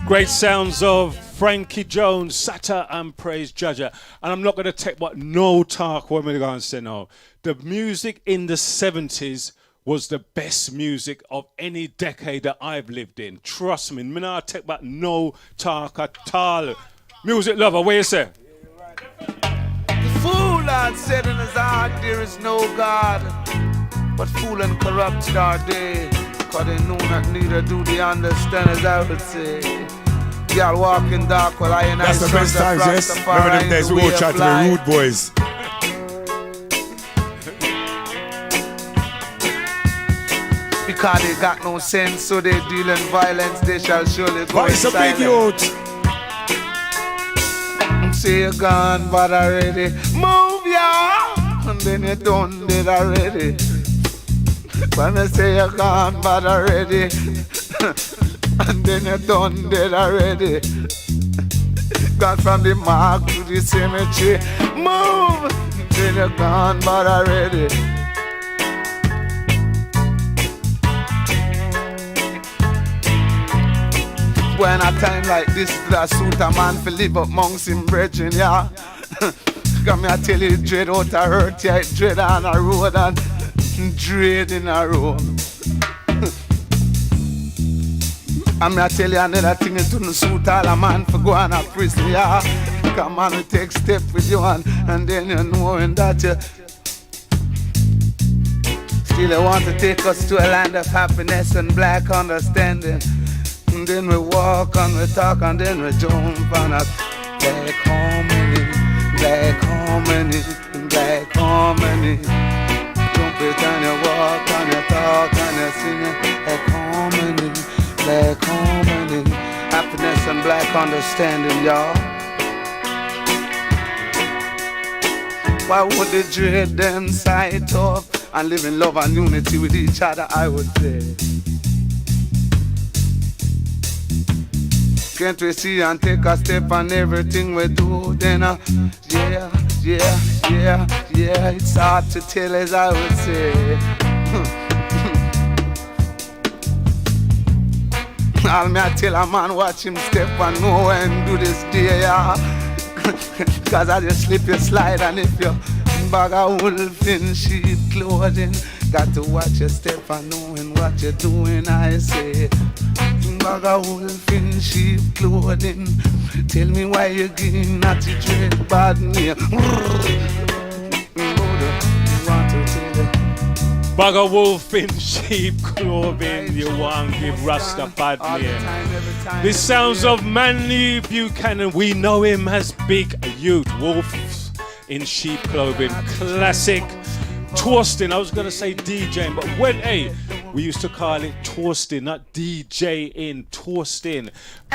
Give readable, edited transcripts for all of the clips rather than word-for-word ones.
Great sounds of Frankie Jones, Sata and Praise Jaja. And I'm not going to take what no talk, what am I going to say now? The music in the 70s was the best music of any decade that I've lived in. Trust me, I'm not take back no talk at all. Music lover, what you say? The fool had said in his heart, there is no God, but fool and corrupted are they, cause they know not neither do they understand, as I would say. Y'all walking dark while I and that's I the best times, yes. Remember them days we all tried to be rude boys. Because they got no sense, so they deal in violence, they shall surely go in silence. But it's a big youth. Say you're gone, but already move ya, and then you done it already. When I say you're gone, but already, and then you done it already. Gone from the mark to the cemetery. Move, then you're gone, but already. When a time like this, that suit a man for live up amongst him brethren, yeah. Come me I tell you, dread out a hurt, yeah, dread on a road and dread in a road. And me I tell you another thing, it don't suit all a man for go on a prison, yeah. Come on, we take step with you and then you knowing that you still you want to take us to a land of happiness and black understanding. And then we walk and we talk and then we jump on a black harmony, black harmony, black harmony. Jump it and you walk and you talk and you sing it. Black harmony, black harmony, happiness and black understanding, y'all. Why would they dread them side up and live in love and unity with each other, I would say. Can't we see and take a step on everything we do? Then yeah, it's hard to tell, as I would say. All me I tell a man watch him step and know when do this day, yeah. Cause I just slip you slide and if you bag a wolf in sheep clothing, got to watch your step and knowing what you're doing, I say. Bag a wolf in sheep clothing, tell me why you giving not to dread bad name. Bag a wolf in sheep clothing, you want give Rasta bad name. This sounds of Manly Buchanan, we know him as Big Youth. Wolf in sheep clothing, classic. Toasting, I was gonna say DJing, but we used to call it toasting, not DJing, toasting.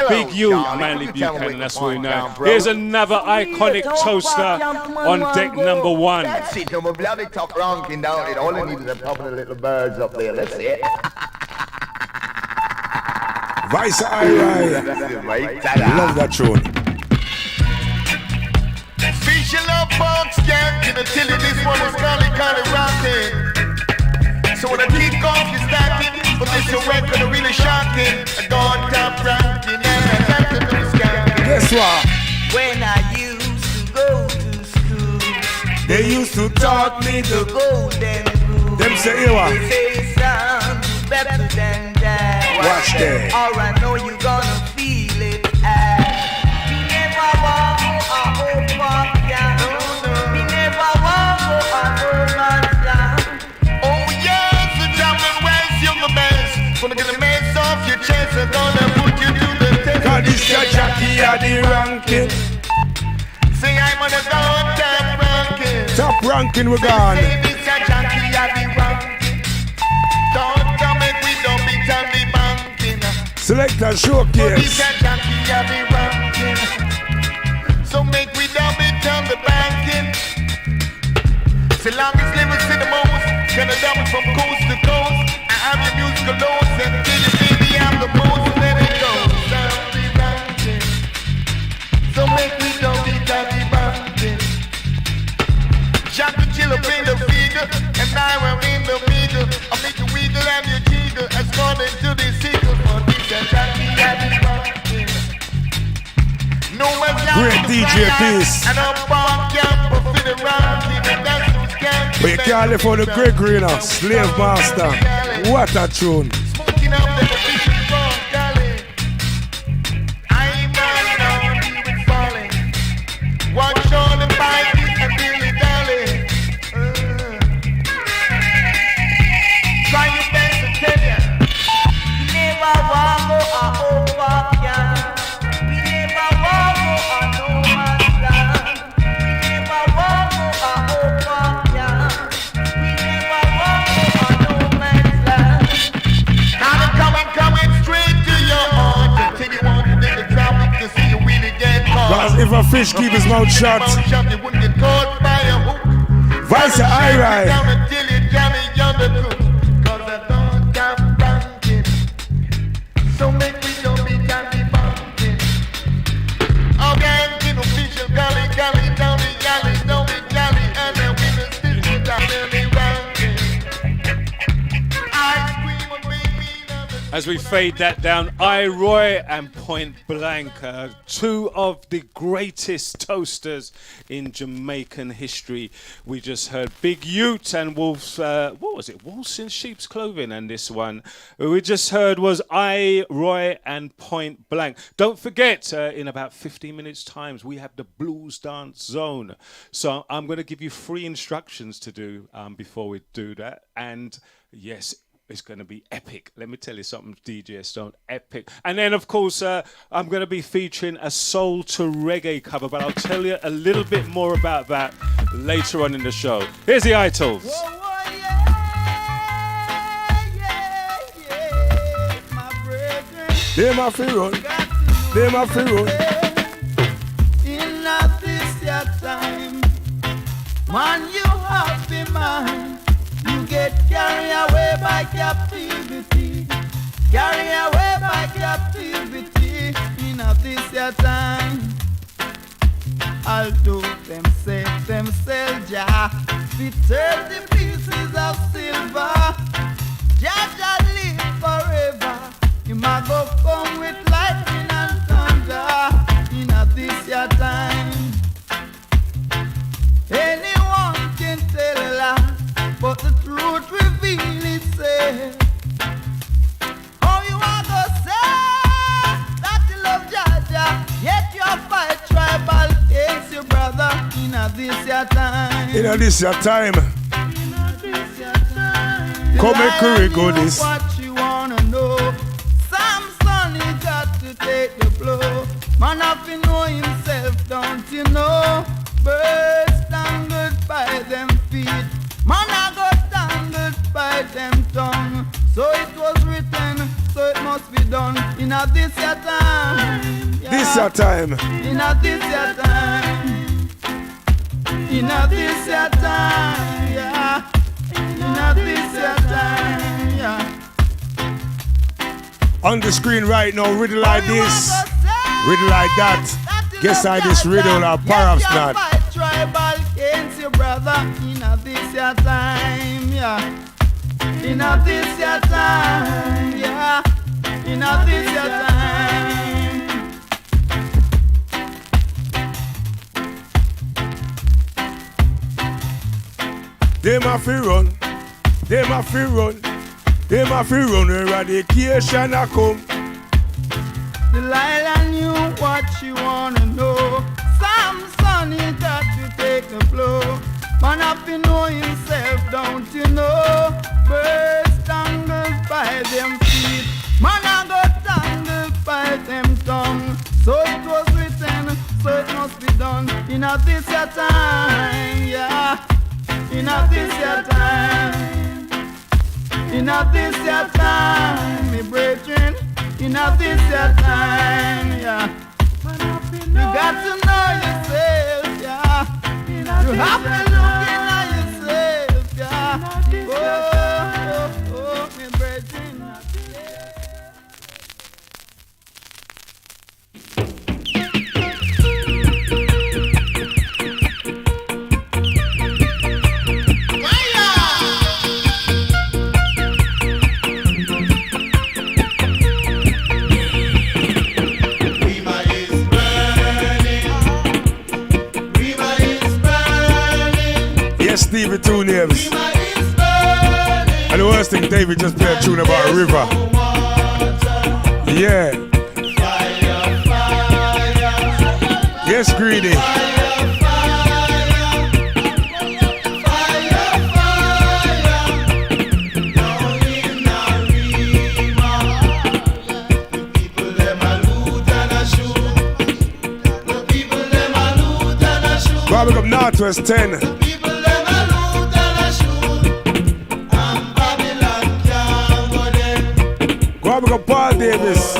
Big Youth, Manly Buchanan, that's what we know. Here's another iconic toaster on deck number 1. That's it, I'm a bloody top ranking down it. All I need is a couple of little birds up there, let's see it. Vice I love that tune. Fish and love box, yeah, can I tell you this one is kind of rocking. So when I kick off, you're starting, but this a record really shocking. I go on top ranking, and I got to do skanking. Guess what? When I used to go to school, They used to taught me the the golden rule. them say you They say son, you better than that. Watch that. Or I know you gonna feel it as we never walk a whole park down. We never walk a whole man down. Oh yes, the jumping west, younger bands. Gonna get the mess off your chest and gonna put you to the test. God, this your Jackie at the ranking. Say I'm on the top ranking. Top ranking we gone. Say this a Jackie at the ranking. Don't come and we don't be on the banking. Selector This showcase. a Jackie at the ranking. So make we dump it on the banking. So long as lyrics in the most, gonna dump it from coast to coast. I have your musical loads and till you baby I'm the most. Let it go. Down the banking. So make we dump it on the banking. Jack and chill up in the figure, and I am in the middle. I make you wiggle and you jiggle, as according to the sequel for this and Jackie at the banking. No one's Great DJ piece. and I'm on camp for the ranking, and that's who's camping. But you can't live for the Gregory now. Slave Master. What a tune. Smoking up the vision from Cali. I'm not even falling. Watch all the fighting and dilly dally. Try your best to tell ya. We never walk a whole park down. We never walk a no man's land. We never walk a whole park down. We never walk a no man's land. Now I'm coming straight to your heart. Until you want to take the traffic to see you really get caught. Because if a fish keep his mouth shut, You wouldn't get caught by a hook. Vice I ride. Down until you Johnny you're the truth. 'Cause I don't have ranking. So make me don't be Johnny banking. Okay, you know, official gully, down the galley, don't be jolly, and then we will still put down any ranking. I scream and baby, As we fade that down, Roy and Point Blank, two of the greatest toasters in Jamaican history. We just heard Big Ute and Wolf's, what was it? Wolves in Sheep's Clothing, and this one we just heard was Roy and Point Blank. Don't forget, in about 15 minutes' time, we have the Blues Dance Zone. So I'm going to give you 3 instructions to do before we do that. And yes, it's going to be epic. Let me tell you something, DJ Stone, epic. And then, of course, I'm going to be featuring a soul to reggae cover, but I'll tell you a little bit more about that later on in the show. Here's the iTunes. they my free run. They my free run. In this your time, man, you have the mind. You get carried away by captivity. Carried away by captivity. In this your time. Although them say themselves, Jah, we turn the pieces of silver. Jah live forever. You might go come with lightning and thunder in a this your time. Anyone can tell a lie, but the truth reveal itself. Oh, you are gonna say that you love Jaja, yet you fight tribal against your brother in a this your time. In a this your time. Come and go this. What you wanna know? Samson, he got to take the blow. Man, have to know himself, don't you know? Birds tangled by them feet. Man, I got tangled by them tongue. So it was written, so it must be done. In a this your time. Yeah. This your time. In a this your time. In a this your time. Yeah. Not this your time, yeah. On the screen right now, riddle like this, riddle like that. Guess I this riddle or perhaps not. Tribal against your brother in a this your time, yeah. In a this your time, yeah. In a this your time. They ma fi run, they ma fi run, they ma fi run. Eradication a come. Delilah knew what she wanna know. Samson, he got to take the blow. Man have to know himself, don't you know? Birds tangled by them feet. Man I got tangled by them tongue. So it was written, so it must be done. In a this your time, yeah. In a this your time. In a this your time, me brethren. In a this your time, yeah. You got to know yourself, yeah. You have to look in yourself, yeah. Oh, me brethren. Stevie two names. And the worst thing, David just played a tune about a river. Yeah. Yes, Greedy. Barbie up Northwest 10. Barbie up Paul Davis.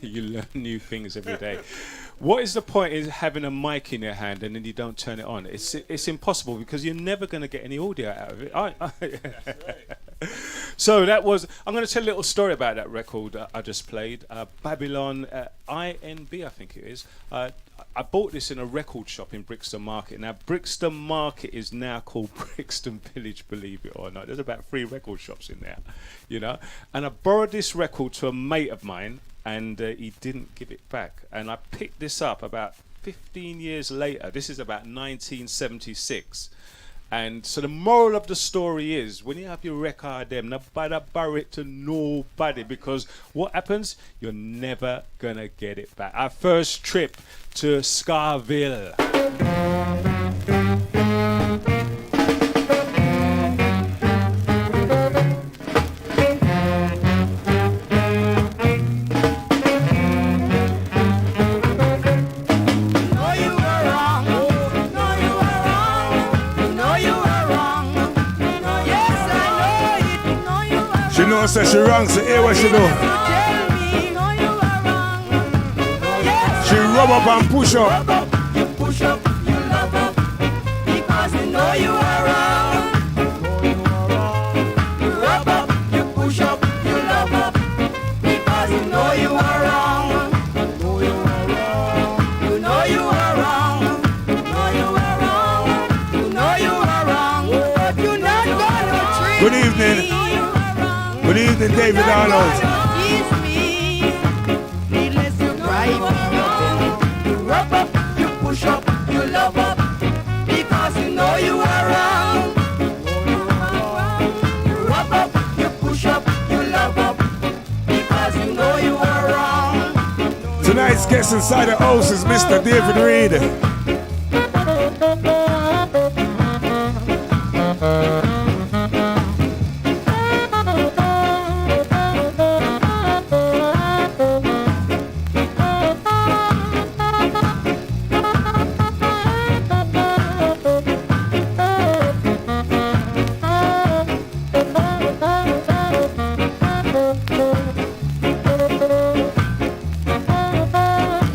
You learn new things every day. What is the point is having a mic in your hand and then you don't turn it on? It's impossible because you're never going to get any audio out of it. So that was, I'm going to tell a little story about that record I just played, Babylon INB, I think it is. I bought this in a record shop in Brixton Market. Now, Brixton Market is now called Brixton Village, believe it or not. There's about 3 record shops in there, you know. And I borrowed this record to a mate of mine, and he didn't give it back. And I picked this up about 15 years later. This is about 1976. And so the moral of the story is, when you have your record them, nobody borrow it to nobody, because what happens? You're never gonna get it back. Our first trip to Scarville. She knows that she wrong, so hear what she do. She rub up and push up. You push up, you love up, because you know you are wrong. You rub up, you push up, you love up, because you know you are wrong. You know you are wrong. You know you are wrong. You know you are wrong. But you're not gonna treat Good evening. me. Good evening, David Arnold. It's me. Needless to cry, you rub up, you push up, you love up, because you know you are wrong. You rub up, you push up, you love up, because you know you are wrong. Tonight's guest inside the house is Mr. David Reid.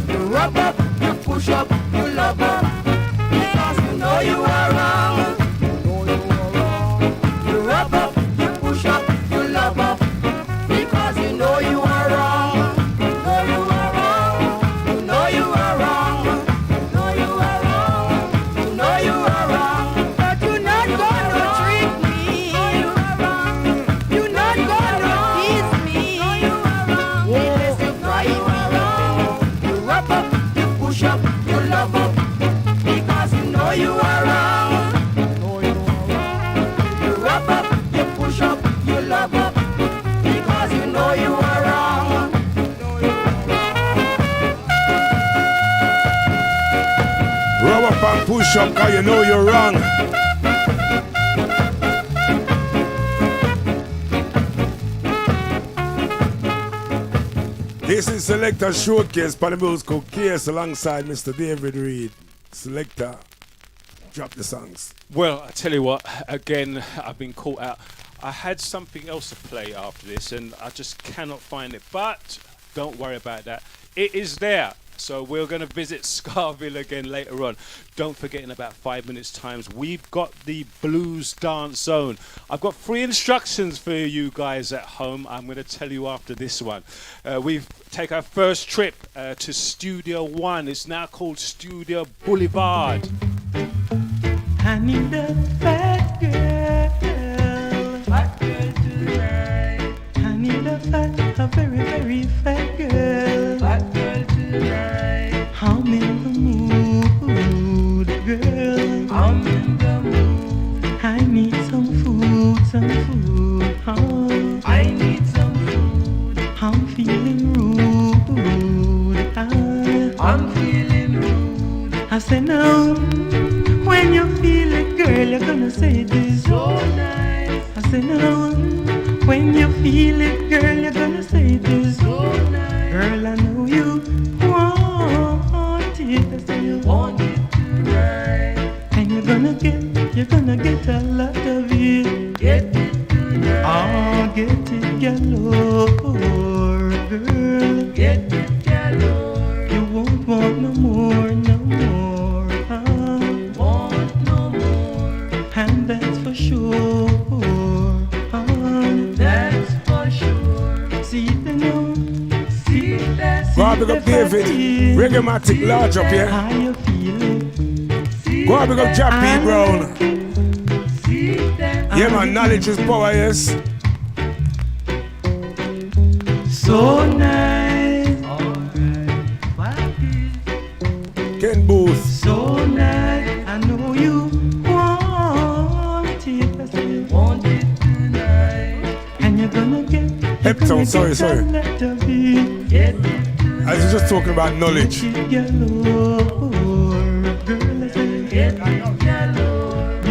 You rub up, you push up, you love up, because you know you are wrong. You rub up, you push up, you love up, because you know you are wrong. You know you are wrong. You know you are wrong. You know you are wrong. You know you are wrong. But you're not gonna treat me. You're not gonna tease me. Needless to cry, you rub up, you push up, you love up, because you know you are wrong. You rub up, you push up, you love up, because you know you are wrong. Rub up and push up, cause you know you're wrong. This is Selector Showcase for the musical case alongside Mr. David Reid. Selector, drop the songs. Well, I tell you what, again, I've been caught out. I had something else to play after this, and I just cannot find it. But don't worry about that. It is there. So we're going to visit Scarville again later on. Don't forget, in about 5 minutes' time, we've got the Blues Dance Zone. I've got 3 instructions for you guys at home. I'm going to tell you after this one. We've taken our first trip to Studio One. It's now called Studio Boulevard. I need a fat girl. Fat girl tonight. I need a very, very fat girl. Fat girl tonight. I'm in the mood, girl. I'm in the mood. I need some food, Oh. I need some food. I'm feeling rude. I'm feeling rude. I said no. When you feel it, girl, you're gonna say it is so nice. I said no. When you feel it, girl, you're gonna say it is so nice. Girl, I know you want it. I say you want it tonight. And you're gonna get a lot of it. Get it tonight. Oh, Get it galore, girl. Get it galore. You won't want no more, no more. Want no more. And that's for sure. That's for sure. See the no. See that. Go on, big up David. Reggae-matic large up here. How you feeling? Go on, big up Jappy Brown. Yeah, man, knowledge is power, yes. So nice. Ken Booth. So nice. I know you want it. I say you want it tonight. And you're gonna get Heptone, sorry. I was just talking about knowledge. You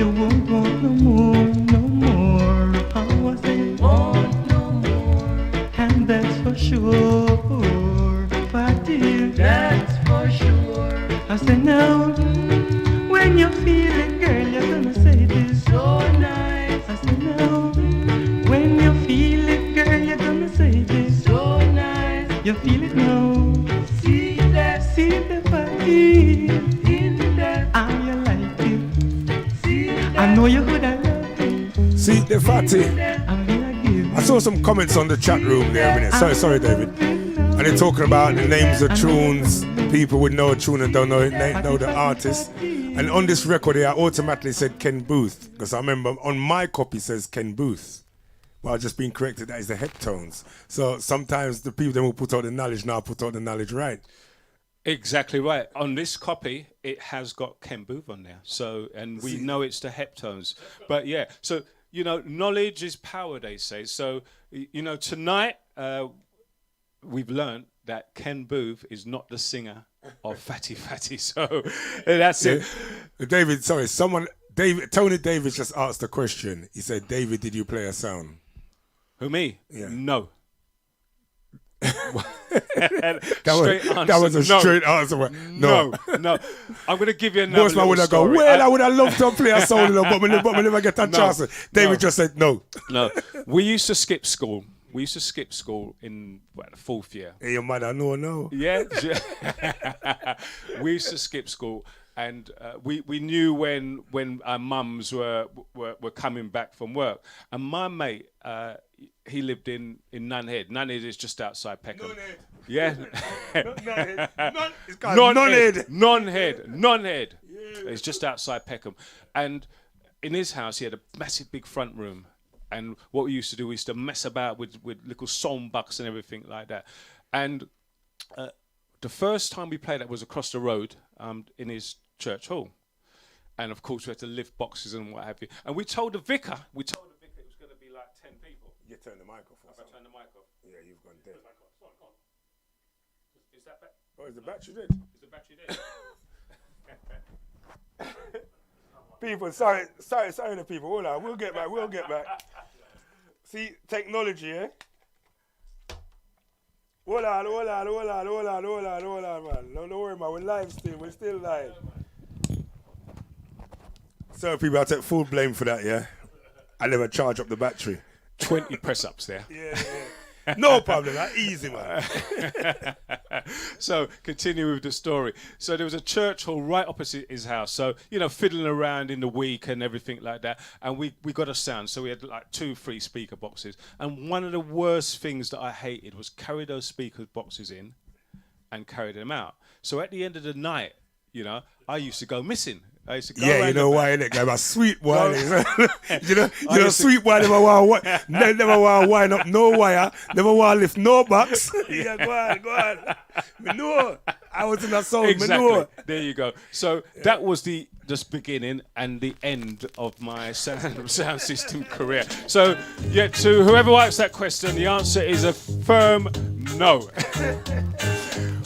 won't want no more, no more. I say want no more. And that's for sure. Party, that's for sure. I say now, when you feel it, girl, you're gonna say this. So nice. I say now, when you feel it, girl, you're gonna say this. So nice. You feel it now. See the party in that. I you like it. See that. I know you could have loved it. See the fatty. I'm gonna give. I saw some comments on the chat room there a minute. Sorry, David. And they're talking about the names of tunes. People would know a tune and don't know the artist. And on this record here, I automatically said Ken Booth. Because I remember on my copy it says Ken Booth. Well, I've just been corrected, that is the heptones. So sometimes the people that will put out the knowledge now put out the knowledge right. Exactly right. On this copy, it has got Ken Booth on there. So, and we know it's the heptones. But yeah, so, you know, knowledge is power, they say. So, you know, tonight we've learned that Ken Booth is not the singer of Fatty Fatty. So that's it. David, sorry, Tony Davis just asked a question. He said, David, did you play a sound? Who, me? Yeah. No. That was a straight answer. No. I'm going to give you another Most man would have gone, well, I would have loved to play a song, but we never get that chance. David just said no. No. We used to skip school. We used to skip school in the fourth year. Hey, your mother, no. Yeah. We used to skip school. And we knew when our mums were coming back from work. And my mate, he lived in Nunhead. Nunhead is just outside Peckham. Nunhead. Yeah. Nunhead. Yeah. It's just outside Peckham. And in his house, he had a massive big front room. And what we used to do, we used to mess about with little song bucks and everything like that. And the first time we played that was across the road in his church hall. And of course we had to lift boxes and what have you. And we told the vicar it was going to be like 10 people. You turn the mic off. Have I turned the mic off? Yeah, you've gone dead. Go on. Is that back? Oh, is the battery dead? Is the battery dead? People, sorry the people. Hold on, we'll get back. See, technology, eh? Hold on, man. Don't worry, man. We're live still. We're still live. So, people, I take full blame for that, yeah? I never charge up the battery. 20 press-ups there. Yeah. No problem, that easy, man. So, continue with the story. So, there was a church hall right opposite his house. So, you know, fiddling around in the week and everything like that. And we got a sound. So, we had like 2-3 speaker boxes. And one of the worst things that I hated was carry those speaker boxes in and carry them out. So, at the end of the night, you know, I used to go missing. I used to go you know why that guy, my sweet boy. you know, sweet boy never want to wind up no wire, never want to lift no box. Yeah, go on. Me know. I was in that song. Exactly. Me know. There you go. So that was the just beginning and the end of my sound system career. So, yeah, to whoever asked that question, the answer is a firm no.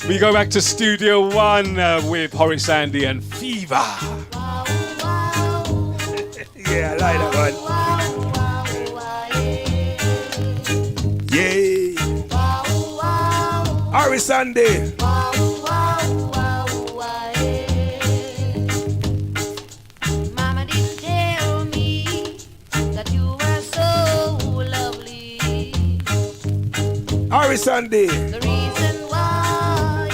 We go back to Studio One with Horace Andy and Fever. Yeah, I like that one. Yeah. Horace Andy. Mama did tell me that you were so lovely. Harry Sunday. The reason why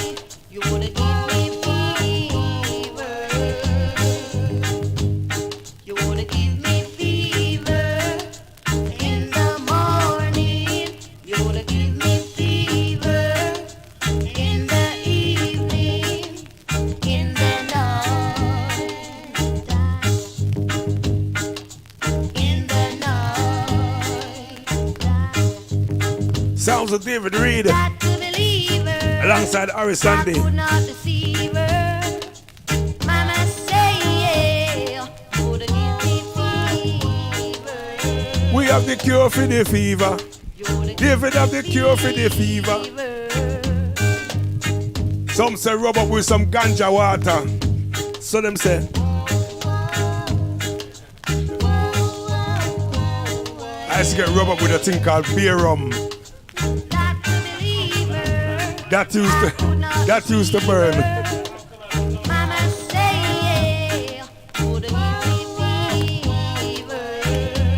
you wanna give me fever. You wanna give me fever in the morning. You wanna give me fever in the evening, in the night, in the night. Sounds of David Reid Got to believe her. alongside Harry I Sunday. could not deceive her. Mama say yeah, would give me fever. We have the cure for the fever. David have the cure for the fever. Some say rub up with some ganja water. So them say. I used to get rub up with a thing called beer rum. That used to burn. Mama say yeah, would give me fever.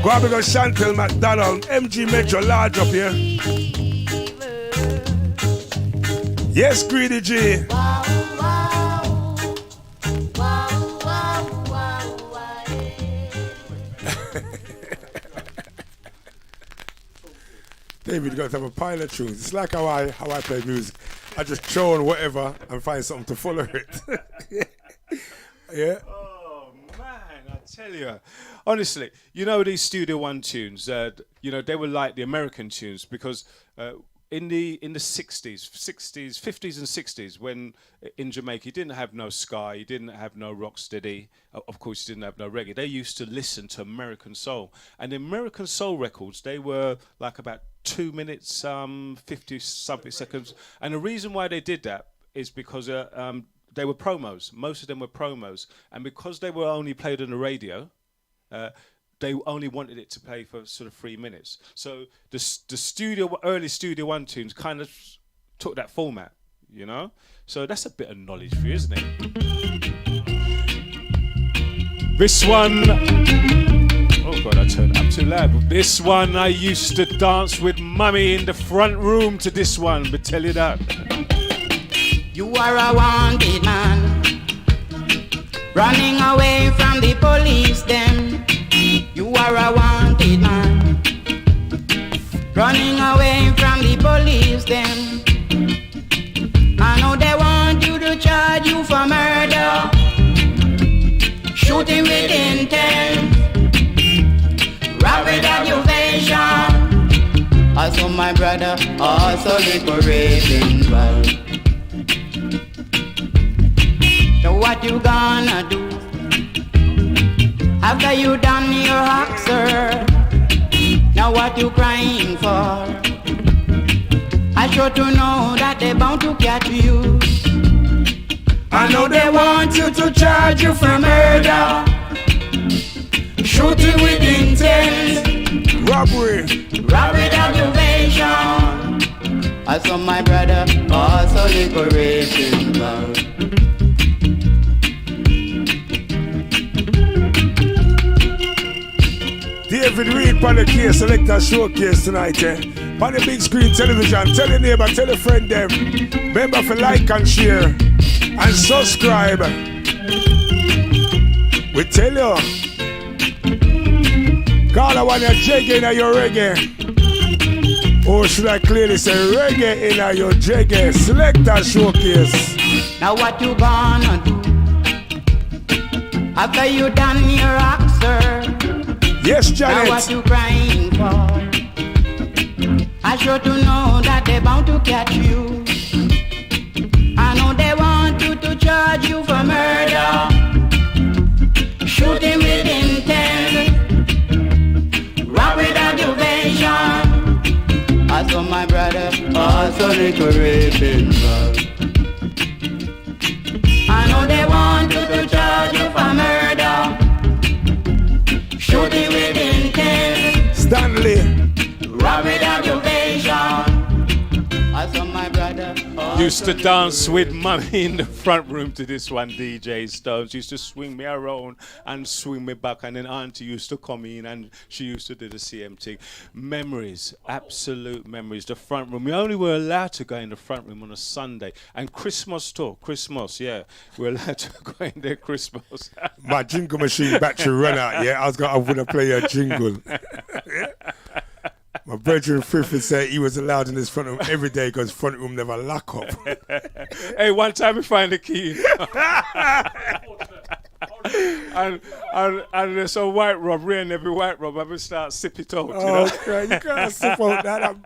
Go up and go Chantel McDonald, MG Metro Large up here. Yes, Greedy G. Wow, wow, wow, wow, wow, wow. David, you got to have a pile of tunes. It's like how I play music. I just throw on whatever and find something to follow it. Yeah. Oh man, I tell you, honestly, you know these Studio One tunes. You know they were like the American tunes because in the 60s, 50s and 60s, when in Jamaica you didn't have no ska, you didn't have no rocksteady, of course you didn't have no reggae. They used to listen to American soul, and the American soul records they were like about 2 minutes, 50 something seconds, and the reason why they did that is because they were promos. Most of them were promos, and because they were only played on the radio, they only wanted it to play for sort of 3 minutes. So the early Studio One tunes kind of took that format, you know. So that's a bit of knowledge for you, isn't it? This one, oh God, I turned up too loud. This one, I used to dance with mummy in the front room to this one, but tell you that. You are a wanted man, running away from the police them. You are a wanted man, running away from the police them. I know they want you to charge you for murder, shooting with intent, rapid accusation. Also my brother, also decorating well. So what you gonna do after you done your hack, sir? Now what you crying for? I sure to know that they bound to catch you. I know they want you to charge you for murder, shooting with intent, Robbery. rapid accusation. Also my brother, also decoration well. David Reid on the case, Selector Showcase tonight, eh? On the big screen television, tell your neighbor, tell your friend them. Remember to like and share and subscribe. We tell you, call I want your jiggy in your reggae. Or should I clearly say reggae in your jiggy? Selector Showcase. Now what you gonna do after you done your act, sir? Yes, Now what Janet. you crying for? I sure to know that they bound to catch you. I know they want you to charge you for murder, shooting with intent, rapid accusation. Also my brother, also decorating. I know they want you to charge you for murder, shooting with intent, Stanley. rapid accusation. Also my brother, Used to dance with mummy in the front room to this one, DJ Stones. Used to swing me around and swing me back, and then auntie used to come in and she used to do the CMT. Memories, absolute memories. The front room. We only were allowed to go in the front room on a Sunday. And Christmas too. Christmas, yeah. We're allowed to go in there Christmas. My jingle machine battery ran out, yeah. I was gonna play a jingle. My brother Fiffy said he was allowed in his front room every day because front room never lock up. Hey, one time we find the key. and there's a white rub, rain every white rub, and we start sip it out, you know? Okay, you can't sip out that.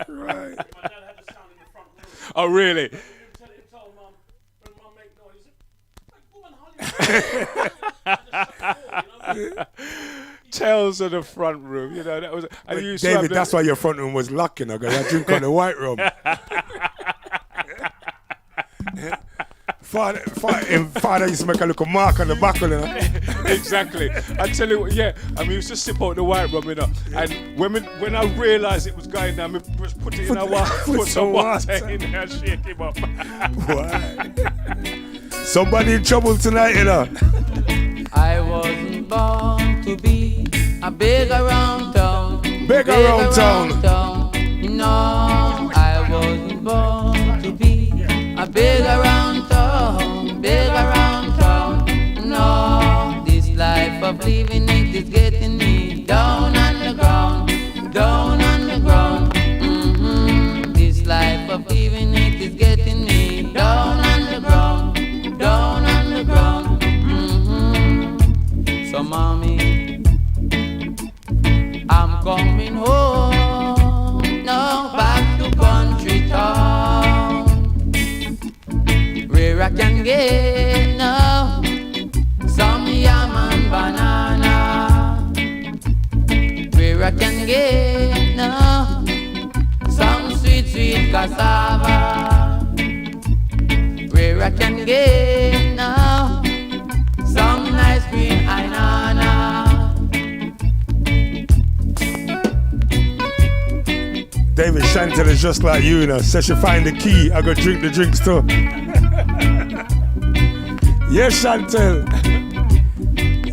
Right. Oh, really? Tales of the front room, you know. That was. And you used to David, have that's why your front room was locking. I got drink on the white room. Father used to make a little mark on the buckle, you know. Exactly. I tell you what, yeah. And we used to sip out the white rum, you know. And when I realised it was going down, we just put it in our water, put some water in there and shake him up. Why? Somebody in trouble tonight, you know. I wasn't born to be a big around town. Big around town. No, I wasn't born to be a big around town. Big around town. No, this life of living it is getting me down on the ground. Down on the ground. This life of living it is getting me down on the ground. Down on the ground. So mommy, I'm coming home, now back to country town, where I can get now some yam and banana, where I can get now some sweet, sweet cassava, where I can get now some nice green banana. David Chantel is just like you know. Says she find the key, I go drink the drinks too. Yes, Chantel.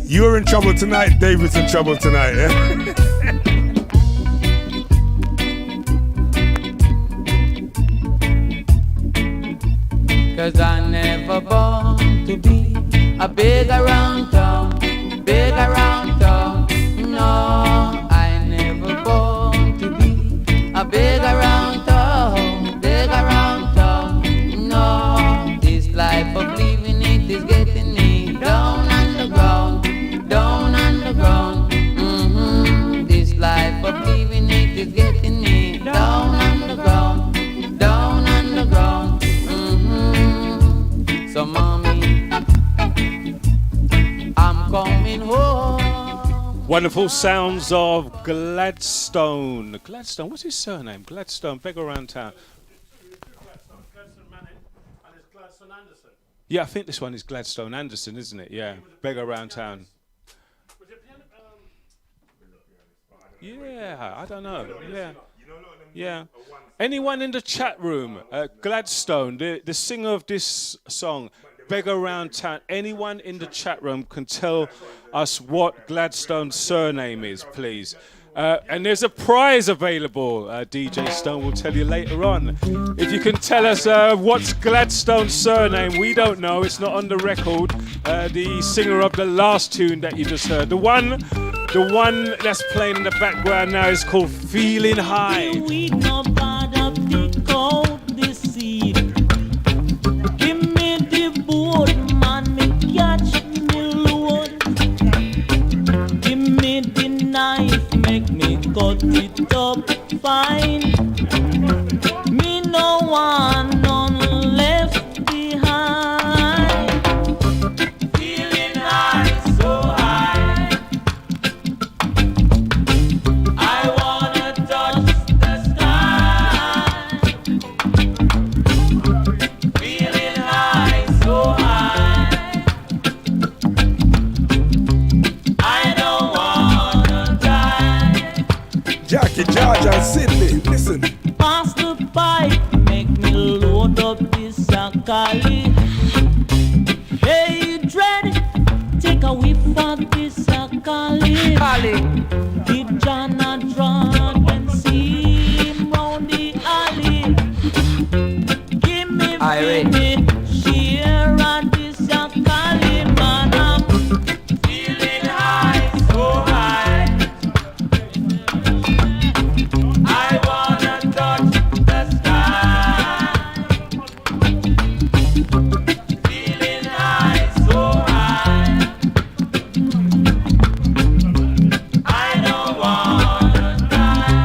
You're in trouble tonight, David's in trouble tonight, yeah? Cause I never born to be a big around town, big around town. No, I never born to be a big around town, big around town. No, this life of living it is getting me down on the ground, down on the ground. This life of living it is getting me down on the ground, down on the ground. So mommy, I'm coming home. Wonderful sounds of Gladstone. Gladstone, what's his surname? Gladstone, beg around town. Yeah, I think this one is Gladstone Anderson, isn't it? Yeah, beg around town. Yeah, I don't know. Yeah. Yeah. Anyone in the chat room, Gladstone, the singer of this song, Beg Around Town, anyone in the chat room can tell us what Gladstone's surname is, please. And there's a prize available, DJ Stone will tell you later on. If you can tell us what's Gladstone's surname, we don't know, it's not on the record. The singer of the last tune that you just heard, the one that's playing in the background now is called Feeling High. We no bother pick out the seed. Give me the boat, man, me catch me load. Give me the knife, make me cut it up fine. Me no want none left behind. Feeling high, so high. I wanna touch the sky. Feeling high, so high. I don't wanna die. Jackie, George, and Sydney, listen. Kali. Hey, dread, take a whiff of this Kali. Give John a drug and see him round the alley. Give me, share of this Kali, man. I'm feeling high, so high. I wanna touch the sky. Feeling high, so high. I don't wanna die.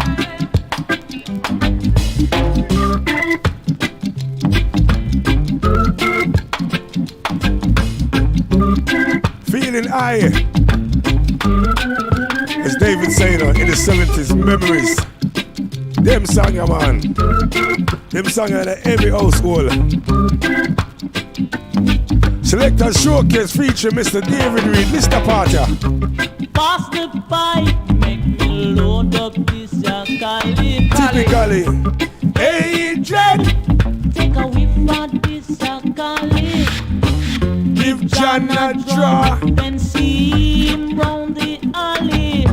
Feeling high. As David said in the 70s, memories. Them song, yeah, man. Them song in every household. Selectors Showcase featuring Mr. David Reid, Mr. Parker. Pass the pipe, make me load up this Kali. Typically. Hey, Dread. Take a whiff of this Kali. Give John a draw. Then see him round the alley.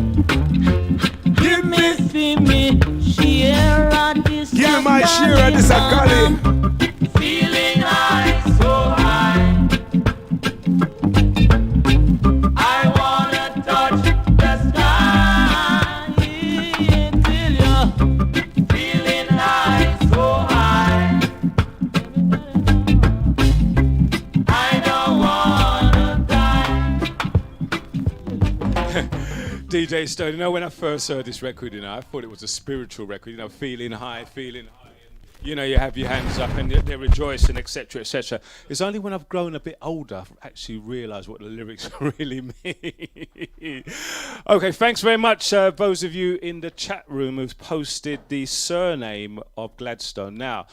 Give me. Feel me, share of this Give me my share of this Kali. Feeling high, so high. I wanna touch the sky. Till you're feeling high, so high. I don't wanna die. DJ Stone, you know, when I first heard this record, you know, I thought it was a spiritual record, you know, feeling high, feeling high. And, you know, you have your hands up and they're rejoicing, etc., etc. It's only when I've grown a bit older I've actually realised what the lyrics really mean. Okay, thanks very much, those of you in the chat room who've posted the surname of Gladstone. Now,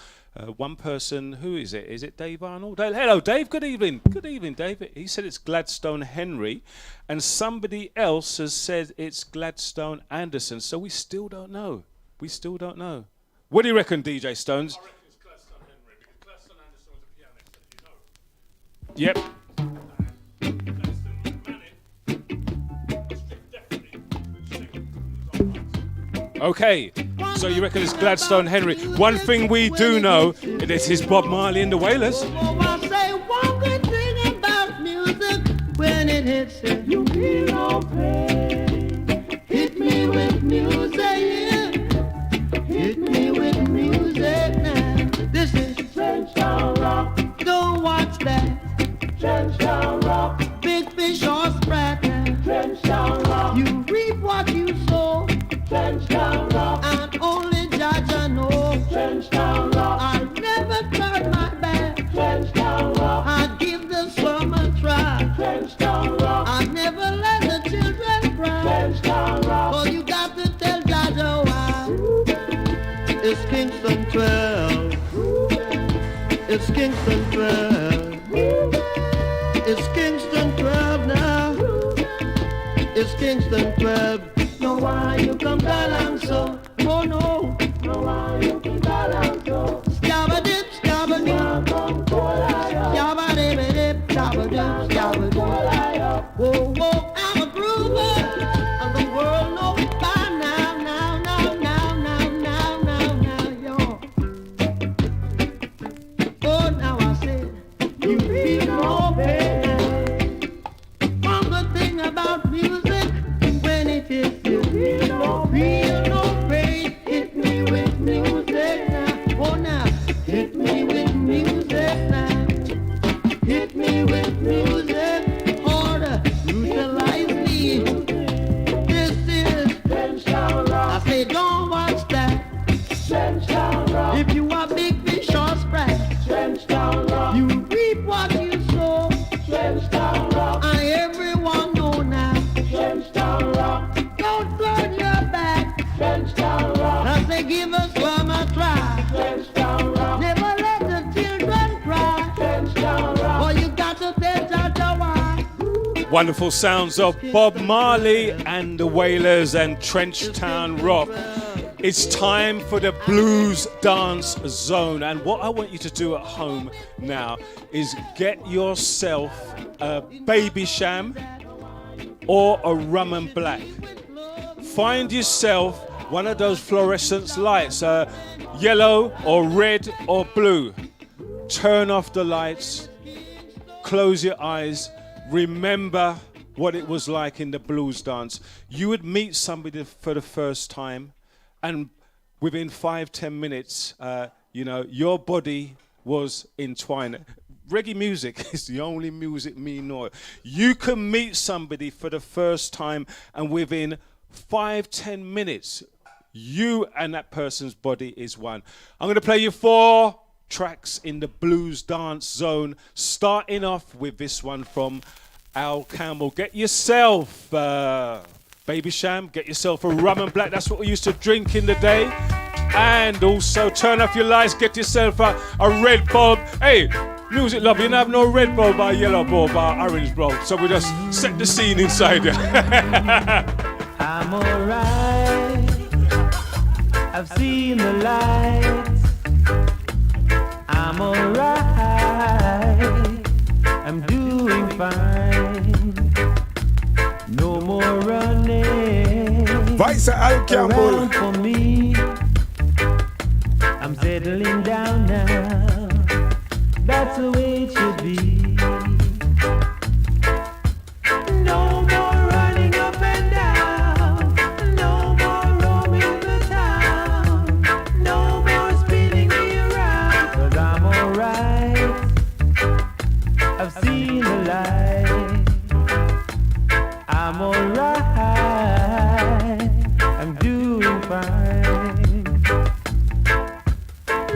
one person, who is it? Is it Dave Arnold? Hello, Dave. Good evening. Good evening, Dave. He said it's Gladstone Henry, and somebody else has said it's Gladstone Anderson. So we still don't know. We still don't know. What do you reckon, DJ Stones? I reckon it's Gladstone Henry, because Gladstone Anderson was a pianist, as you know. Yep. Okay, so you reckon it's Gladstone Henry. One thing we do know, it is Bob Marley and the Wailers. Oh, I say one good thing about music. When it hits you, you feel no pain. Hit me with music, yeah. Hit me with music now. This is Trenchtown Rock. Don't watch that. Trenchtown Rock. Big fish or sprat now. Trenchtown Rock. You reap what you sow. Trenchtown Rock. And only Jaja knows. Trenchtown Rock. I never turn my back. Trenchtown Rock. I give the slum a try. Trenchtown Rock. I never let the children cry. Trenchtown Rock. Oh, you got to tell Jaja why. It's Kingston 12. It's Kingston 12. It's Kingston 12 now. It's Kingston 12. No, why you come down so? Oh no. No, why you come down so? Scabba dip, scabba dip. Scabba dip, dip, scabba dip, scabba dip. Whoa, whoa, I'm a groover. And the world knows by now, yo. Oh, now I said, you feel no pain. One good thing about music, when it hits you, feel no pain. Hit me with music now. Oh, now, hit me with music now. Hit me with music. Order, utilize me. This is Trenchtown Rock. I say, don't watch that. Trenchtown Rock. If you are big fish or sprat, Trenchtown Rock. You reap what you sow. Trenchtown Rock. And everyone know now. Trenchtown Rock. Don't turn your back. Trenchtown Rock. I say, give us one a try. Trenchtown Rock. Never let the children cry. Trenchtown Rock. Oh, you got to tell Jaja why. Wonderful sounds of Bob Marley and the Wailers and Trenchtown Rock. It's time for the Blues Dance Zone. And what I want you to do at home now is get yourself a baby sham or a rum and black. Find yourself one of those fluorescent lights, yellow or red or blue. Turn off the lights, close your eyes, remember what it was like in the blues dance. You would meet somebody for the first time, and within 5-10 minutes, your body was entwined. Reggae music is the only music me know. You can meet somebody for the first time, and within 5-10 minutes, you and that person's body is one. I'm going to play you 4 tracks in the blues dance zone, starting off with this one from Al Campbell. Get yourself baby sham, get yourself a rum and black. That's what we used to drink in the day. And also turn off your lights, get yourself a red bulb. Hey, music love, you don't have no red bulb or yellow bulb or orange bulb. So we just set the scene inside you. I'm alright, I've seen the lights. I'm alright, I'm doing fine. No more running Vice Al Campbell around for me. I'm settling down now, that's the way it should be. No more running up and down, no more roaming the town, no more spinning me around. 'Cause I'm alright, I've seen the light. I'm alright, I'm doing fine.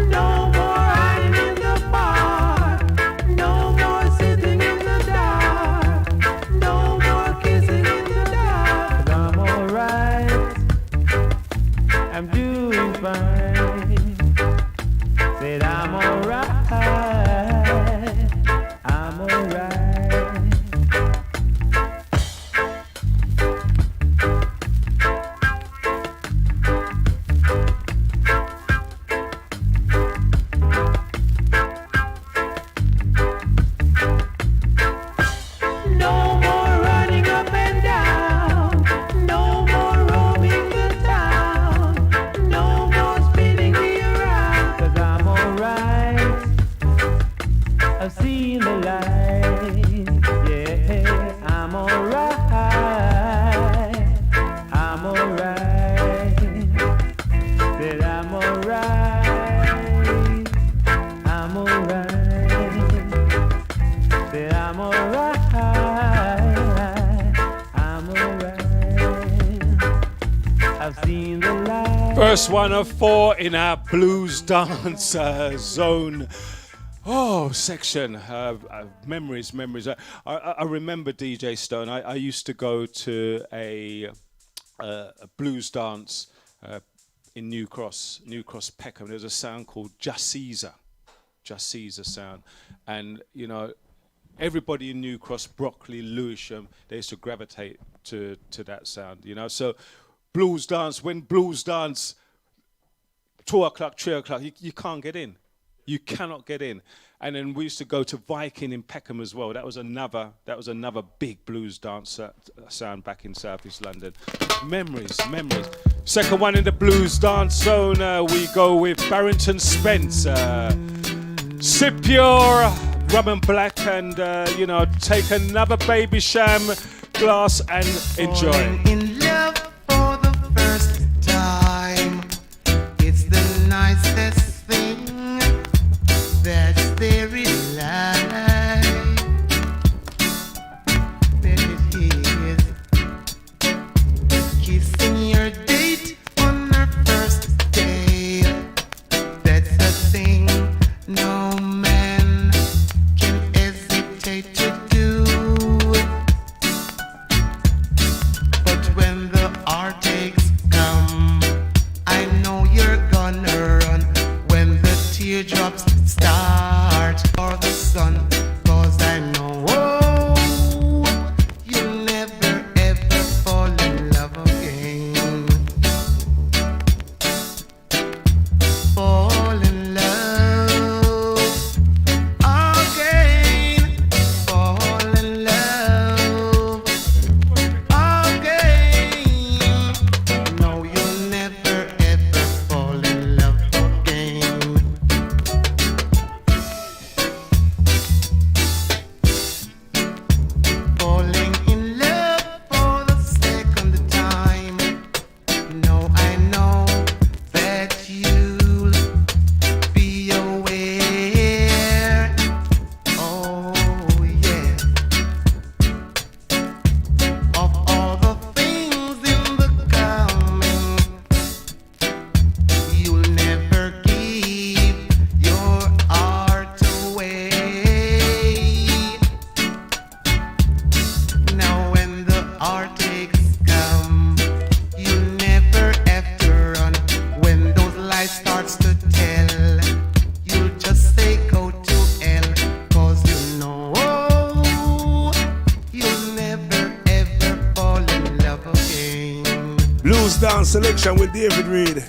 No more hiding in the park, no more sitting in the dark, no more kissing in the dark. 'Cause I'm alright, I'm doing fine. Said I'm alright, I'm alright. No more running up and down, no more roaming the town, no more spinning me around. 'Cause I'm alright, I've seen the light. Yeah, I'm alright, I'm alright. Said I'm alright, I'm alright. Said I'm alright, I'm alright. I've seen the light. First one of 4 in our blues dance zone. Oh, section. Memories. I remember DJ Stone. I used to go to a blues dance in New Cross Peckham. There's a sound called Just Caesar sound. And, everybody in New Cross, Brockley, Lewisham, they used to gravitate to that sound, So blues dance, when blues dance, 2 o'clock, 3 o'clock, you can't get in. You cannot get in. And then we used to go to Viking in Peckham as well. That was another big blues dance sound back in South East London. Memories. Second one in the blues dance zone, we go with Barrington Spence. Sip your rum and black and, take another baby sham glass and enjoy. Falling in love for the first time. It's the nicest thing that's there in life. There it is. Kissing your date on our first day. That's a thing no man can hesitate to do. But Blues Down Selection with David Reid.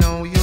Know you'll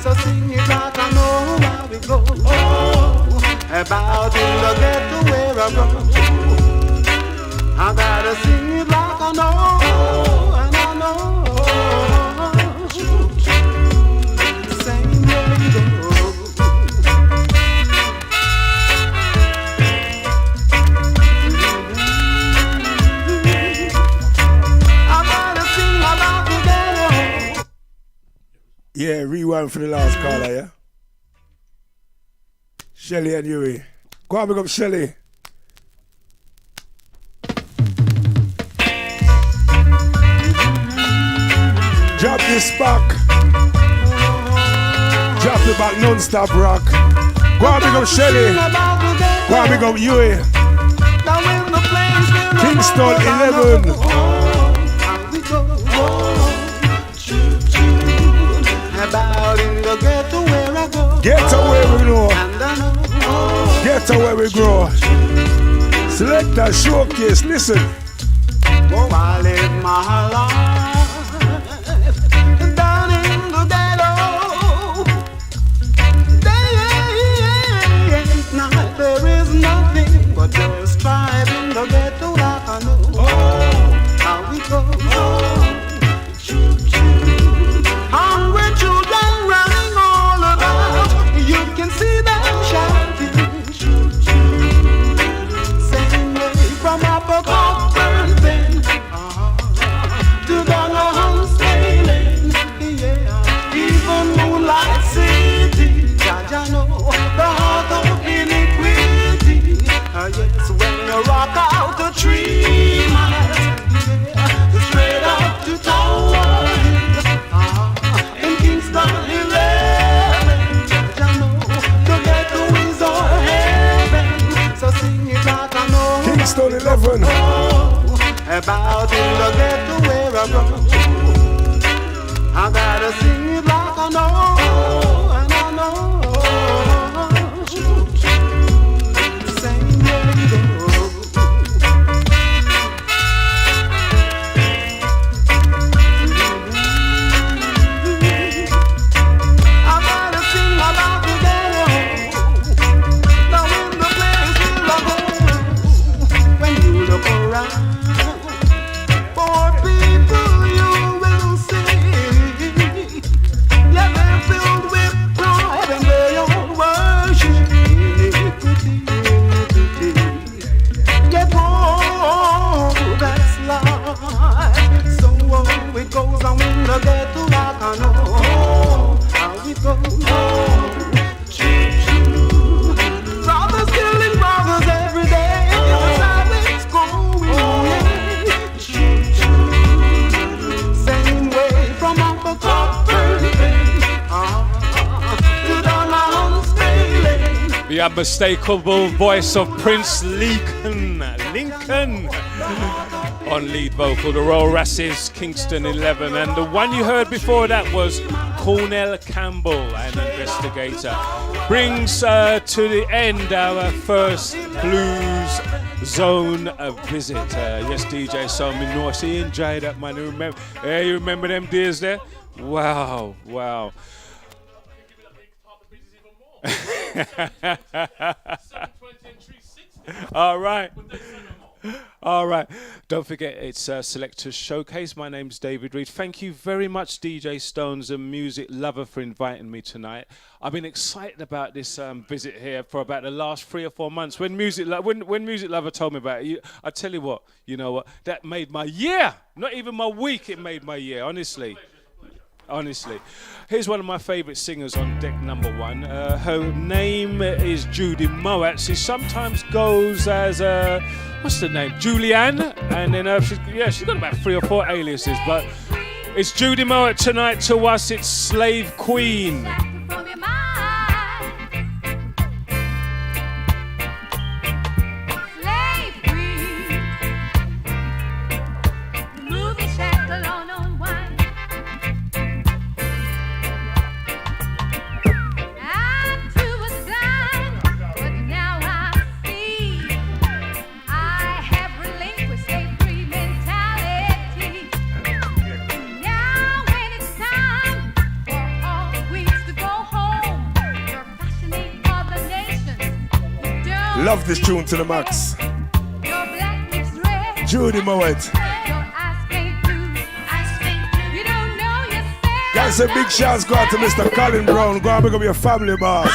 So sing it like I know how we go. About in the ghetto where I go. I gotta sing it like I know, and I know. Same way we go. I gotta sing about the ghetto. Yeah, rewind for the last caller, yeah? Shelly and Yui. Go on, big up Shelly. Drop this back. Drop it back non-stop rock. Go on, big up Shelly. Go on, big up Yui. Kingston 11. About in the ghetto where I go. Get away we know. Get away we grow. Selector showcase, listen. Oh, I live my life down in the ghetto. Day and night there is nothing but just strife in the ghetto like I know. How we go. Hungry children running all about. You can see them shouting. Same way from Upper Cockburn to Donovan Sailing. Yeah, even Moonlight City. Jaja know the heart of iniquity. Yes, when you rock out the tree, yeah, straight up to Tower Hill. In Kingston 11, Jaja know the ghetto is our heaven. So sing it like I know. Kingston 11. About in the ghetto where I go. I gotta sing it like I know, and I know. Same way we go. I gotta sing about the ghetto. Now in the place where I go. When you look around, poor people you will see. Yeah, they're filled with pride and they all worship iniquity. Yeah, oh, that's life. So it goes on in the ghetto like I know how it goes. Brothers killing brothers every day. That's how it's going. Same way from Upper Cockburn to Donovan Sailing. The unmistakable voice of Prince Lincoln on lead vocal, the Royal Rasses, Kingston 11, and the one you heard before that was Cornell Campbell, an investigator. Brings to the end our first Blues Zone visit. Yes, DJ Somi North, he enjoyed that, man. You remember them days there? Wow. All right. Don't forget, it's Selectors Showcase. My name's David Reid. Thank you very much, DJ Stones and Music Lover, for inviting me tonight. I've been excited about this visit here for about the last 3 or 4 months. When Music Lover told me about it, I tell you what, that made my year. Not even my week, it made my year, honestly. Here's one of my favourite singers on deck number 1. Her name is Judy Moat. She sometimes goes as what's the name? Julianne, and then she's got about 3 or 4 aliases, but it's Judy Moat tonight. To us, it's Slave Queen. Now when it's time for all weeks to go Love this tune to the max. Judy Moet. Guys, a big shout go out to Mr. Colin Brown. Go and pick up your family, boss.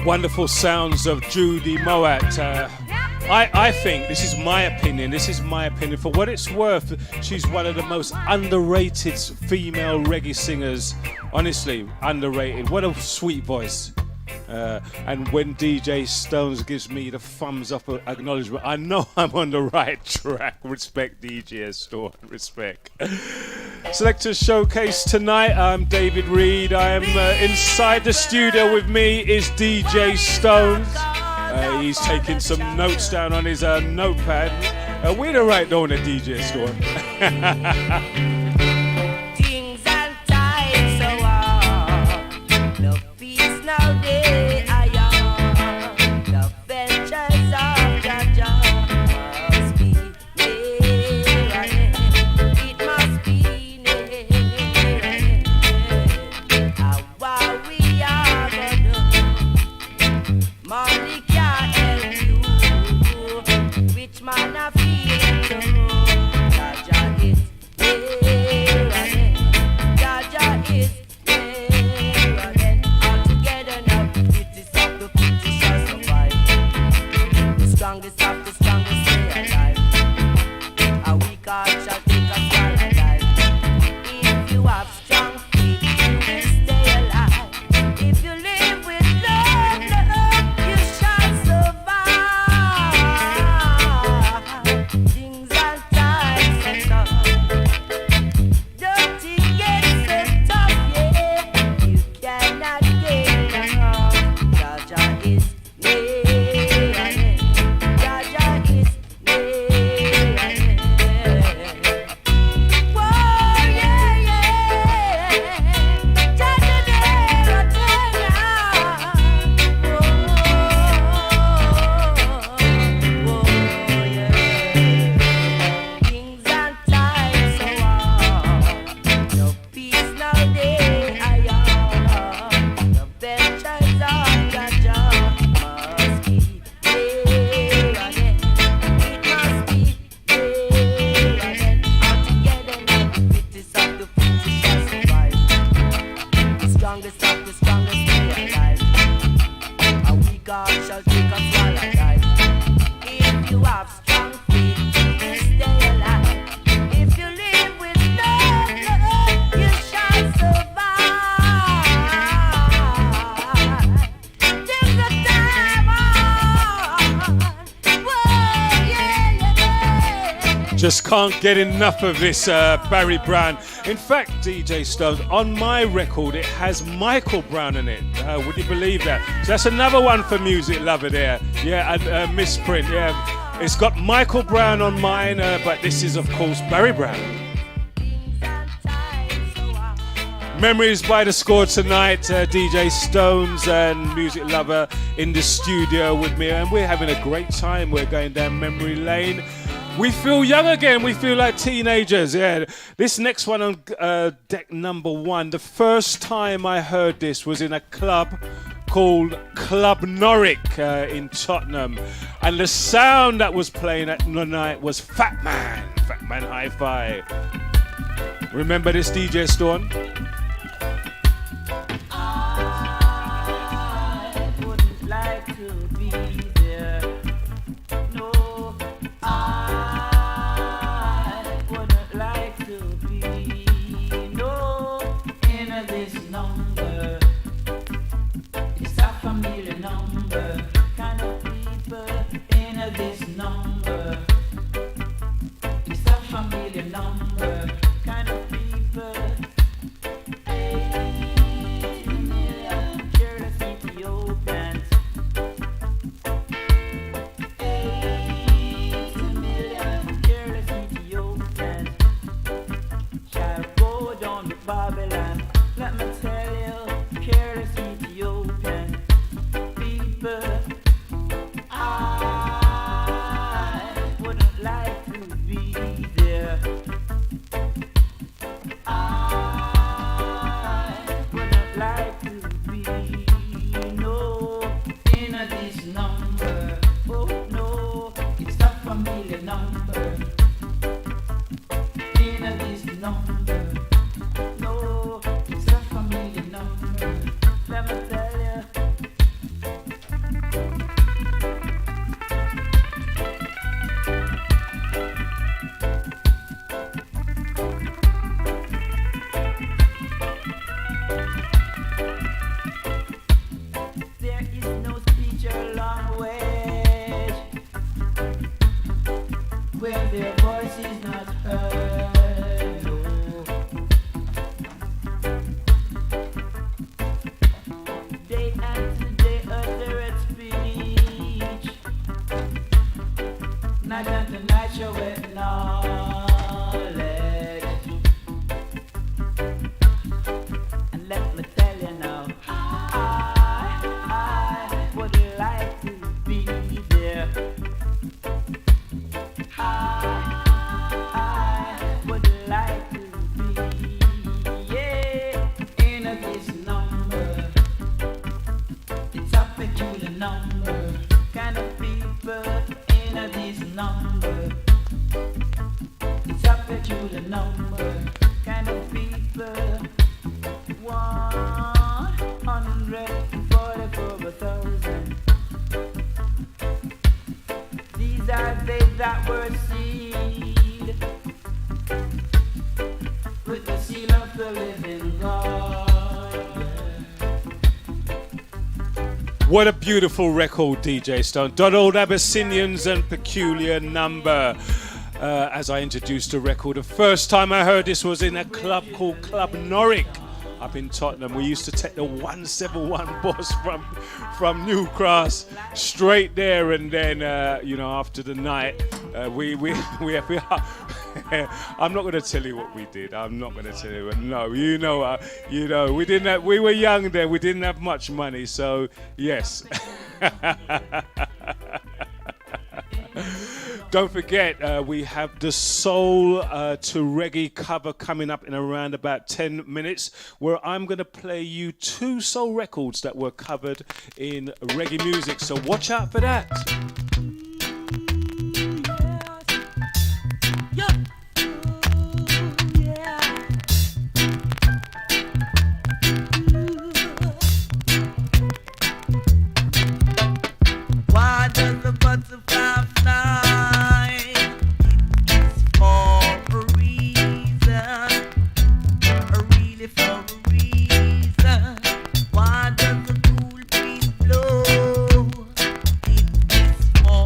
Wonderful sounds of Judy Moet. I think, this is my opinion, for what it's worth, she's one of the most underrated female reggae singers. Honestly, underrated. What a sweet voice. And when DJ Stones gives me the thumbs up acknowledgement, I know I'm on the right track. Respect, DJ Stone. Respect. Selectors Showcase tonight. I'm David Reid. I am inside the studio. With me is DJ Stones. He's taking some notes down on his notepad. We're the right on the DJ Stone. Things and times so hard. No peace now day I am. The ventures of Jaja must be near. It must be near. How we are gonna money can't help you. Which man I feel to Jaja is. just can't get enough of this Barry Brown. In fact, DJ Stones, on my record, it has Michael Brown in it. Would you believe that? So that's another one for music lover there. Yeah, and misprint. Yeah, it's got Michael Brown on mine, but this is, of course, Barry Brown. Memories by the Score tonight. DJ Stones and music lover in the studio with me, and we're having a great time. We're going down memory lane. We feel young again. We feel like teenagers. Yeah. This next one on deck number 1. The first time I heard this was in a club called Club Norwich in Tottenham, and the sound that was playing at the night was Fat Man Hi-Fi. Remember this, DJ Storm? What a beautiful record, DJ Stone. Donald Abyssinians and Peculiar Number. As I introduced the record, the first time I heard this was in a club called Club Norwich up in Tottenham. We used to take the 171 bus from New Cross straight there, and then after the night we I'm not going to tell you what we did. I'm not going to tell you. No, we didn't have, we were young then. We didn't have much money, so yes. Don't forget, we have the Soul to Reggae cover coming up in around about 10 minutes, where I'm going to play you 2 soul records that were covered in reggae music. So watch out for that. Why does the butterfly fly? It's for a reason, really for a reason. Why does the cool breeze blow? It is for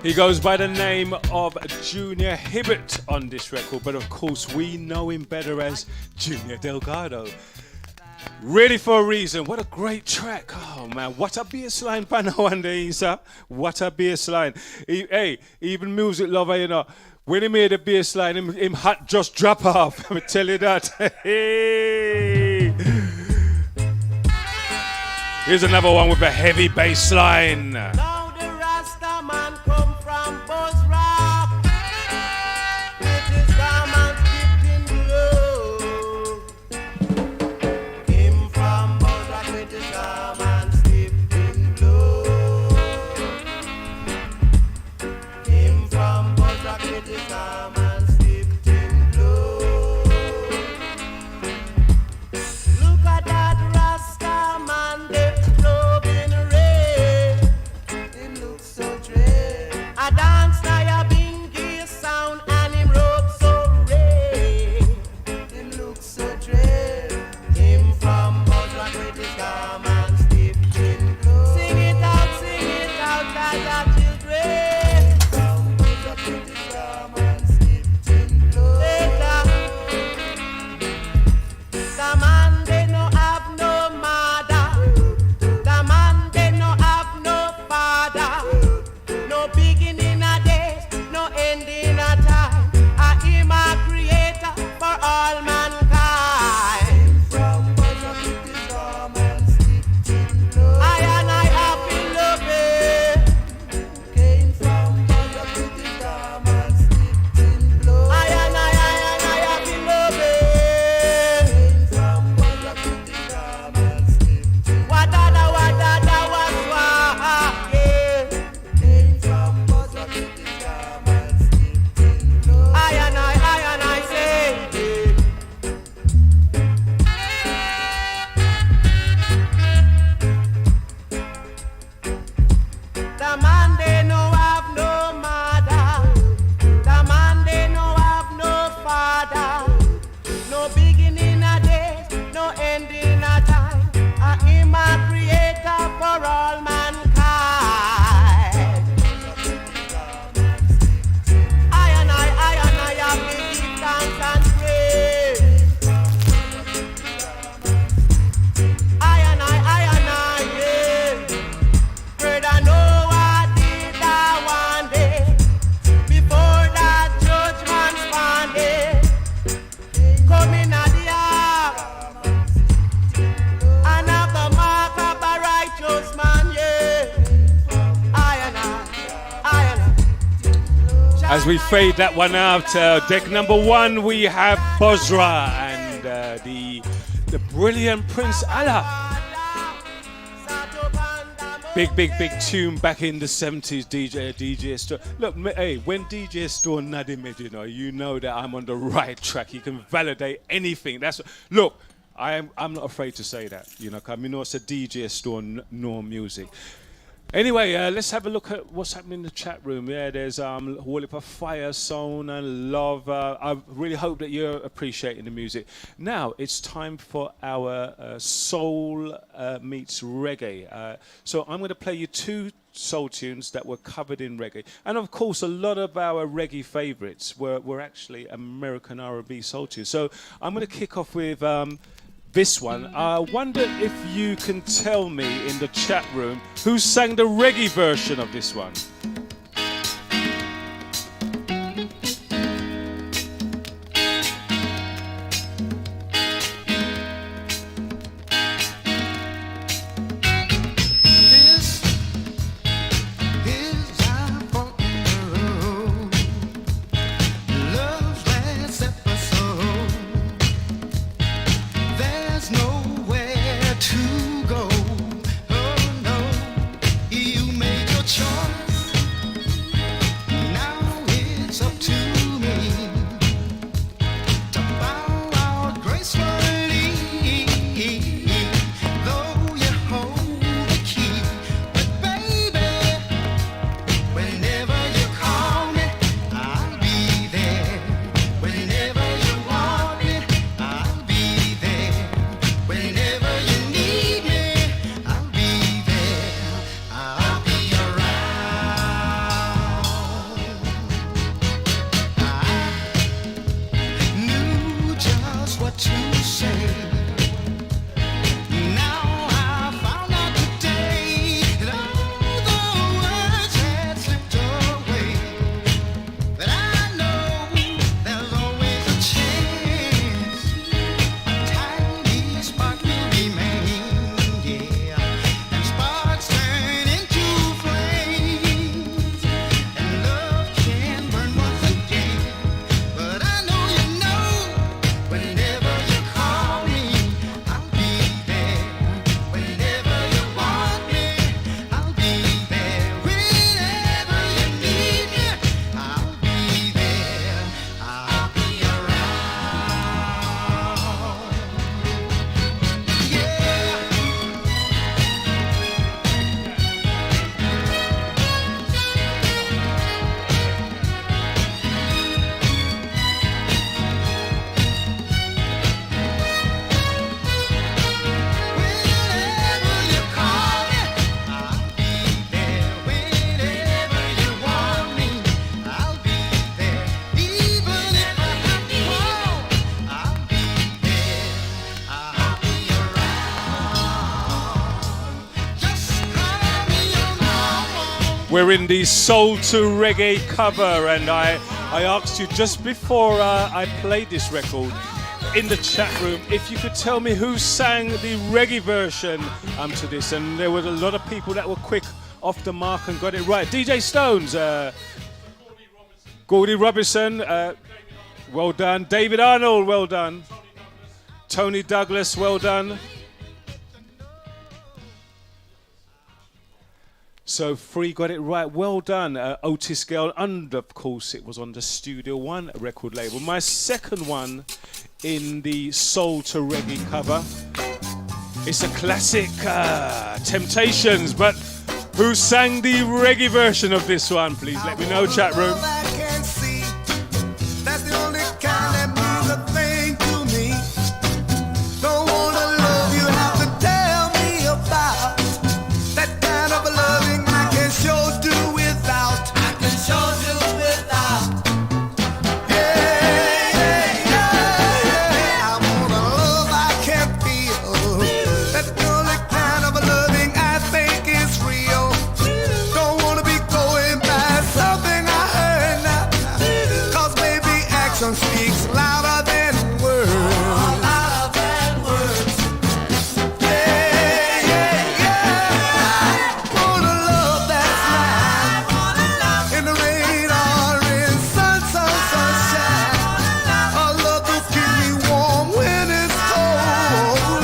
He goes by the name of Junior Hibbert on this record, but of course we know him better as Junior Delgado. Ready for a reason. What a great track. Oh man, what a bass line, Pano and Isa. What a bass line. Hey, even music lover, you know, when he made a bass line, him hat just drop off. Let me tell you that. Hey. Here's another one with a heavy bass line. Now the Rasta man come from Buzz Rock. With his garment dipped in blood. Came from Buzz Rock with his garment dipped in blood. Came from Buzz Rock with his garment dipped in blood. Look at that Rasta man, the glowing red. Him look so dread. A dance now a bingy sound and him robe so red. Him look so dread. Him from Buzz Rock with his garments dipped in blood. Sing it out, as our children. From Buzz Rock with his garments dipped in blood. The man they no have no mother. The man they no have no father. No beginning a day, no ending a time. A him a creator for all mankind. From Buzz Rock with his garments dipped in blood. I and I have been loving. Came from Buzz Rock with his garments dipped in blood. I and I have been loving. Came from Buzz Rock with his garments dipped in blood. Wadada, was yeah. Came from Buzz Rock with his garments dipped in blood. I and I say, the man they no have no mother. The man they no have no father. No beginning a day, no ending a time. A him a creator for all mankind. I and I have to give thanks and praise. I and I, yeah. Brother Noah did that one day. Before that judgment's one day. Come in at the ark. And have the mark of a righteous man, yeah. I and I. As we fade that one out, deck number one, we have Bozra and the brilliant Prince Allah. Big tune back in the 70s, DJ Store. Look, hey, when DJ Store nadim it, you know that I'm on the right track. You can validate anything. Look, I'm not afraid to say that, because I know it's a DJ Store no music. Anyway, let's have a look at what's happening in the chat room. Yeah, there's a whole heap of fire, sound, and love. I really hope that you're appreciating the music. Now, it's time for our soul meets reggae. So I'm going to play you two soul tunes that were covered in reggae. And of course, a lot of our reggae favorites were actually American R&B soul tunes. So I'm going to kick off with this one. I wonder if you can tell me in the chat room who sang the reggae version of this one. Choice We're in the Soul to Reggae cover, and I asked you just before I played this record in the chat room if you could tell me who sang the reggae version to this, and there were a lot of people that were quick off the mark and got it right. DJ Stones, Gordy Robinson, well done. David Arnold, well done. Tony Douglas, well done. So Free got it right, well done. Otis Girl, and of course it was on the Studio One record label. My second one in the Soul to Reggae cover. It's a classic, Temptations, but who sang the reggae version of this one? Please let me know, chat room. That's the only kind that means a thing to me. Don't wanna love you, have to tell me about that kind of loving I can sure do without. I can sure do without. Yeah. I want a love I can feel. That's the only kind of loving I think is real. Don't wanna be going by something I heard now. Cause baby, action speaks louder than words. Louder than words. Yeah. Want a love that's mine. In the rain or in sunshine. A love to keep me warm when it's cold.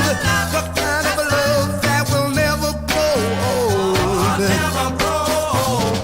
The kind of love that will never grow old. Never grow old.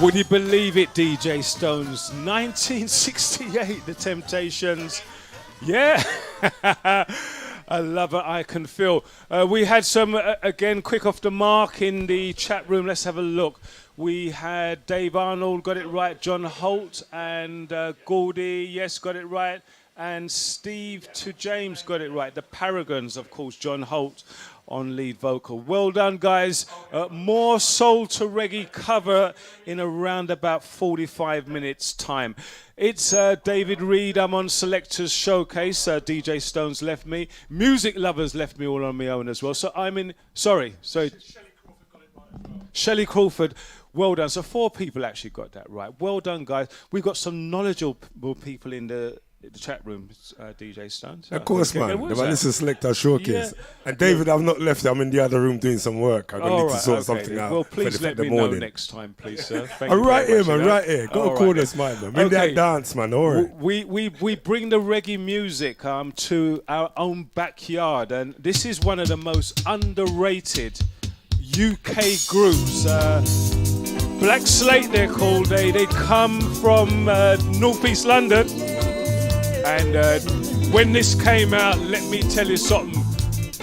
Would you believe it, DJ Stones? 1968, The Temptations. Yeah. I love it, I can feel. We had some, again, quick off the mark in the chat room. Let's have a look. We had Dave Arnold, got it right. John Holt and Gordy, yes, got it right. And Steve to James got it right. The Paragons, of course, John Holt on lead vocal. Well done, guys. More Soul to Reggae cover in around about 45 minutes time. It's David Reid. I'm on Selectors Showcase. DJ Stones left me. Music Lovers left me all on my own as well. So I'm in... Sorry. Shelley Crawford. Well done. So 4 people actually got that right. Well done, guys. We've got some knowledgeable people in the chat room, DJ Stones. Of course, man. This is Selector Showcase. Yeah. And David, I've not left. I'm in the other room doing some work. I'm going to need to sort something out. Well, please let me know next time, please, sir. I'm right here, man. Right here. Go call us, man. Bring that dance, man. All right. We bring the reggae music to our own backyard, and this is one of the most underrated UK groups. Black Slate, they're called. They come from northeast London. And when this came out, let me tell you something.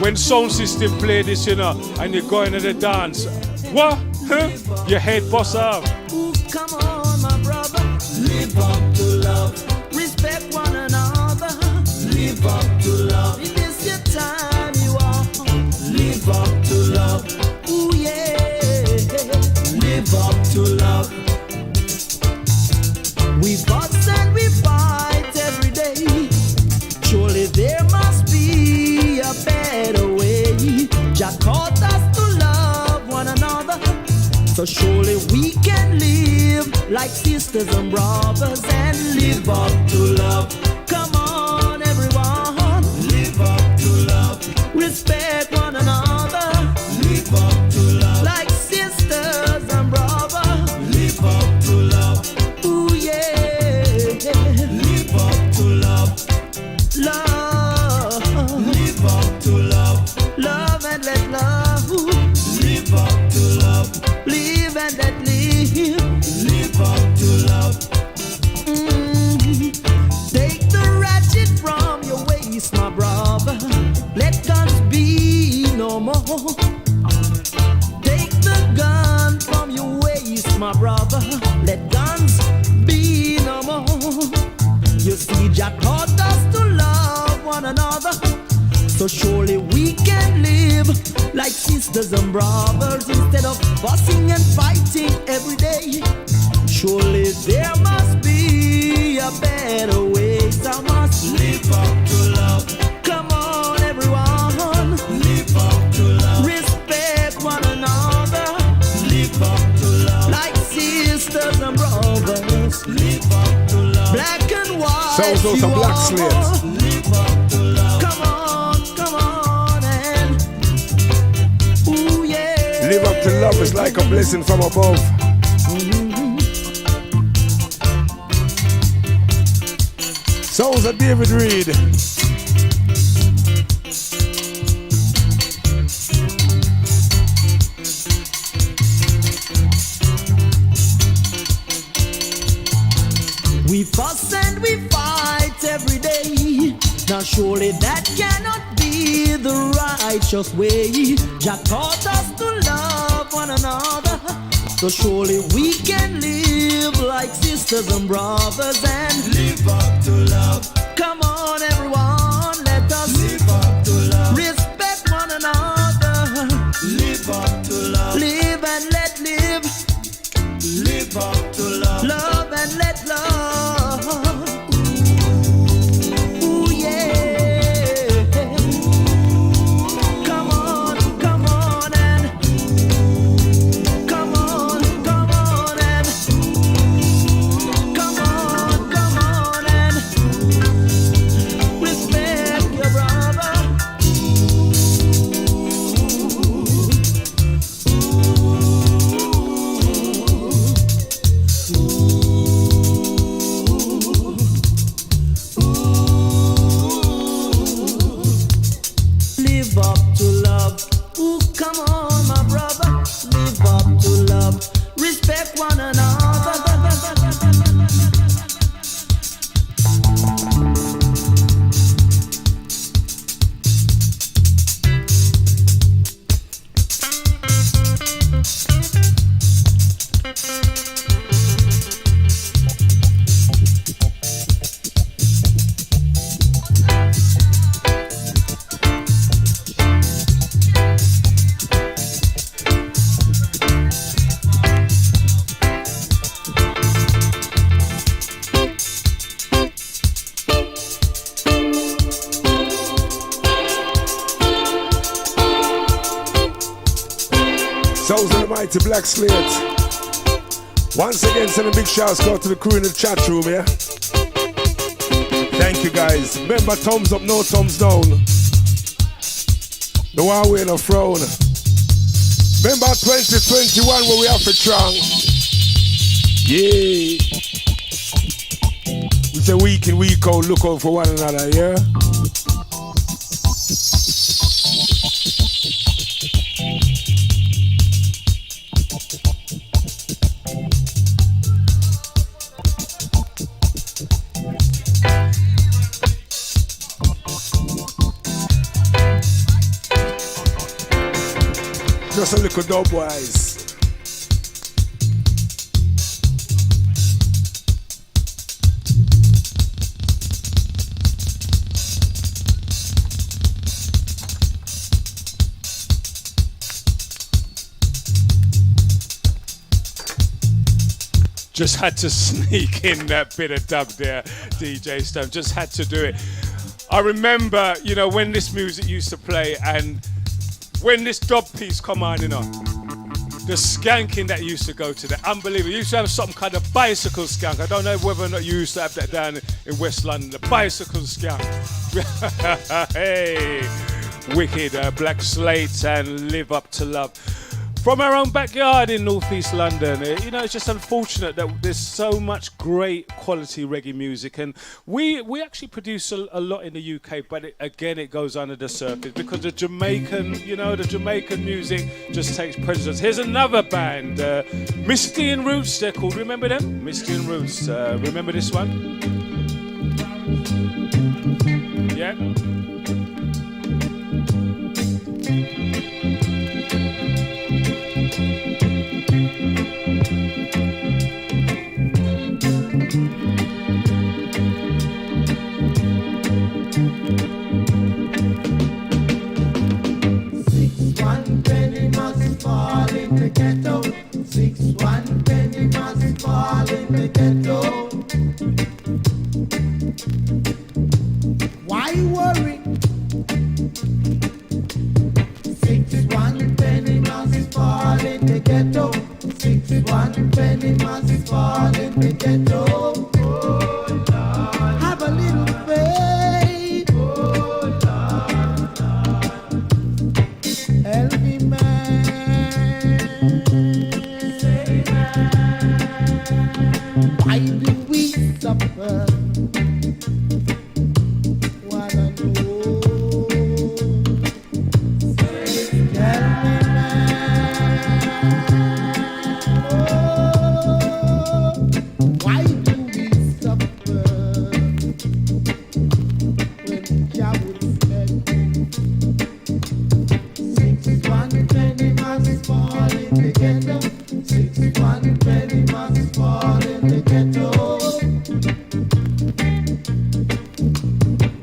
When Sound System play this, you know, and you're going to the dance, what? Huh? Your head boss up. Ooh, come on, my brother. Live up to love. Respect one another. Live up to love. In this your time you are. Live up to love. Ooh, yeah. Live up to love. We fuss and we fight every day. Surely there must be a better way. Jah taught us to love one another, so surely we can live like sisters and brothers and live up to love. Come on, everyone, live up to love. more. Take the gun from your waist, my brother. Let guns be no more. You see, Jah taught us to love one another, so surely we can live like sisters and brothers instead of fussing and fighting every day. Surely there must be a better way. So must live up to love. Come on, everyone. Live up to love. Respect one another. Live up to love. Like sisters and brothers. Live up to love. Black and white. Sounds like some black slates. Live up to love. Come on, and ooh yeah. Live up to love is like a blessing from above. Sounds of David Reid. We fuss and we fight every day. Now surely that cannot be the righteous way. Jah taught us to love one another, so surely we can live like sisters and brothers and live up to love. Come on, everyone, let us live up to love. Respect one another. Live up to love. Live and let live. Live up to love. Love and let love. Ooh, yeah. Come on and come on and come on and respect your brother. Live up to love. Ooh, come on, my brother. Live up to love. Respect one another. Sounds of the mighty Black Slate. Once again, sending big shouts out to the crew in the chat room here. Thank you guys. Remember, thumbs up, no thumbs down. The one way no frown. Remember 2021 where we have it strong. Yeah. We say week in, week out, look out for one another, yeah? Just a little dub wise. Just had to sneak in that bit of dub there, DJ Stone. Just had to do it. I remember, you know, when this music used to play and when this dub piece come on, you know, the skanking that used to go to the unbelievable. You used to have some kind of bicycle skank. I don't know whether or not you used to have that down in West London, the bicycle skank. Hey, wicked Black Slate and Live Up to Love. From our own backyard in northeast London. You know, it's just unfortunate that there's so much great quality reggae music, and we actually produce a lot in the UK, but it goes under the surface because the Jamaican music just takes precedence. Here's another band, Misty and Roots, they're called. Remember them? Misty and Roots. Remember this one? Yeah. 1 penny must fall in the ghetto. 1 penny must fall in the ghetto. Why worry? 1 penny must fall in the ghetto. 1 penny must fall in the ghetto. Oh Lord, have a little faith. Oh Lord, help me, man. Say, man. Why do we suffer? Wanna know? Tell me, why do we suffer when Jah would spend 1 penny must fall in the ghetto. 1 penny must fall in the ghetto.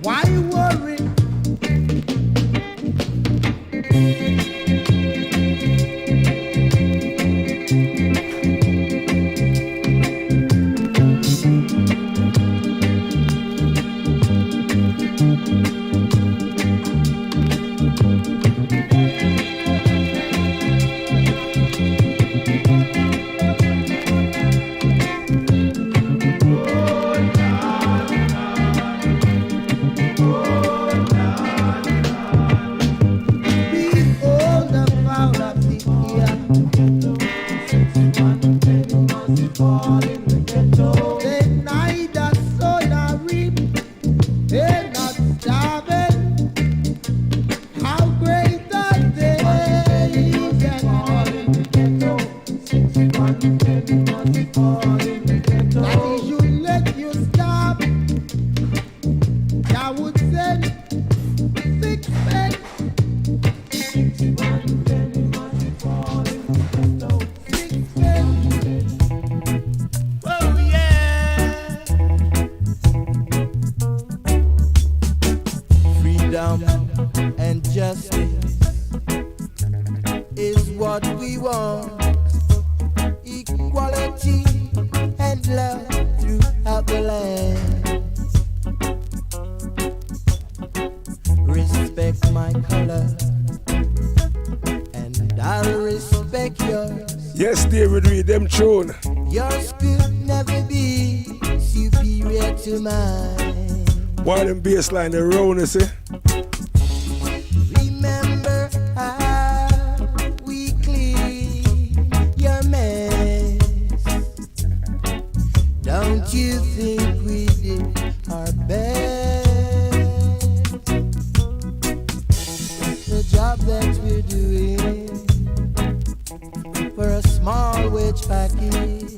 Why worry? Behold the power of the ear. 1 penny must fall in the ghetto. They neither sow nor reap, they're not starving. How great are they? You can fall in the ghetto. 1 penny must fall in the ghetto. That is, you let you starve. I would send 6 pence. 1 penny must fall in the ghetto. 6 pence. Oh yeah. Freedom and justice is what we want. Equality and love throughout the land. Respect my color, and I'll respect yours. Yes, David Reid, them tune. Yours could never be superior to mine. Why them bassline the round, you see? Remember how we clean your mess. Don't you think we did our best? The job that we're doing for a small wage package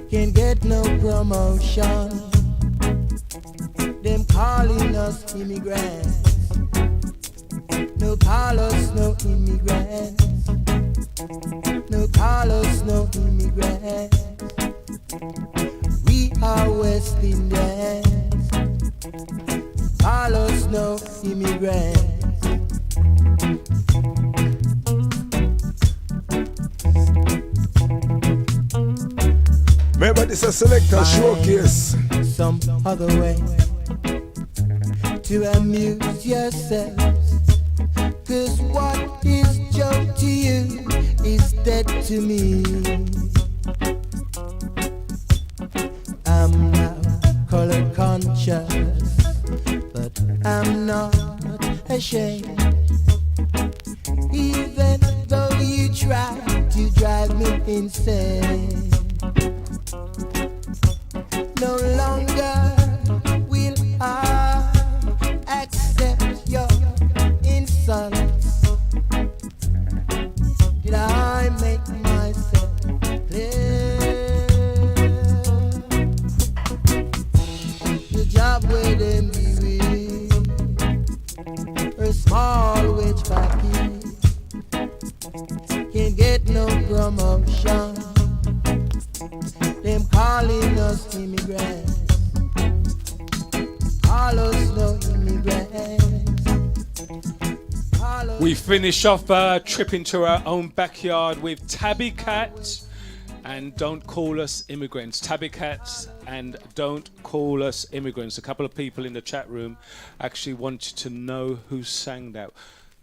can get no promotion. Them calling us immigrants. No call us no immigrants. No call us no immigrants. We are West Indians. Call us no immigrants. Remember, this is a selector showcase. Some other way to amuse yourselves. 'Cause what is joke to you is dead to me. I'm now color conscious, but I'm not ashamed. Even though you try to drive me insane. No longer will I accept your insults. Did I make myself clear? The job where them be with a small wage package can get no promotion. Them calling us immigrants. Call us no immigrants. Call us We finish off a trip into our own backyard with Tabby Cat and Don't Call Us Immigrants. Tabby Cats and Don't Call Us Immigrants. A couple of people in the chat room actually wanted to know who sang that.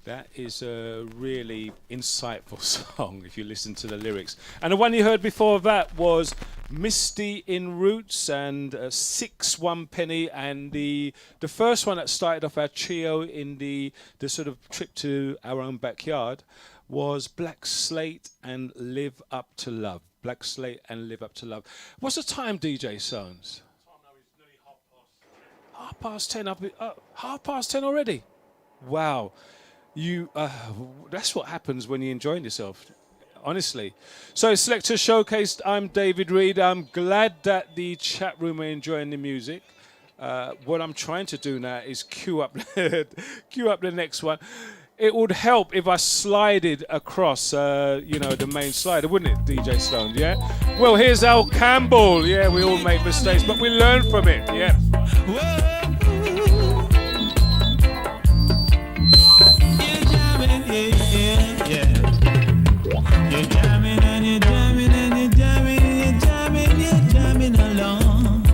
That is a really insightful song if you listen to the lyrics. And the one you heard before that was Misty in Roots and 6 1 Penny, and the first one that started off our trio in the sort of trip to our own backyard was Black Slate and Live Up to Love. Black Slate and Live Up to Love. What's the time, DJ Sones? Half past 10. Half past 10 already? Wow. That's what happens when you're enjoying yourself, honestly. So Selector Showcase, I'm David Reid. I'm glad that the chat room are enjoying the music. What I'm trying to do now is queue up the next one. It would help if I slided across, the main slider, wouldn't it, DJ Stone? Yeah. Well, here's Al Campbell. Yeah, we all make mistakes, but we learn from it. Yeah. You're jamming and you're jamming and you're jamming and you're jamming, you're jamming along.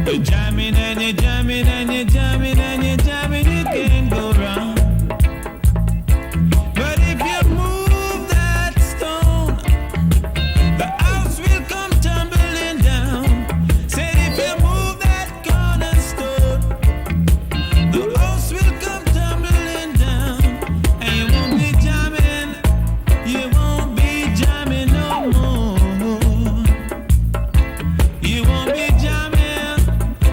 You're jamming and you're jamming and you're jamming and you're jamming, you can't go wrong. But if you move that stone, the house will come tumbling down. Said if you move that cornerstone, the house will come tumbling down. And you won't be jamming, you won't be jamming no more. You won't be jamming,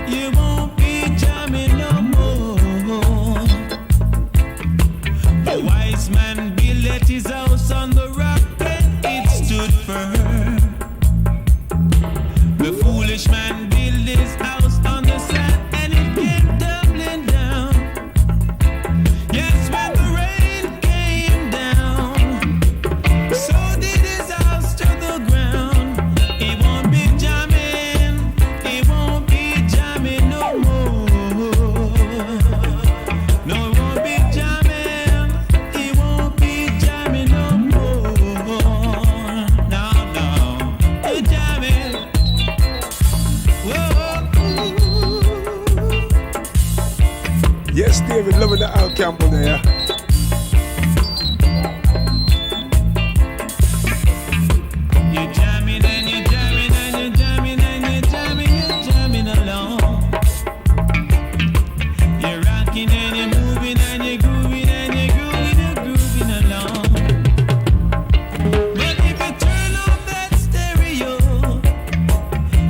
you won't be jamming no more. The wise man built his house on the rock and it stood firm. The foolish man built his house on the sand and it came tumbling down. Yes, when the rain came down, so did his house to the ground. He won't be jamming, he won't be jamming no more. No, he won't be jamming, he won't be jamming no more. No, you're jamming. Whoa. Yes, David, loving the Al Campbell there. You're jamming and you're jamming and you're jamming and you're jamming, you're jamming along. You're rocking and you're moving and you're grooving and you're grooving, you're grooving along. But if you turn off that stereo,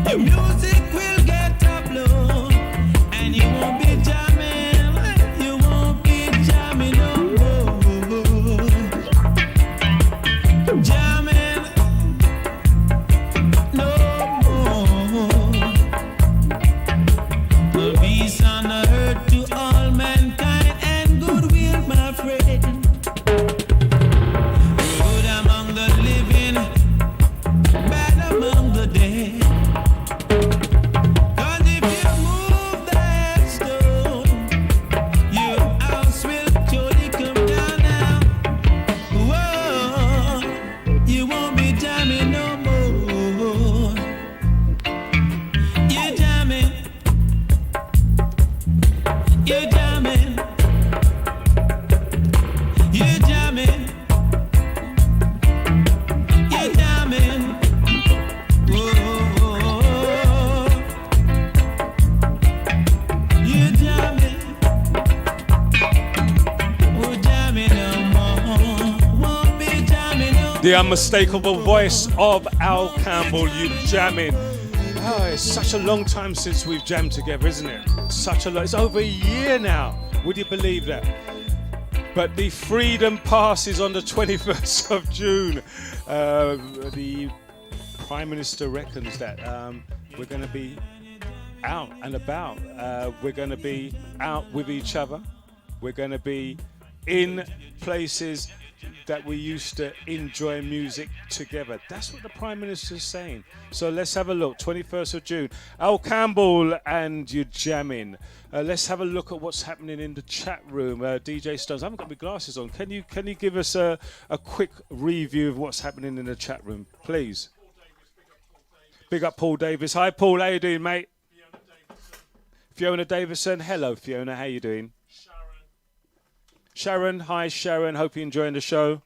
your music will get upload and you won't be jamming, you won't be jamming no more. Jamming no more. Peace on the earth to all mankind and goodwill, my friend. Good among the living, bad among the dead. 'Cause if you move that stone, your house will surely come down now. Whoa, you won't be jamming no more. You're jamming, you're jamming, you're jamming, you're jamming. Whoa, you're jamming, oh jamming no more. Won't be jamming no more. The unmistakable voice of Al Campbell, you jamming. Oh, it's such a long time since we've jammed together, isn't it? It's over a year now. Would you believe that? But the freedom passes on the 21st of June. The Prime Minister reckons that we're going to be out and about. We're going to be out with each other. We're going to be in places that we used to enjoy music together. That's what the Prime Minister's saying. So let's have a look. 21st of June. Al Campbell and you jamming. Let's have a look at what's happening in the chat room. DJ Stones, I haven't got my glasses on. Can you give us a quick review of what's happening in the chat room, please? Big up Paul Davis. Hi Paul, how you doing, mate? Fiona Davison. Hello Fiona, how you doing? Sharon, hi Sharon, hope you're enjoying the show.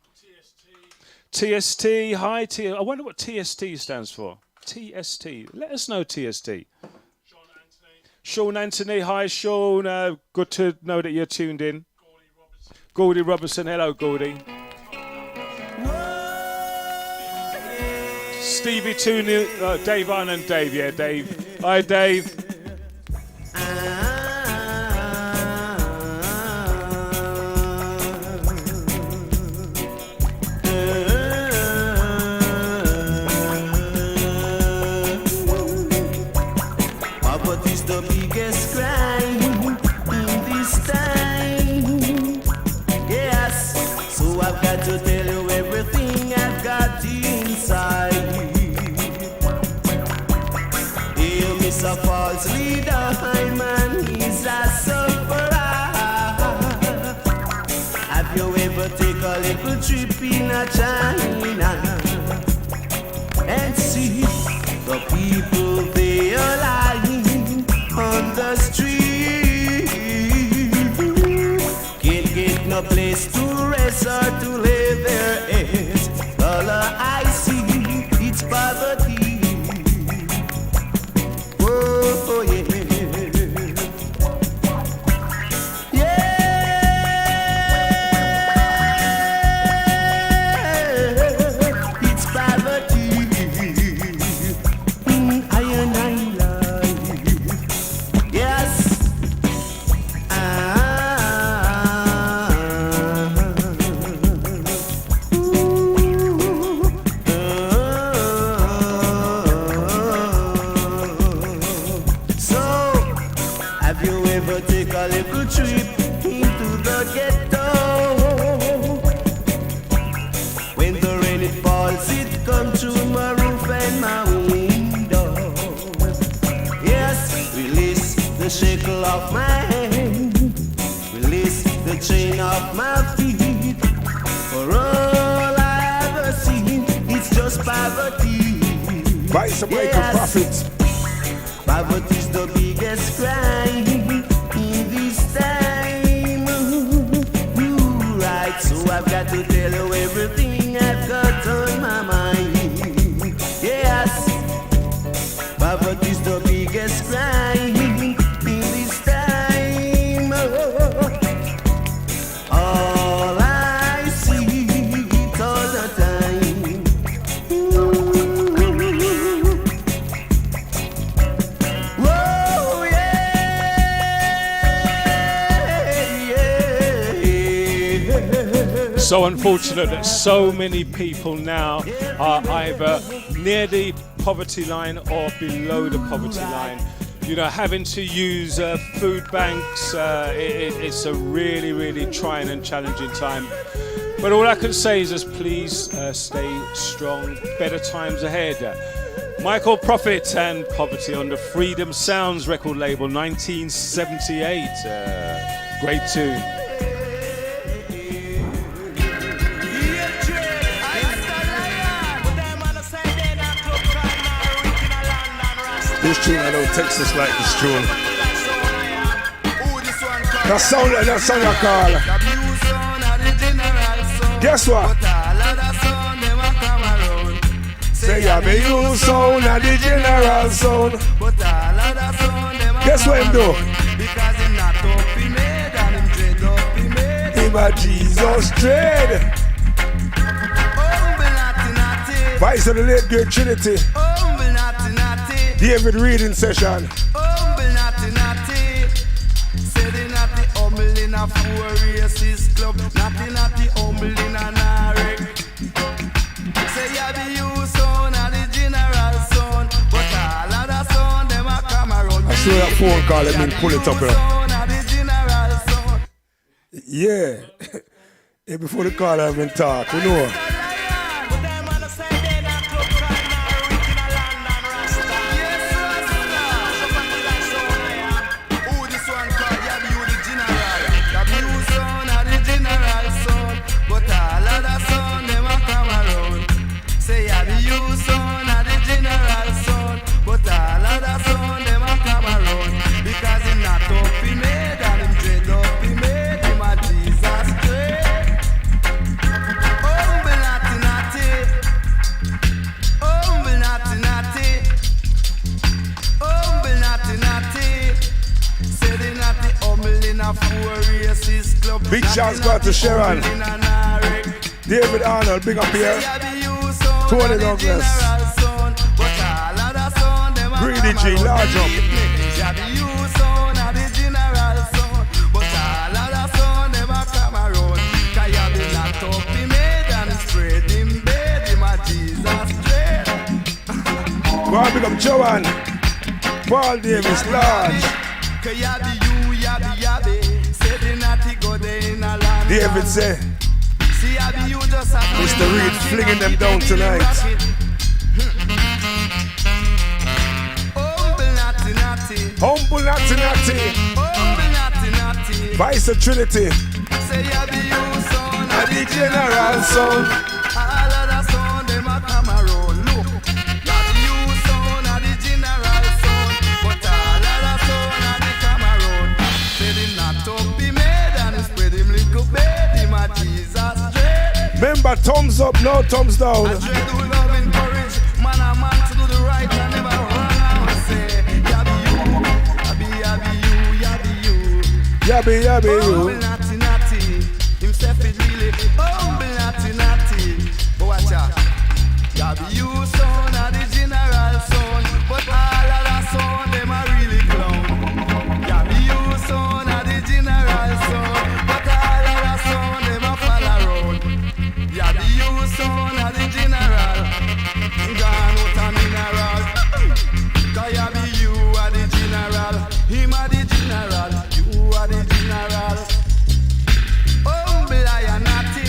TST, hi T. I wonder what TST stands for. TST, let us know TST. Sean Anthony, hi Sean, good to know that you're tuned in. Gordie Robertson, hello Gordie. Stevie Tooney, Dave on and Dave, yeah Dave. Hi Dave. A false leader, my man, he's a sufferer. Have you ever take a little trip in a China and see the people they are lying on the street? Can't get no place to rest or to lay their heads. All I see, it's poverty. Oh, yeah. Yeah, it's poverty. I and I life. Yes. Take a little trip into the ghetto. When the rain it falls, it comes through my roof and my window. Yes, release the shackle of my hand, release the chain of my feet. For all I ever seen, it's just poverty. Buy some Michael Profits. Poverty's the biggest crime in this time. You right, so I've got to tell you everything I've got on my mind. Yes, poverty's the biggest crime in this time. All I see it all the time. Whoa, yeah. So unfortunate that so many people now are either near the poverty line or below the poverty line. You know, having to use food banks, it's a really, really trying and challenging time. But all I can say is just please stay strong, better times ahead. Michael Prophet and Poverty on the Freedom Sounds record label, 1978. Great tune. This tune I know Texas like this tune. That sound like that song I call. Guess what? Say I'm a you sound and the general sound. Guess what him do? Him a Jesus trade. Vice of the late great Trinity. David reading session. I saw that phone call, let me pull it up here. Yeah. Yeah, before the call I even talk, you know. Big shouts go out to Sharon, David Arnold, big up here, Tony Douglas, Greedy G, large up. Go on, big up Joanne, Paul Davis, large. David say, Mr. Reid flinging them down tonight. Humble natty natty. Vice of Trinity. And the general son. All of the son, them a come around. Look, you son of the general son. But all of the son of the come around. Say him not up be made and spread him little bed. Him a Jesus dread. Remember, thumbs up, no thumbs down. I dread who love encourage. Man a man to do the right and never run out and say, Yabby you. Yabby you. Natty natty. Himself is really humble natty. But watch out. Yabby you son of the general son. But all of the son, them are really clown. Yabby you son of the general son. But all of the son, them a fall around. Yabby you son of the general. Gone out a mineral. Cause yabby you are the general. Him are the general. You are the general. Humble I natty.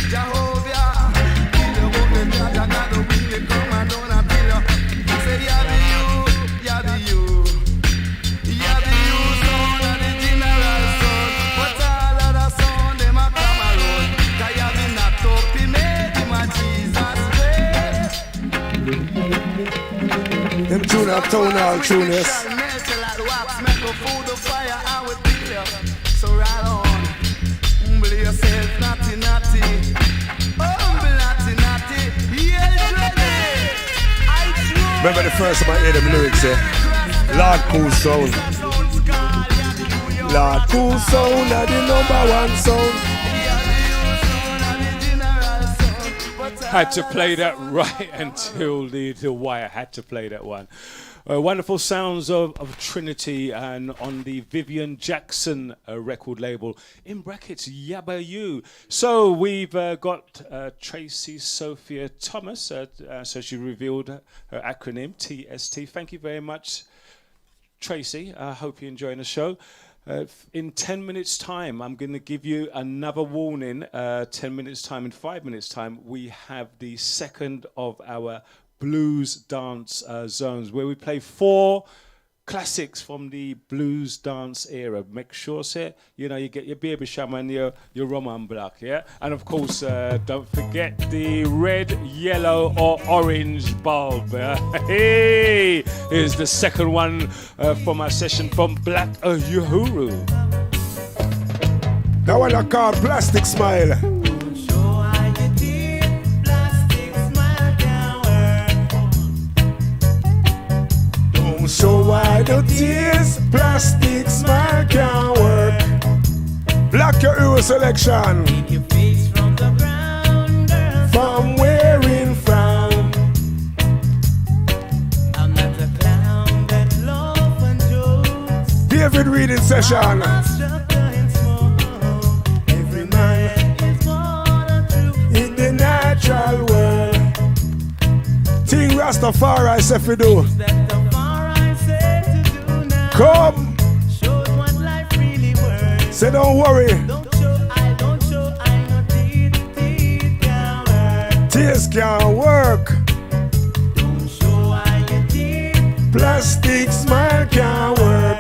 Jehovah, kill your book and judge. I got to win the come and don't appeal. Say yabby you, son of the general son. But all of the son, them a come around. Cause yabby not up, he made him a Jesus way. Them tune up, tone all tuners. Make a food of fire, I will kill you. So right on, humble yourself, natty. Humble natty. Yes, ready. Remember the first time I heard them lyrics here? Lord Cool Sound. Lord Cool Sound are the #1 sound. Had to play that right until the wire. Had to play that one. Wonderful sounds of Trinity and on the Vivian Jackson record label, in brackets, Yabba You. So we've got Tracy Sophia Thomas, so she revealed her acronym, TST. Thank you very much, Tracy. I hope you're enjoying the show. In 10 minutes' time, I'm going to give you another warning. 10 minutes' time, in 5 minutes' time, we have the second of our blues dance zones where we play 4 classics from the blues dance era. Make sure, you get your baby shama and your Roman block, yeah? And of course, don't forget the red, yellow or orange bulb. Hey, here's the second one from our session from Black Uhuru. That one I call Plastic Smile. So why the tears, plastic smile can't work. Black Uhuru selection. Keep your face from the ground, girl. From wearing frown. I'm not a clown that laugh and jokes. David reading session. I'm a sucker and smoke. Every man is born a truth In the natural world. Ting Rastafari say fi do. that the far I say to do now. Come. Shows what life really worth. Say don't worry. Don't show I no teeth can't work. Tears can't work. Don't show I your teeth. Plastic smile can't work.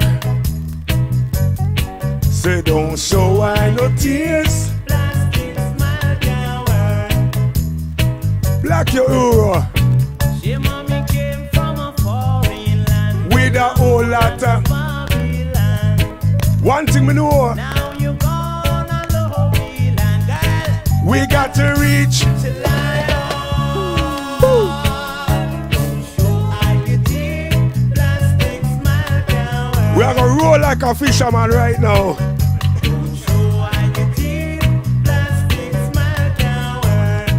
Say don't show I no tears. Plastic smile can't work. Black your euro She mommy came from a foreign land. with a whole lot of. Babylon. One thing me know, Now you gonna love me land, girl. we got to reach. Till I Don't show I your teeth. Plastic smile can't work. We are gonna roll like a fisherman right now. Don't show I your teeth. Plastic smile can't work.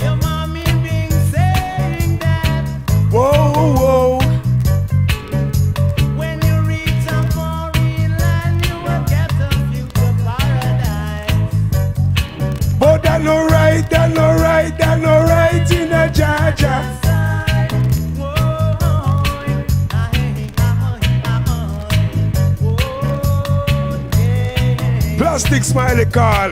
Your mommy been saying that Whoa, whoa. when you reach a foreign land, you will get a future paradise. But that no right, that no right, that no right in the Georgia. Plastic smiley call.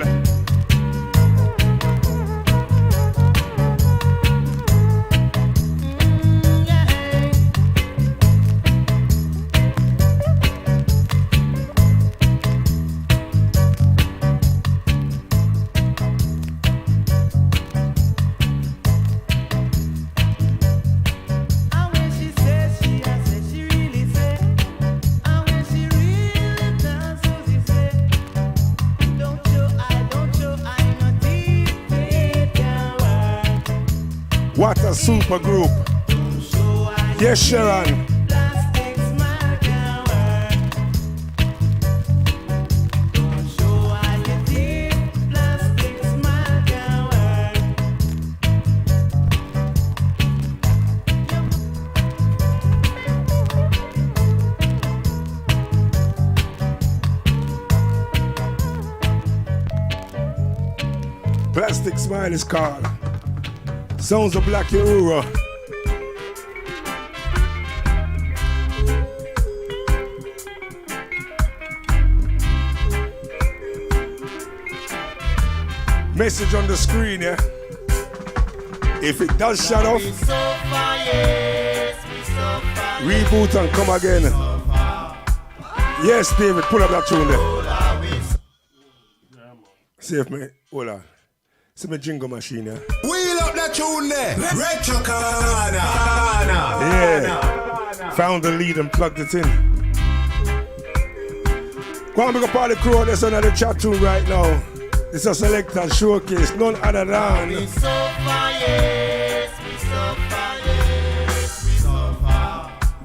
What a super group. Yes, Sharon. Plastic smile is called. Sounds of Black Euro. Message on the screen, yeah? If it does shut off, reboot and come again. Yes, David, pull up that tune there. See if me, hold on. See my jingle machine, yeah? Wheel up that tune there. Retro Corner. Yeah. Found the lead and plugged it in. Go on, big up all the crew that's on the chat room right now. This is a Selectors showcase, none other than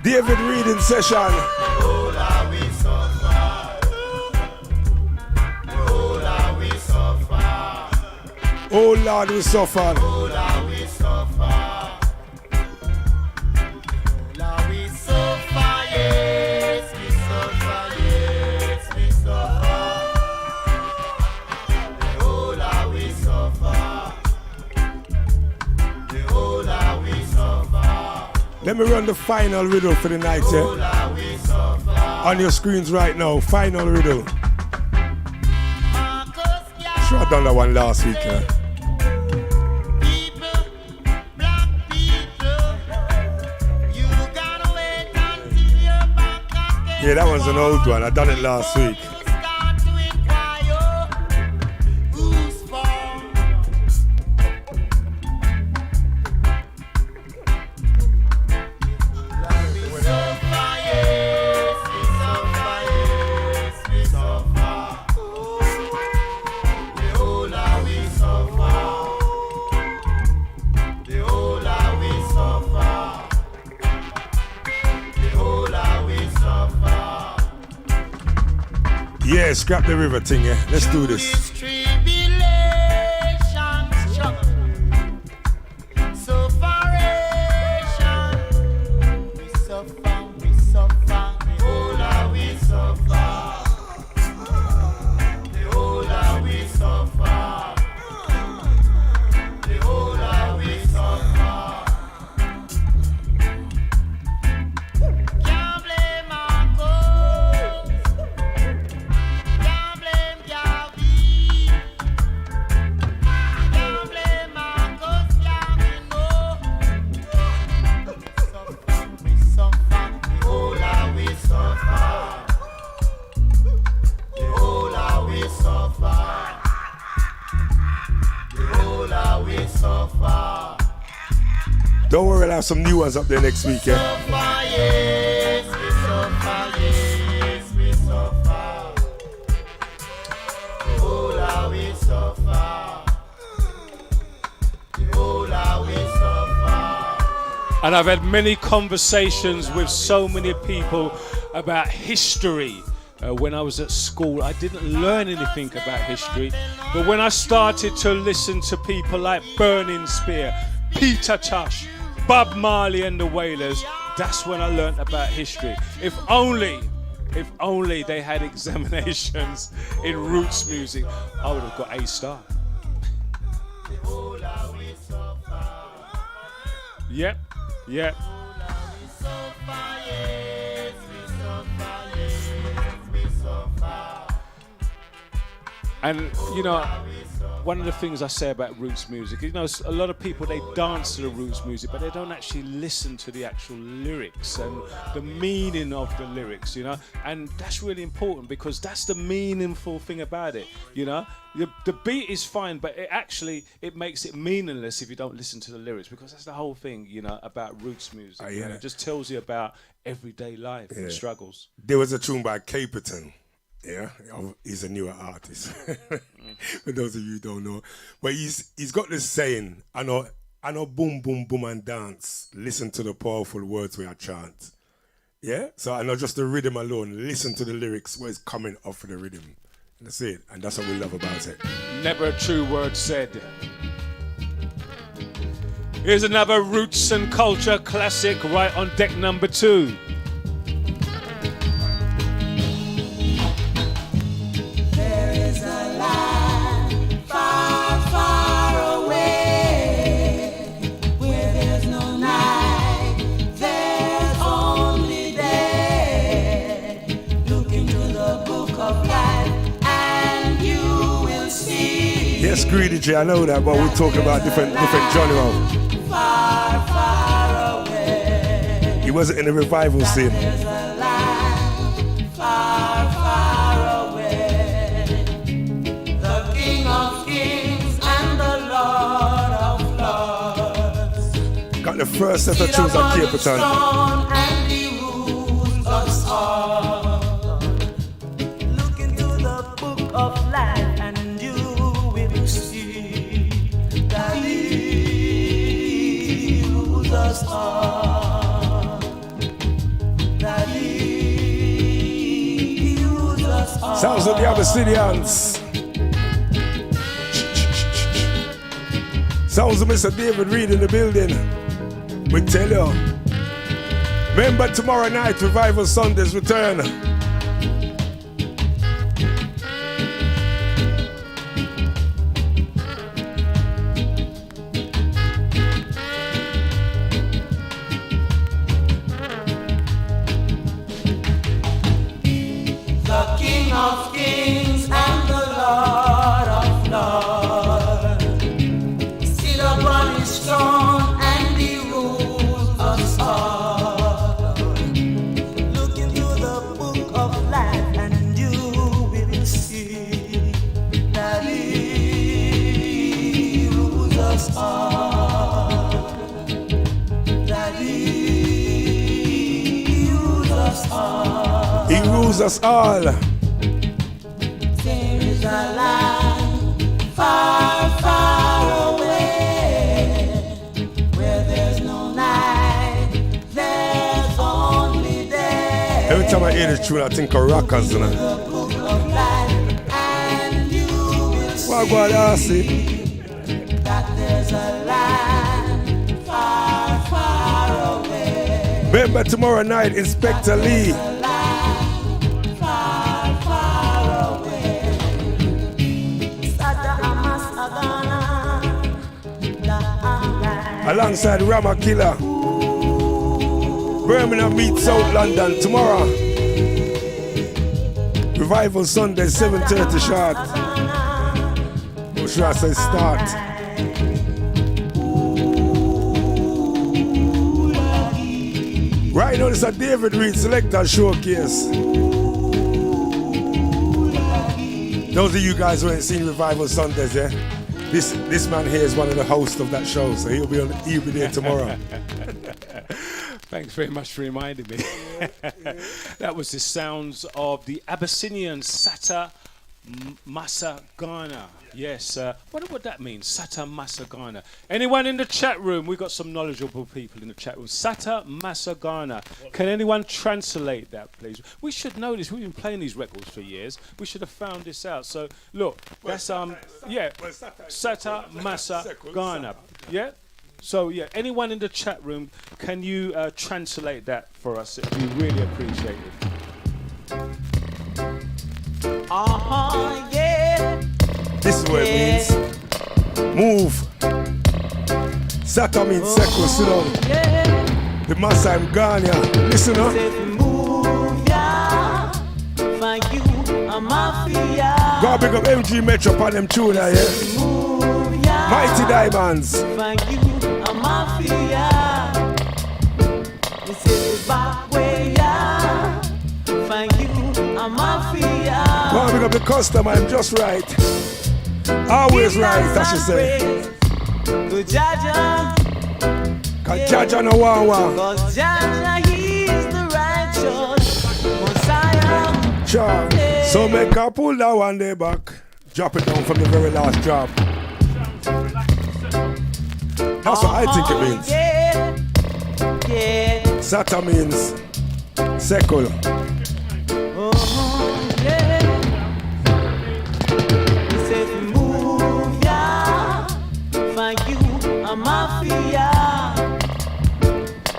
David Reid in session. Oh Lord, we suffered. Let me run the final riddle for the night, yeah? On your screens right now, final riddle. Sure, I done that one last week, yeah? Yeah, that one's an old one. I done it last week. Yeah, scrap the river thing, yeah. Let's do this. Don't worry, I'll have some new ones up there next week, yeah? Suffer, yes, we suffer, yes, we suffer. Oh, how we suffer. Oh, how we suffer. And I've had many conversations with so many people about history. When I was at school, I didn't learn anything about history. But when I started to listen to people like Burning Spear, Peter Tosh, Bob Marley and the Wailers, that's when I learned about history. If only they had examinations in roots music, I would have got A star. Yep. And you know, one of the things I say about roots music, you know, a lot of people, they dance to the roots music, but they don't actually listen to the actual lyrics and the meaning of the lyrics, you know. And that's really important because that's the meaningful thing about it, you know. The beat is fine, but it makes it meaningless if you don't listen to the lyrics, because that's the whole thing, you know, about roots music. Yeah. It just tells you about everyday life and struggles. There was a tune by Caperton. Yeah, he's a newer artist. For those of you who don't know, but he's got this saying: I know, boom, boom, boom, and dance. Listen to the powerful words we are chant. Yeah, so I know just the rhythm alone. Listen to the lyrics, where it's coming off of the rhythm. That's it, and that's what we love about it. Never a true word said. Here's another roots and culture classic right on deck number 2. Yes, Greedy J, I know that, but we're talking about different genre. Far, far away. He wasn't in the revival scene. There's a land far, far away. The King of Kings and the Lord of Lords. Got the first set of tunes on Caperton. And he rules us all. Look into the book of life. Sounds of the Abyssinians. Sounds of Mr. David Reid in the building. We tell you. Remember tomorrow night, Revival Sundays return. Us all. There is a land far, far away, where there's no night, there's only day. Every time I hear this tune, I think of rockers, you know. The book of life, and you will see that there's a land far, far away. Remember tomorrow night, Inspector Lee. Alongside Rama Killer. Birmingham meets South London tomorrow. Revival Sunday, 7:30 sharp. Or should I say start? Right now, it's a David Reid Selector Showcase. Those of you guys who ain't seen Revival Sundays, yeah? This man here is one of the hosts of that show, so he'll be there tomorrow. Thanks very much for reminding me. That was the sounds of the Abyssinian Sata Masa Ghana. Yes, what would that mean? Sata Masa Ghana. Anyone in the chat room? We've got some knowledgeable people in the chat room. Sata Masa Ghana. Can anyone translate that, please? We should know this. We've been playing these records for years. We should have found this out. So, look, that's, Sata Masa Ghana. Yeah? So, yeah, anyone in the chat room, can you translate that for us? It'd be really appreciated. Yeah. This is what it means. Move. Sata means circle, sit down. Yeah. The massa I'm Ghana. Listen up. Move, yeah. Thank you, a mafia. Go big up MG Metro on them tune, yeah? Move, yeah. Mighty Diamonds. Thank you, a mafia. This is the back way, yeah. Thank you, a mafia. Go big up the customer, I'm just right. Always right, I should say. To Jaja. Cause Jaja no wawa. Cause Jaja, he is the righteous Messiah. Sure. Yeah. So make her pull that one day back. Drop it down from the very last drop. That's what I think it means. Yeah. Yeah. Sata means secular. Yeah. He said, move, yeah. Thank you, a mafia.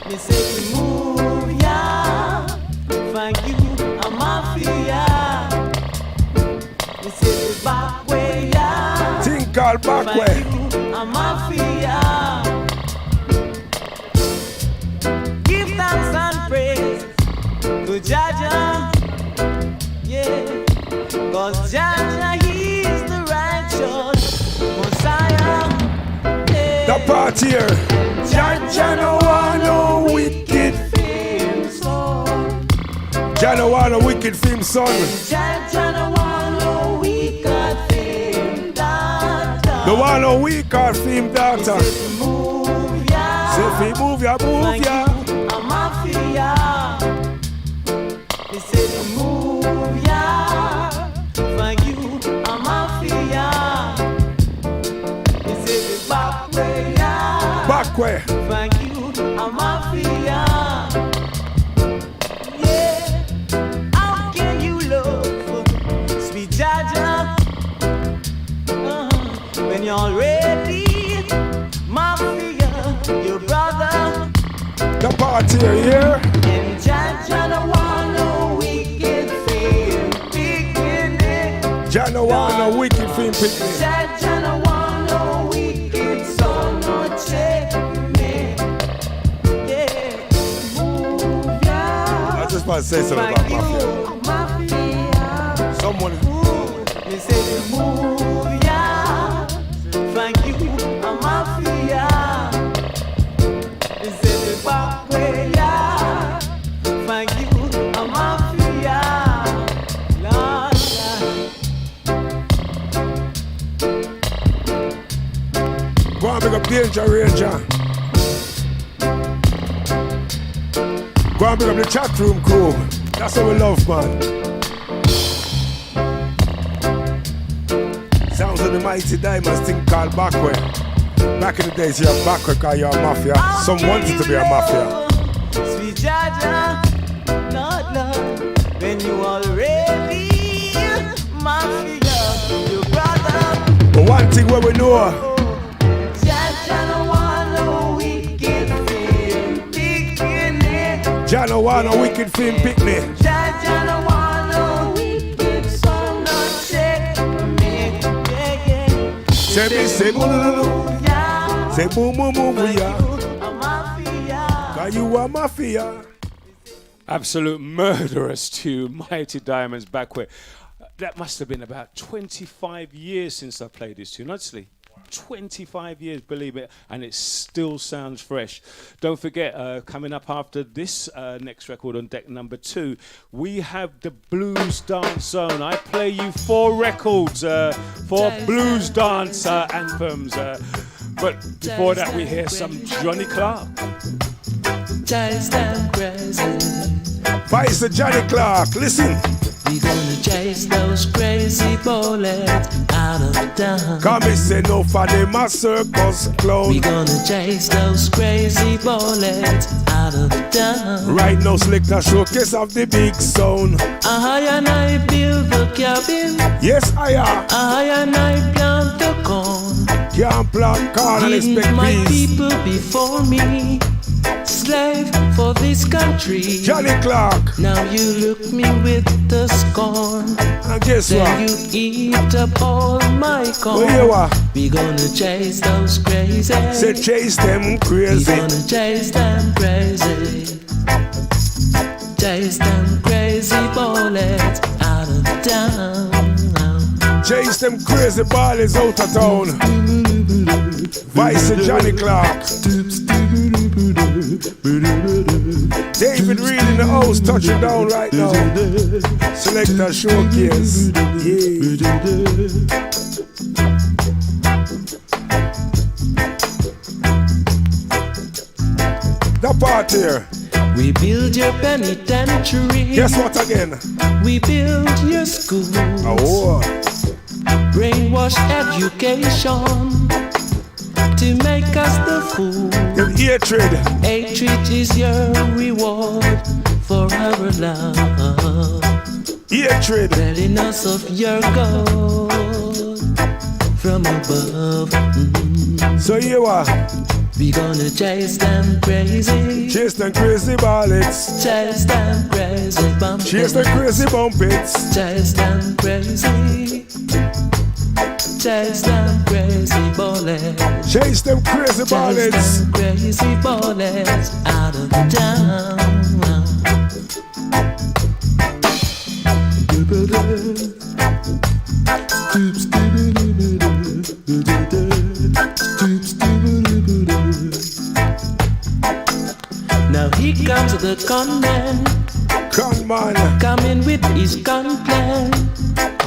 He said, move, yeah. Thank you, a mafia. He said, back way, yeah. Think called back way. Thank you, a mafia. Give thanks and praise to Jaja. Yeah. Cause Jaja, he is the righteous Messiah. Yeah. The part here. Jaja no want no wicked. Film song. Jaja no want no wicked film son. Jaja no want no wicked film daughter. No want no wicked film daughter. Move ya. Say fi move ya, move ya. A mafia. He said, move ya. Thank you, a mafia. He said, back way ya. Back way. Thank you, a mafia. Yeah. How can you love sweet Jaja when you're already mafia, your brother? The part here, yeah. And Jaja no want no wicked film picnic. Jaja no want no wicked film picnic. Jaja no want no wicked son no checkmate. Yeah, move ya. I just want to say something about Thank mafia. you, mafia. Someone. They say move ya. Thank you, a mafia. They say the back way ya. Thank you, a mafia. Lord, Go and pick up Danger Ranger. Go and pick up the chat room crew. That's what we love, man. Sounds of the Mighty Diamonds thing called Backway. Back in the days, you're backway because you're a mafia. Some wanted to be a mafia. Sweet Jaja, Lord, Lord, when you already mafia, your brother. But one thing where we know, Jaja no want no wicked film picnic. Jah no want no wicked film picnic. Jaja no want no wicked son no checkmate. Yeah, yeah. Say boom, Yeah. say boom, boom, boom, Thank yeah. you, a mafia. Cause you a mafia. Absolute murderous tune, Mighty Diamonds Backway. That must have been about 25 years since I played this tune, honestly. 25 years, believe it, and it still sounds fresh. Don't forget, coming up after this next record on deck number 2, we have the Blues Dance Zone. I play you 4 records for blues dance anthems. But before that, we hear some Johnny Clark. Chase them crazy. Vice of Johnny Clark, listen. We gonna chase those crazy bullets out of town. Come and say no for them a circus clown. We gonna chase those crazy bullets out of town. Right now, Selector showcase of the big sound. I and I build the cabin. Yes, I am. I and I plant the corn. Can't plant corn and expect my peace. people before me, slave for this country. Johnny Clark. Now you look me with the scorn. And guess then what? you eat up all my corn. Where you are? We gonna chase those crazy. Say chase them crazy. We gonna chase them crazy. Chase them crazy bullets out of town. Chase them crazy ballers out of town. Vice of Johnny Clark. David Reid in the house touching down right now. Selector showcase. Yeah. The part here. We build your penitentiary. Guess what again? We build your schools. Oh. Brainwash education to make us the fool. And hatred. Hatred is your reward for our love. Hatred. Telling us of your God from above. So you are. We gonna chase them crazy. Chase them crazy ballets. Chase them crazy bumpets. Chase them crazy bumpets. Chase them crazy. Chase them crazy bullets. Chase them crazy ballets. Chase them crazy bullets out of town. Now here comes the conman. Conman. Coming with his gun plan.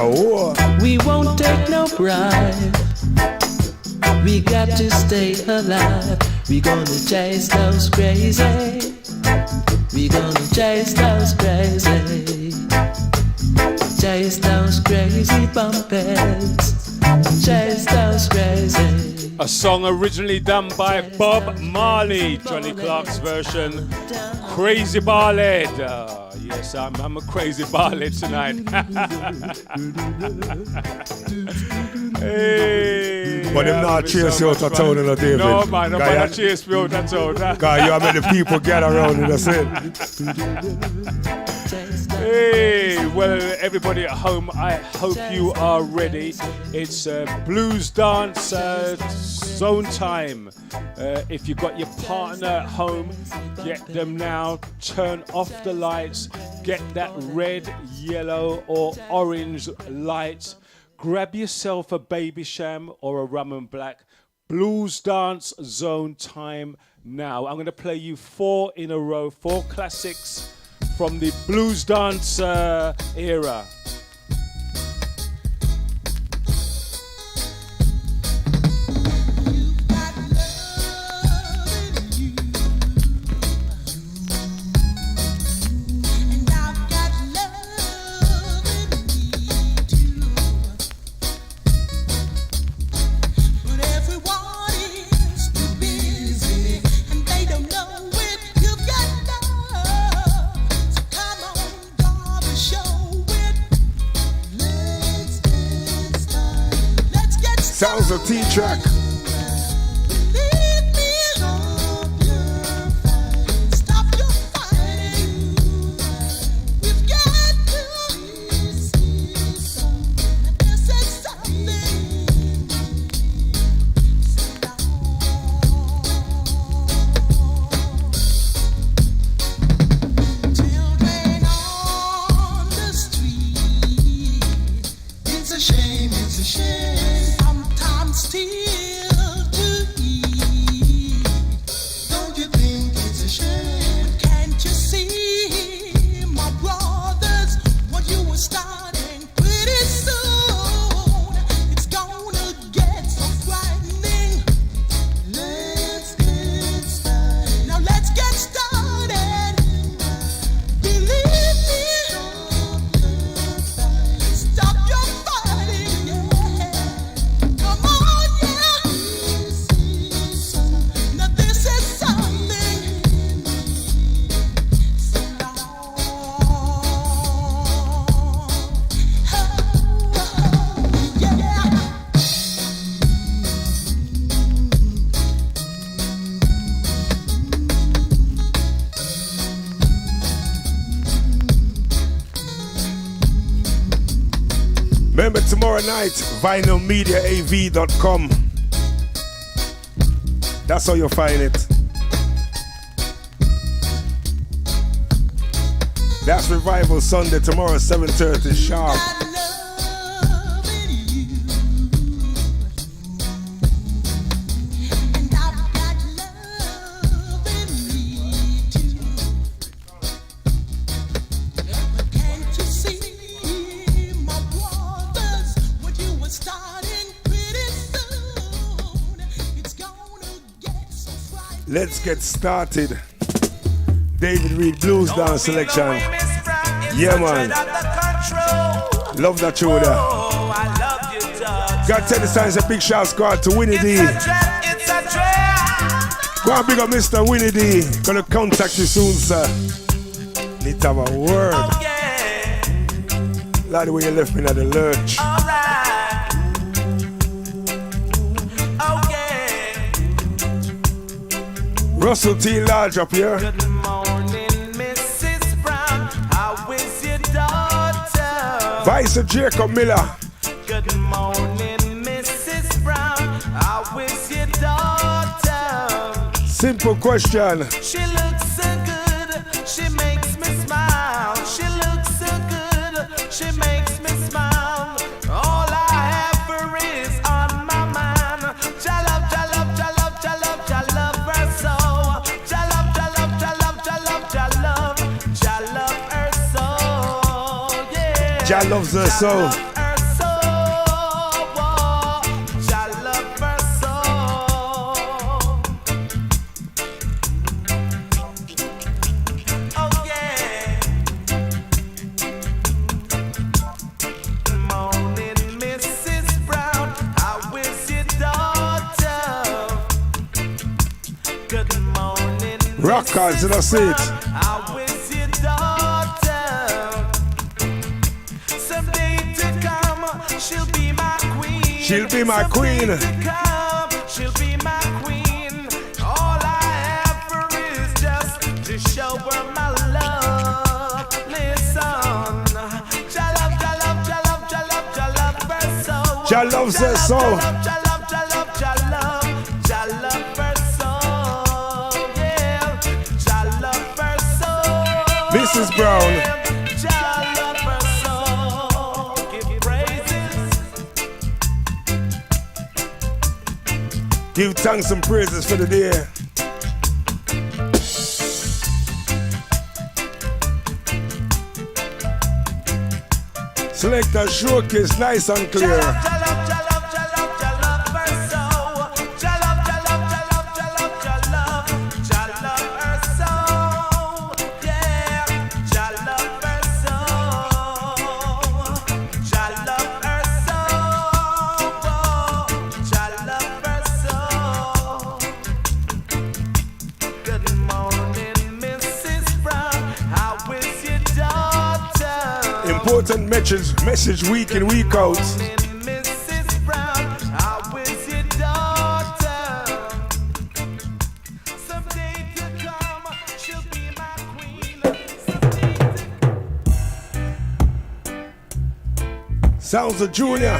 Oh. We won't take no bribe. We got to stay alive. We gonna chase those crazy. We gonna chase those crazy. Chase those crazy bumpets. Chase those crazy. A song originally done by Bob Marley, Johnny Clark's version, Crazy Ballad. Yes, I'm a crazy ballad tonight. Hey, But them not chase you out of town, David. No, man, I'm not chase me out of town. God, you have made the people get around you, that's it. Hey, well, everybody at home, I hope you are ready. It's blues dance zone time. If you've got your partner at home, get them now. Turn off the lights. Get that red, yellow, or orange light. Grab yourself a baby sham or a rum and black. Blues dance zone time now. I'm going to play you 4 in a row, 4 classics from the blues dance era. Sounds of T-Track. It's a shame. Sometimes still starting pretty soon. It's gonna get so frightening. Let's get started. Now let's get started. Believe me. Stop your fighting, yeah. Come on, yeah. Now this is something. So long. Yeah. Remember tomorrow night, vinylmediaav.com. That's how you'll find it. That's Revival Sunday tomorrow, 7:30 sharp. Let's get started. David Reid Blues Dance Selection. Yeah, man. Love that show there. Got 10 times a big shout squad to Winnie D. Go on, big up Mr. Winnie D. Gonna contact you soon, sir. Need to have a word. Like the way you left me at the lurch. Russell T. Lodge up here. Good morning, Mrs. Brown. How is your daughter? Vice Jacob Miller. Good morning, Mrs. Brown. How is your daughter? Simple question. She looks so good. She makes me smile. She looks so good. She makes me smile. All I have for her is on my mind. Jalop, jalop, jalop, jalop, jalop her so. Jalop, jalop, jalop, jalop, jalop, jalop her so. Yeah. Jah loves her so. Jalop her so. Jalop her so. Oh yeah. Good morning, Mrs. Brown. How is your daughter? Good morning, Rockers, did I see it? how is your daughter? Someday to come, she'll be my queen. She'll be my queen. Someday to come, she'll be my queen. All I have for her is just to show her my love. Listen, jalop, jalop, jalop, jalop, jalop her so. Jah loves her so. Jalop, jalop, jalop, jalop, jalop her so. Yeah, jalop her so. Mrs. Brown. Jalop her so. Give praises. Give thanks and praises for the day. Select a showcase nice and clear. Jalop, jalop, jalop, jalop, jalop her so. Jalop, jalop, jalop, jalop, jalop, jalop her so. Yeah, jalop her so. Jalop her so. Jalop her so. Good morning, Mrs. Brown. How is your daughter? Important message week in, week out. Mrs. Brown, how is your daughter? Someday to come, she'll be my queen. Sounds of Junior.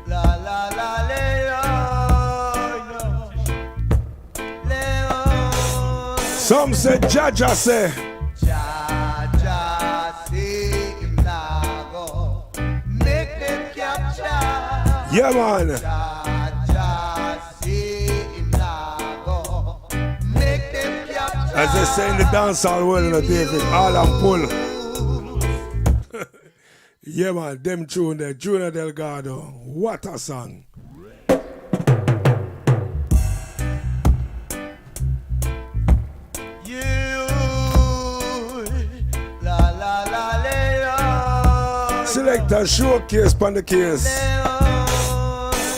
La la la le Some say Jaja say. Yeah, man. As they say in the dancehall world, David, all and pull. Yeah, man, them tune there, Junior Delgado. What a song. Selector showcase on the case.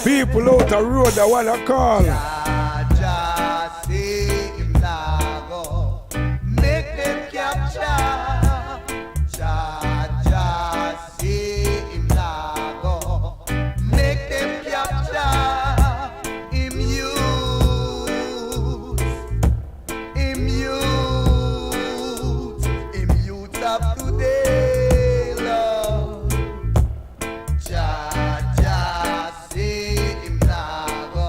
People out the road that wanna call. Make them capture. See him go. Make them capture. Him youth of today, Lord. See him go.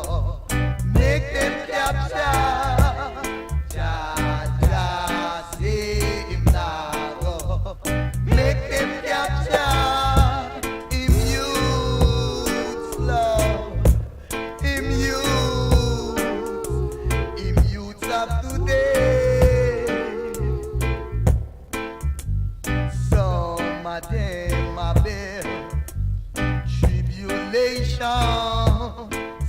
Make them capture. See him go. Make them capture. Him youth, Lord. Him youth of today. Some of them a bear tribulation.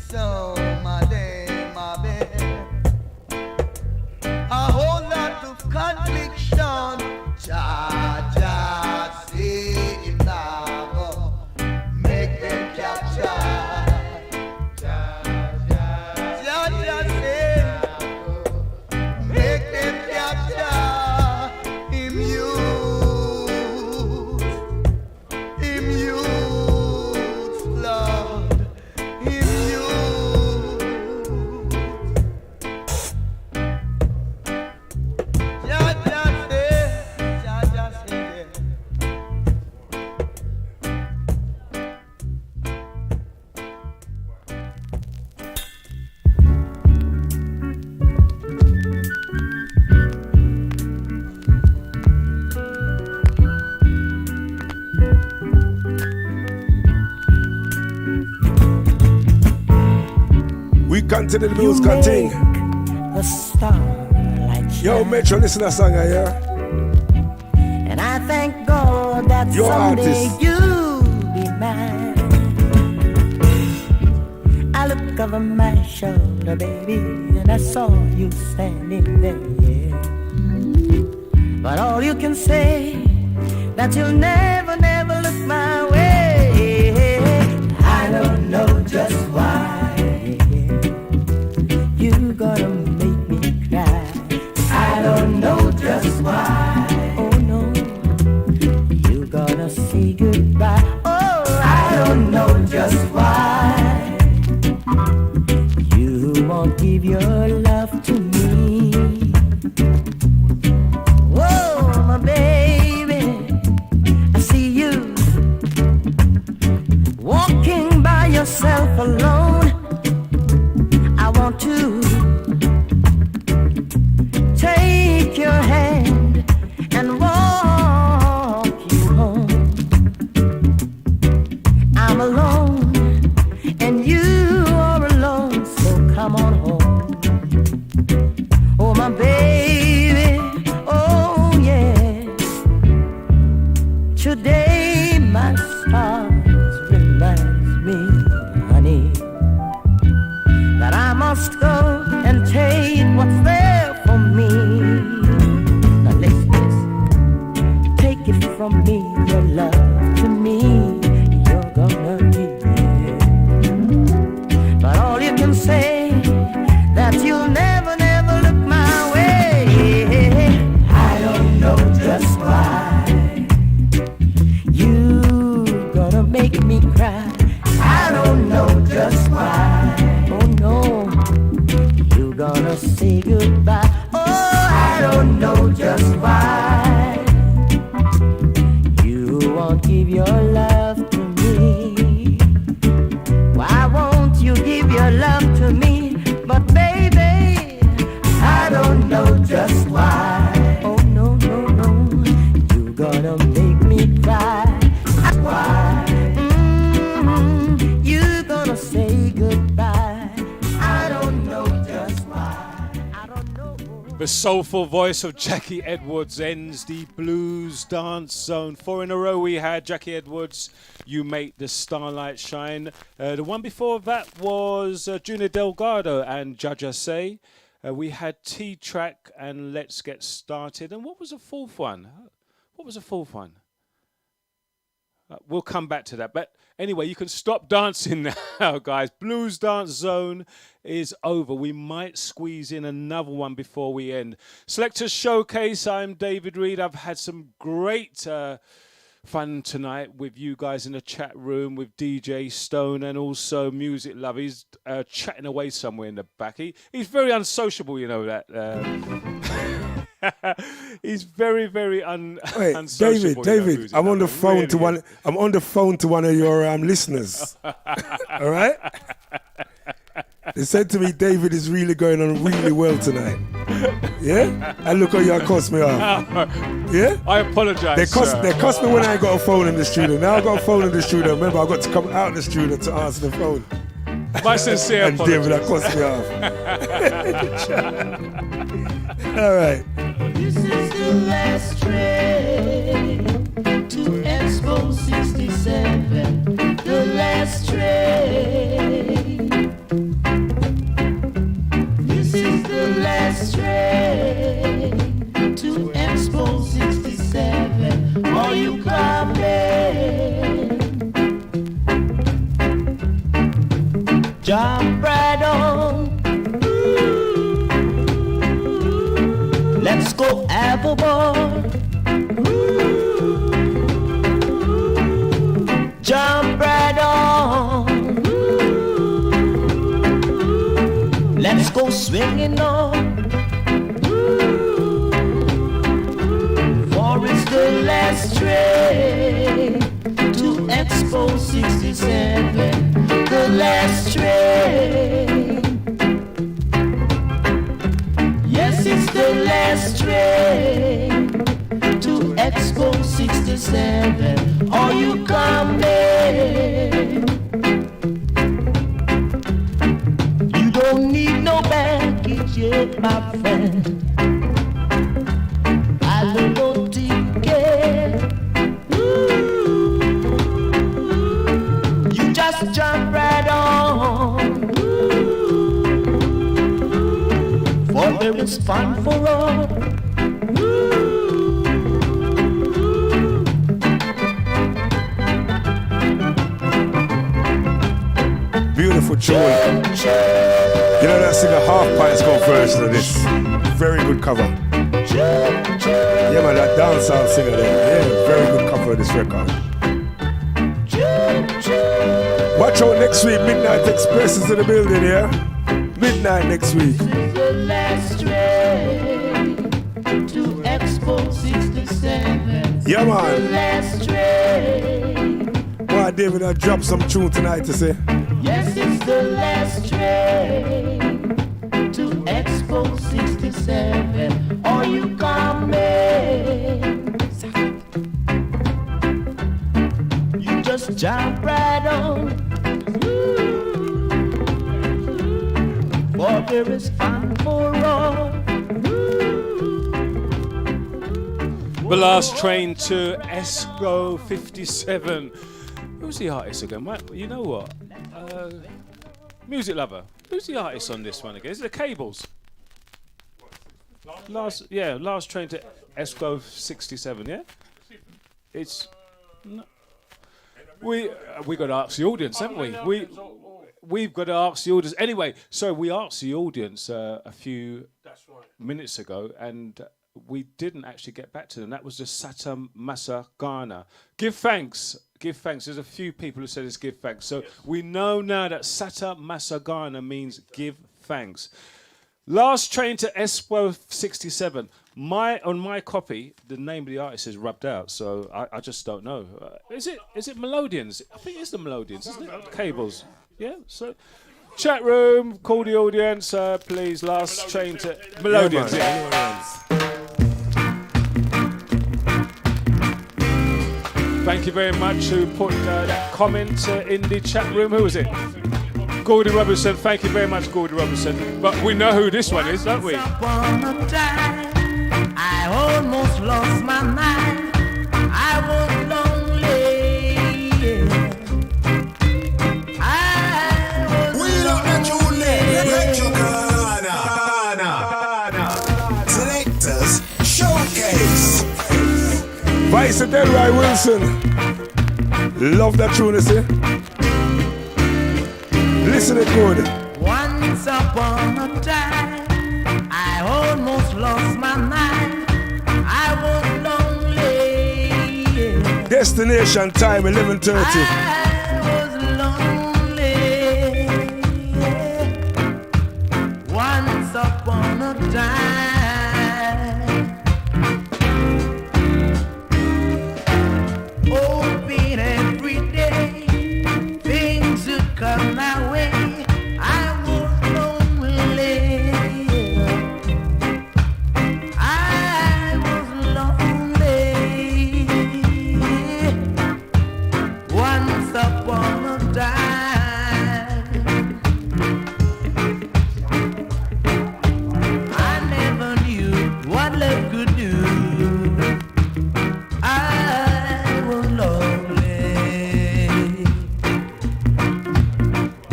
Some of them a bear a whole lot of confliction. See him go. Make them capture. Say, make them capture. Him youth, Lord. Him youth. Say. We continue the blues continue. A starlight Yo, shine. Metro, listen to that song, yeah? And I thank God that Your someday artist. you'll be mine. I look over my shoulder, baby, and I saw you standing there, yeah. But all you can say, that you'll never, never look my way. I don't know just why. You gonna make me cry. I don't know just why. Oh no, you gonna say goodbye. Oh, I don't know just why. You won't give your love to me. Oh, my baby, I see you walking by yourself alone. I want to take your hand and walk you home. I'm alone and you are alone, so come on home. Oh, my baby, oh yeah. Today my stars reminds me, honey, that I must go and take what's there for me. Now listen, take it from me, your love to me, you're gonna need it. But all you can say, that you'll never, never look my way. I don't know just why. You gonna make me cry. I don't know just why. Oh no, you gonna say goodbye. Oh, I don't know just why. You won't give your love to me. Why won't you give your love to me? But baby, I don't know just why. Oh no, no, no, you gonna make me cry. Why? You gonna say goodbye. I don't know just why. I don't know. The soulful voice of Jackie Edwards ends the Blues Dance Zone. 4 in a row we had Jackie Edwards, You Make the Starlight Shine. The one before that was Junior Delgado and Jaja Say. We had T-Track and Let's Get Started. And what was the fourth one? We'll come back to that. But anyway, you can stop dancing now, guys. Blues Dance Zone is over. We might squeeze in another one before we end. Selectors Showcase. I'm David Reid. I've had some great fun tonight with you guys in the chat room with DJ Stone and also Music Love. He's chatting away somewhere in the back. He's very unsociable, you know that. He's very, very unsociable. David, I'm on the phone really to one. I'm on the phone to one of your listeners. All right. They said to me, David is really going on really well tonight. Yeah? And look how you cost me off. Yeah? I apologize. They cost me when I got a phone in the studio. Now I got a phone in the studio. Remember, I got to come out of the studio to answer the phone. My sincere and apologies. David, that cost me off. All right. This is the last train to Expo 67. The last train. This is the last train to Expo 67. Are you coming? Jump right on. Let's go overboard. Jump right on. Let's go swinging on. For it's the last train to Expo 67. The last train. Yes, it's the last train to Expo 67. Are you coming? You don't need no baggage yet, my friend. I don't know ticket. You just jump right on. For there is fun for all. Beautiful tune. You know that singer Half Pints go version of this. Very good cover. Yeah, man, that dancehall singer there. Yeah, very good cover of this record. Watch out next week. Midnight Express is in the building, yeah? Midnight next week. The last train to Expo 67. Yeah, man. The last train. Why, David, I dropped some tune tonight to say. Yes, it's the last train to Expo 67. Are you coming? You just jump right on. For there is fun for all. The last train to Expo 57. Who's the artist again? You know what? Music Lover. Who's the artist on this one again? Is it the Cables? Last train to Expo 67. Yeah. It's. No. We got to ask the audience, haven't we? We've got to ask the audience. Anyway, so we asked the audience a few minutes ago, and we didn't actually get back to them. That was the Sata Masa Ghana. Give thanks. Give thanks. There's a few people who said it's give thanks. So we know now that Sata Masa Ghana means give thanks. Last train to Expo 67. On my copy, the name of the artist is rubbed out, so I just don't know. Is it Melodians? I think it's the Melodians, isn't it? Cables. Yeah. So, chat room, call the audience, please. Last train to Melodians. Yeah. Thank you very much who put that comment in the chat room. Who was it? Gordy Robinson, thank you very much, Gordy Robinson. But we know who this one is, don't we? Once upon a time, I almost lost my mind. I was lonely. I was Selectors Showcase. Vice Delroy Wilson. Love that tune, you see? Listen it good. Once upon a time, I almost lost my mind. I was lonely. Destination time 11:30. I was lonely. Once upon a time, hoping every day things would come my way. I was lonely. I was lonely. Once upon a time, I never knew what love could do. I was lonely.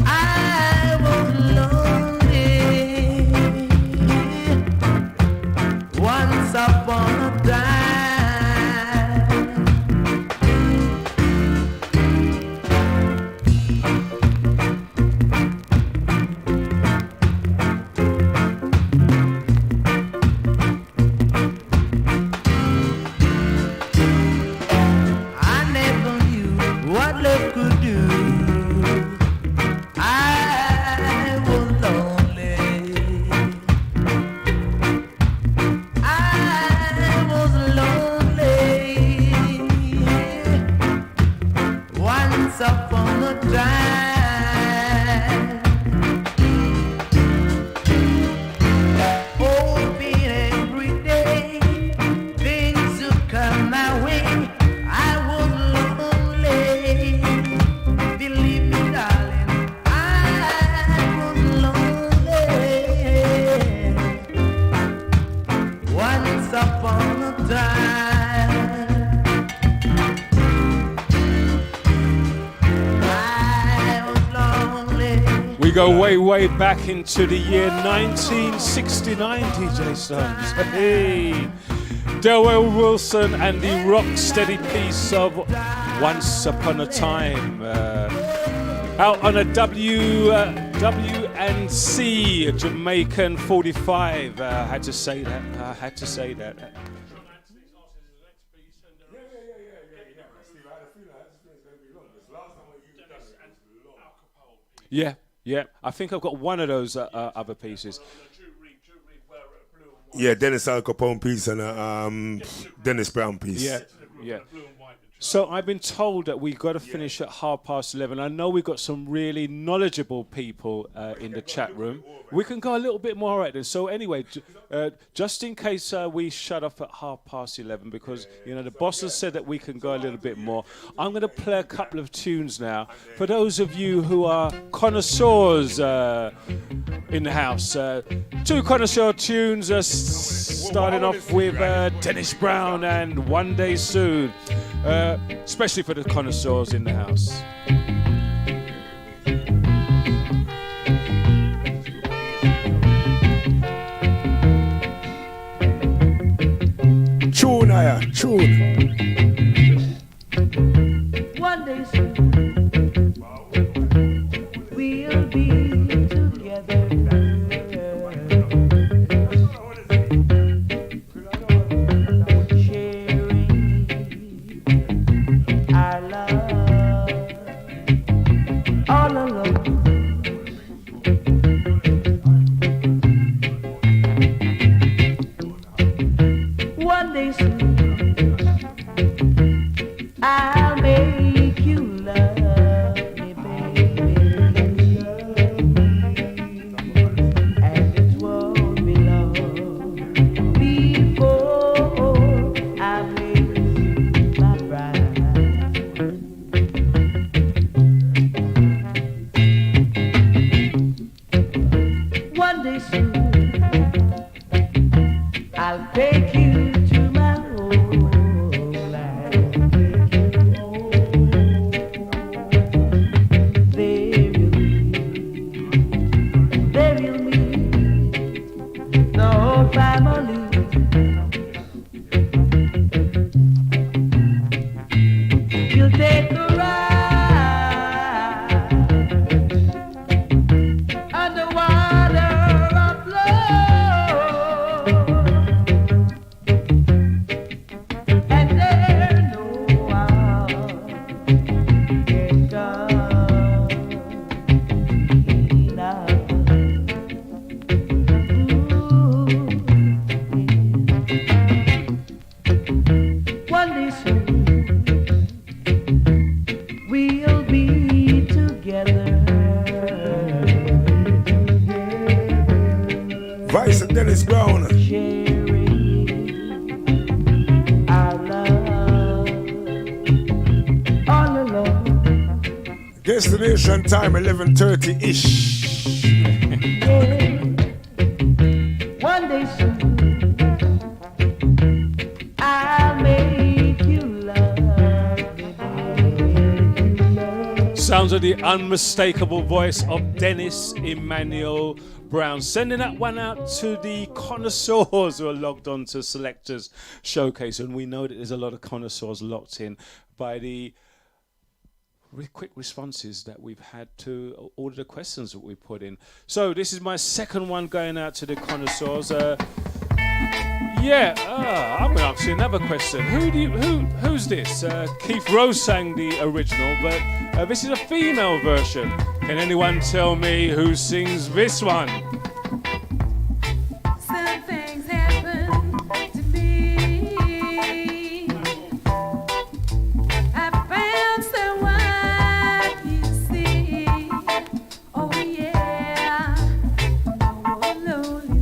I was lonely. Once upon a time. I never knew what love could do. I was lonely. I was lonely. Once upon a time, hoping every day things would come my way. I was lonely. Believe me, darling, I was lonely. Once upon a time, I was lonely. We go way, way back into the year 1969, DJ Stones. Hey! Delwell Wilson and the rock-steady piece of Once Upon a Time. Out on a W&C Jamaican 45. Had to say that. I had to say that. Yeah, yeah. I think I've got one of those other pieces. Yeah, Dennis Al Capone piece and Dennis Brown piece. Yeah, yeah. So I've been told that we've got to finish at 11:30. I know we've got some really knowledgeable people in the chat room. We can go a little bit more right then. So anyway, just in case we shut off at 11:30, because you know the boss has said that we can go a little bit more. I'm going to play a couple of tunes now for those of you who are connoisseurs in the house. Two connoisseur tunes, starting off with Dennis Brown and One Day Soon. Especially for the connoisseurs in the house. Tune, Aya, tune. One day soon, we'll be together. Sharing our love all alone. One day soon, I'll make you love me, baby. And it won't be long before I make you my bride. Destination time 11:30-ish. One day soon, I'll make you love. Sounds of the unmistakable voice of Dennis Emmanuel Brown. Sending that one out to the connoisseurs who are logged on to Selectors Showcase. And we know that there's a lot of connoisseurs locked in by the quick responses that we've had to all of the questions that we put in. So this is my second one going out to the connoisseurs. I'm going to ask you another question. Who's this? Keith Rose sang the original, but this is a female version. Can anyone tell me who sings this one? Some things happen to me. I found someone you see. Oh yeah, no more lonely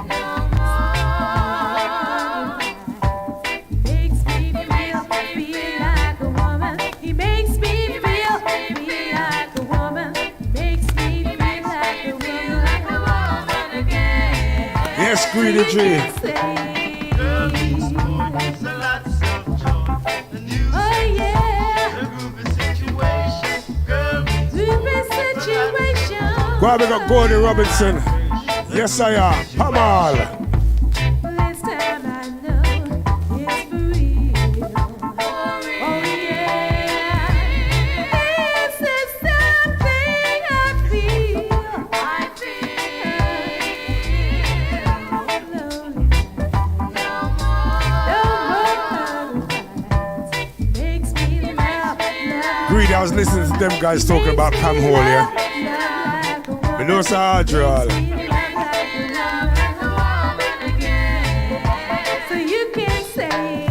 nights. He makes me feel like a woman. He makes me feel like a woman. Makes me feel like a woman again. Yes, Greedy G. Oh yeah, groovy situation. Go have a go, Gordon Robinson. Yes, I am. Come on. This time I know it's for real. Oh yeah, this is something I feel. No more makes me laugh. Greedy, I was listening to them guys talking about Pam Hall, yeah? But no, sir, Adriel. So you can say,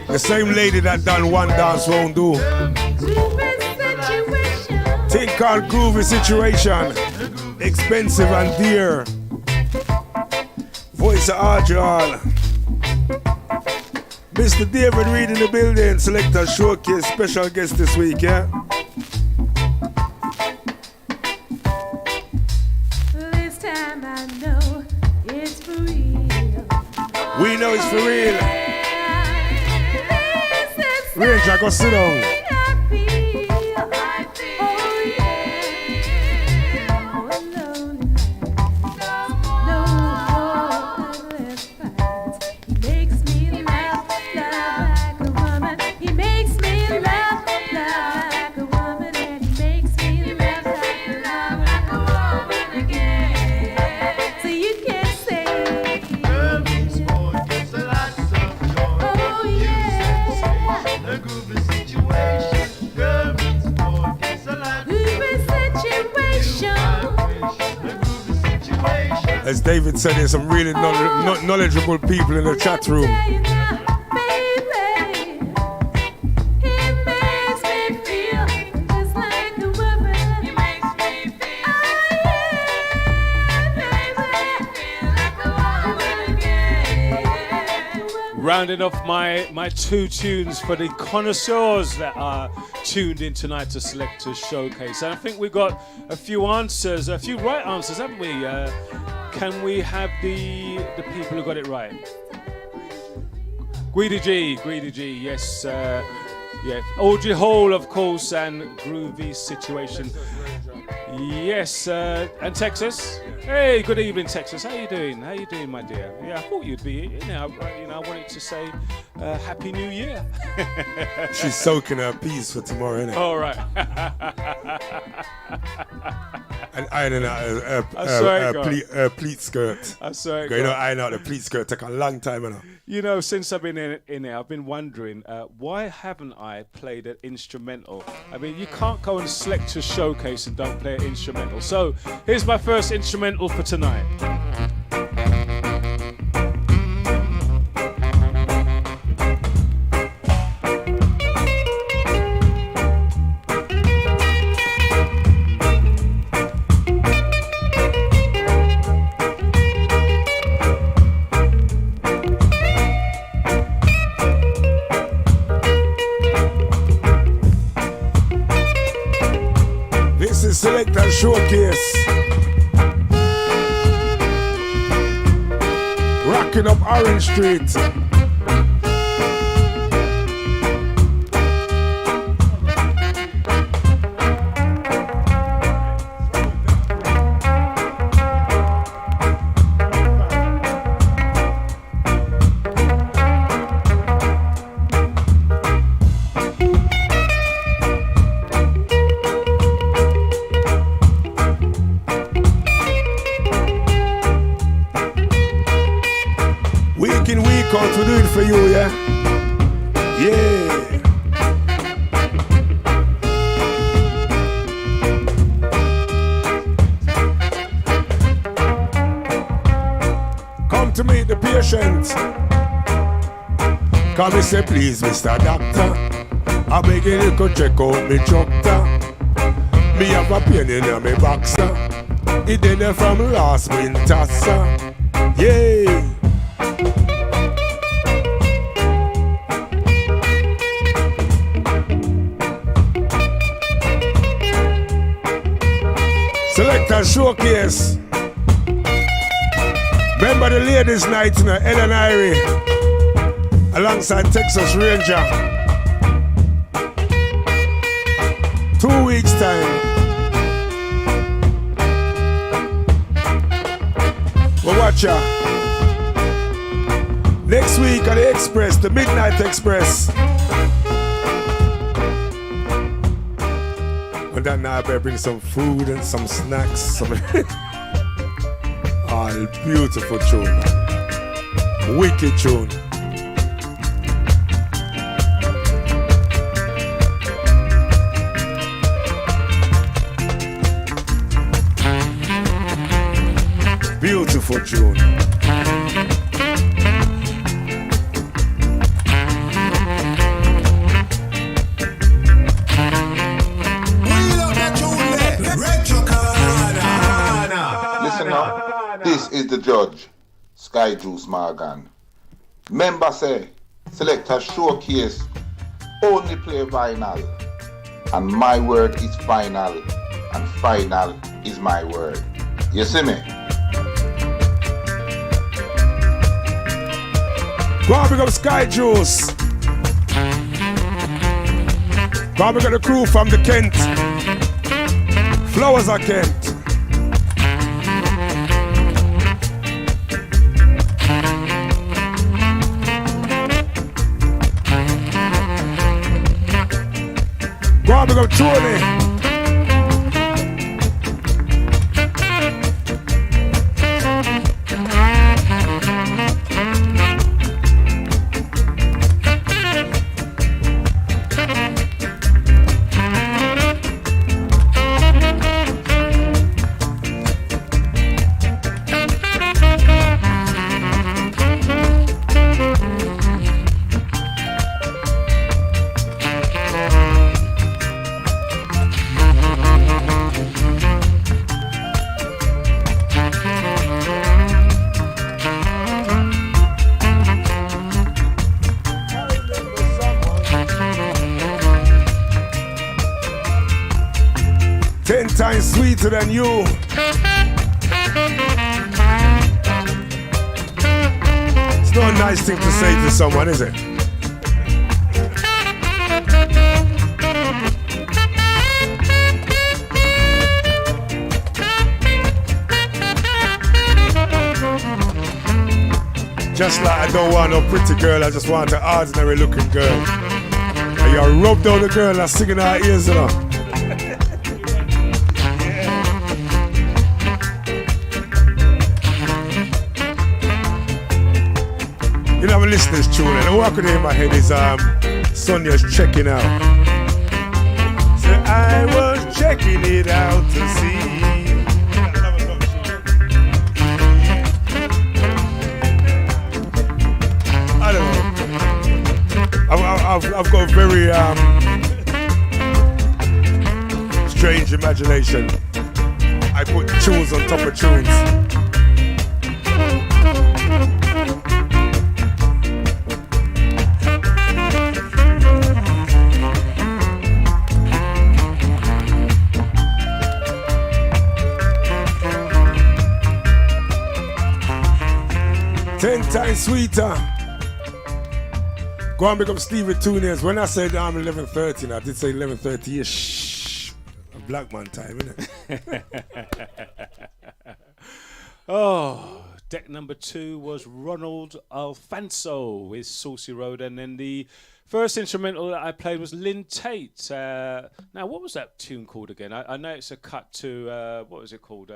The same lady that done One Dance Won't Do. Thing called Groovy Situation. Expensive and dear. Voice of Adriel. Mr. David Reid in the building. Selectors Showcase special guest this week, yeah? this time I know it's for real. We know it's for real. This is Range, I go sit down. something I feel. Oh yeah, no lonely nights. No more less fights. Makes me laugh like a woman. He makes me laugh like a woman, and he makes me laugh like a woman again. So you can say, oh yeah, groovy situation. As David said, there's some really knowledgeable people in the chat room. Tell you now, baby, it makes me feel just like a woman. It makes me feel, oh yeah, baby, feel like a woman again. Rounding off my two tunes for the connoisseurs that are tuned in tonight to Selectors Showcase. And I think we got a few answers, a few right answers, haven't we? Can we have the people who got it right? Greedy G, yes. Yeah. Audrey Hall, of course, and Groovy Situation. Yes, and Texas. Hey, good evening, Texas. How you doing? How you doing, my dear? Yeah, I thought you'd be. I wanted to say Happy New Year. She's soaking her peas for tomorrow, innit? All right. And ironing out her pleat skirt. I swear. You know, ironing out the pleat skirt take a long time, you know. You know, since I've been in there, I've been wondering why haven't I played an instrumental? I mean, you can't go and select a showcase and don't play an instrumental. So here's my first instrumental for tonight. Showcase. Rocking up Orange Street. Week in, week out, we do it for you, yeah? Yeah. Come to meet the patient. Come and say, please, Mr. Doctor, I beg you to check out me doctor. Me have a pain in my back, sir. It did it from last winter, sir. Yeah. Selector Showcase. Remember the ladies' night, you know, Ellen Irie, alongside Texas Ranger. 2 weeks time. Well, watch ya. Next week on the Express, the Midnight Express. And then now I better bring some food and some snacks, some all beautiful tune, wicked tune. Beautiful tune. This is the judge, Sky Juice Morgan. Member say, Selector Showcase only play vinyl. And my word is final. And final is my word. You see me? Go on, pick up Sky Juice. Go on, pick up the crew from the Kent. Flowers are Kent. Go on, pick up Tony. Sweeter than you. It's not a nice thing to say to someone, is it? Just like I don't want no pretty girl, I just want an ordinary looking girl. And you rub down the girl and singing her ears, you know. You know, I'm listening to this tune, and what I could hear in my head is Sonia's checking out. So I was checking it out to see. I don't know. I've got a very strange imagination. I put tunes on top of tunes. Sometimes sweeter. Go and pick up Stevie Tuniers. When I said I'm 11:30, I did say 11:30ish. A black man time, innit? Oh, deck number 2 was Ronald Alfonso with Saucy Road, and then the first instrumental that I played was Lynn Tate. Now, what was that tune called again? I know it's a cut to, what was it called?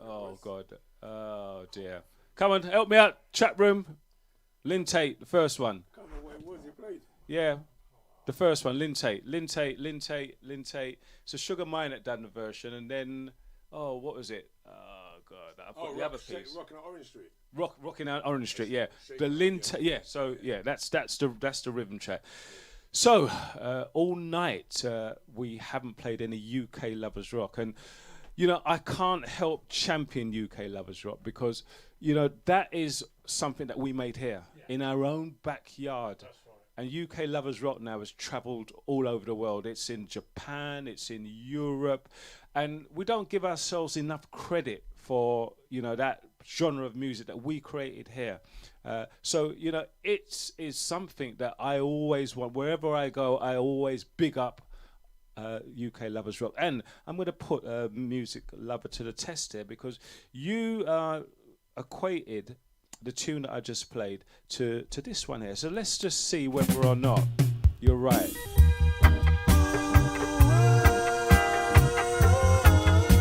Oh, God. Oh, dear. Come on, help me out, chat room. Lynn Tate, the first one. Can't remember what it was you played. Yeah, the first one, Lynn Tate. It's a Sugar Mine that done the version, and then, oh, what was it? Oh, God, I've got the other piece. Rocking on Orange Street. Rocking out Orange Street, yeah. The Lynn Tate, yeah. So yeah, that's the rhythm track. So all night we haven't played any UK lovers rock, and you know I can't help champion UK lovers rock because you know that is something that we made here in our own backyard. And UK lovers rock now has travelled all over the world. It's in Japan, it's in Europe, and we don't give ourselves enough credit for you know that genre of music that we created here. So you know it is something that I always want. Wherever I go, I always big up UK lovers rock, and I'm going to put a music lover to the test here because you equated the tune that I just played to this one here. So let's just see whether or not you're right.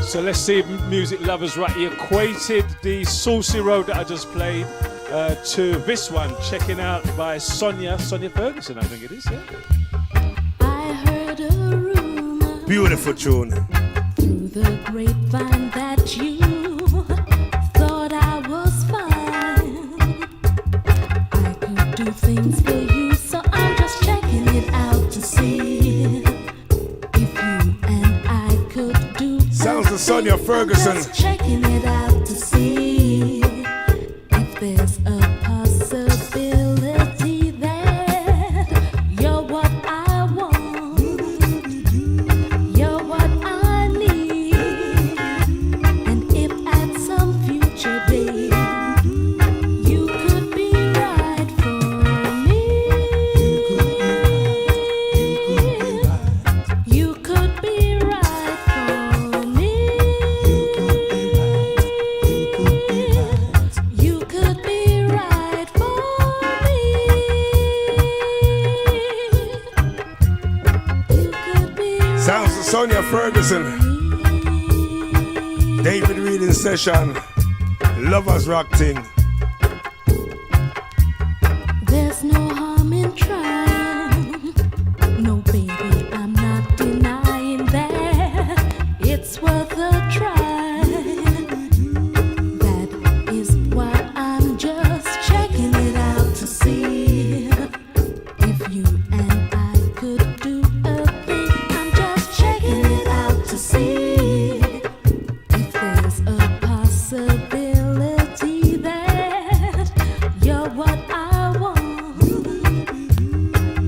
So let's see if music lovers right. He equated the Saucy Road that I just played to this one. Checking out by Sonia Ferguson, I think it is, yeah. I heard a rumor Beautiful tune. through the grapevine that you thought I was fine. I could do things for you, so I'm just checking it out to see if you and I could do. Sounds of Sonia Ferguson. I'm just checking it out to see if there's a possibility that you're what I want, you're what I need, and if at some future day you could be right for me, you could be right for me, you could be right for me, you could be Sounds of Sonia Ferguson. David Reid in session. Lovers rock thing. There's no harm in trying. No, baby, I'm not denying that it's worth a try. That is why I'm just checking it out to see if you and I could do a thing. I'm just checking it out to see if there's a possibility that you're what I want,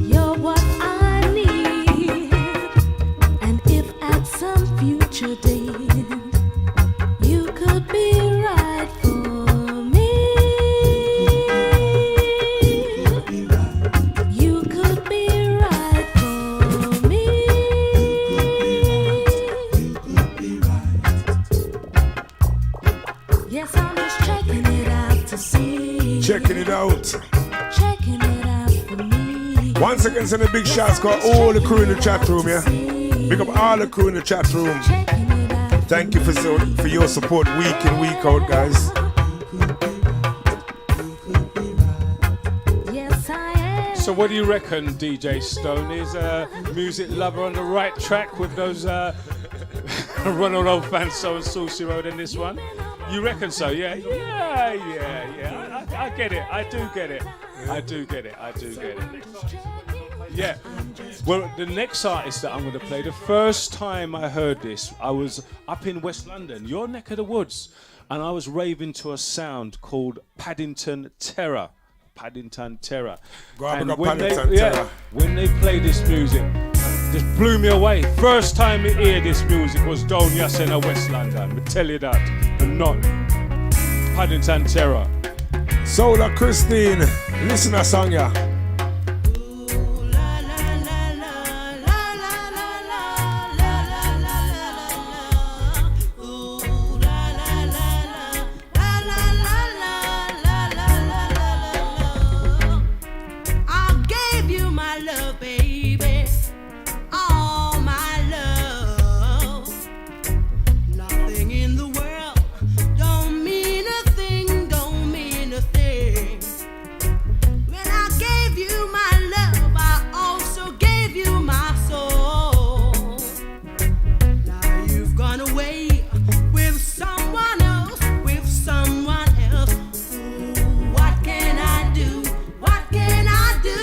you're what I need, and if at some future date you could be right for me, you could be right for me. Yes, I'm just checking it out to see. Checking it out. Checking it out for me. Once again, send a big shout got all the crew in the chat room, yeah? Big up all the crew in the chat room. Checking it out. Thank you for your support week in, week out, guys. Yes, I am. So what do you reckon, DJ Stone? Is music lover on the right track with those Ronald Alfonso and Saucy Road in this one? You reckon so? Yeah. I get it. I do get it. Yeah. Well, the next artist that I'm going to play, the first time I heard this, I was up in West London, your neck of the woods, and I was raving to a sound called Paddington Terror. Go on, And big up when Paddington they, Terror. when they played this music, just blew me away. First time I hear this music was down Yassena, West London. I tell you that, and not Paddington Terror. Sola Christine, listen to song, yeah. I gave you my love, baby. All my love. Nothing in the world don't mean a thing, don't mean a thing. When I gave you my love, I also gave you my soul. Now you've gone away with someone else, with someone else. Ooh, what can I do? What can I do?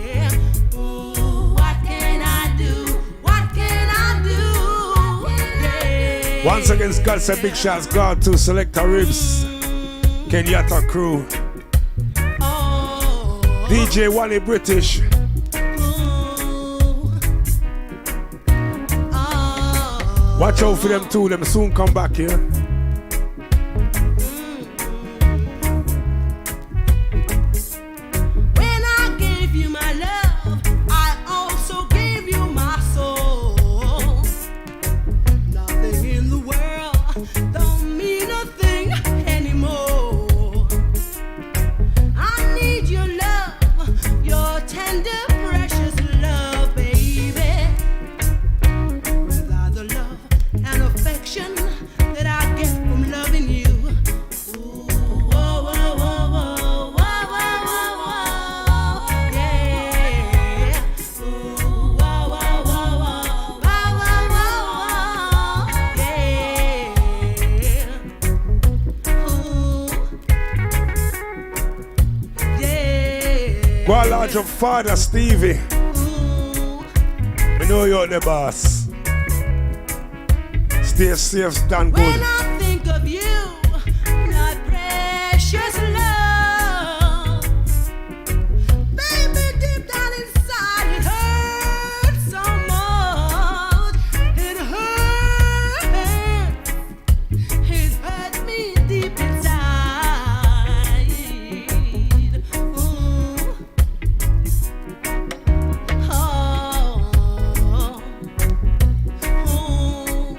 Yeah. Ooh, what can I do? What can I do? Yeah. Once again, Scott said big shots go out to Selector Ribs, Kenyatta crew, DJ Wally British. Watch out for them too, them soon come back here. When I gave you my love, I also gave you my soul. Nothing in the world don't mean a thing anymore. I need your love, your tender, precious love, baby. Without the love and affection that I get from loving you. Ooh, whoa, whoa, whoa, whoa, whoa, whoa, whoa, whoa, yeah. Ooh, whoa, whoa, whoa, whoa, whoa, whoa, whoa, yeah. Ooh, yeah. Go on, large up father Stevie. I know you're the boss. Stay safe, stand When good. I think of you, my precious love, baby, deep down inside it hurts so much. It hurt me deep inside. Ooh. Oh. Ooh.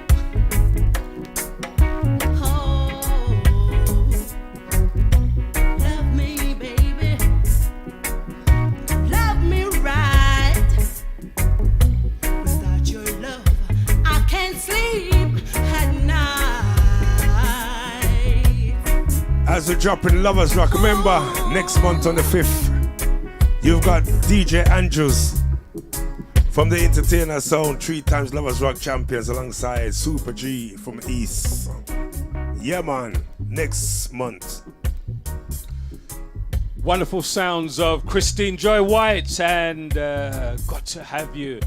Love me, baby. Love me right. Without your love, I can't sleep at night. As we're dropping Lovers Rock, remember, next month on the 5th, you've got DJ Andrews from the Entertainer Sound, 3 times Lovers Rock champions, alongside Super G from East. Yeah, man, next month. Wonderful sounds of Christine Joy White and Got to Have You.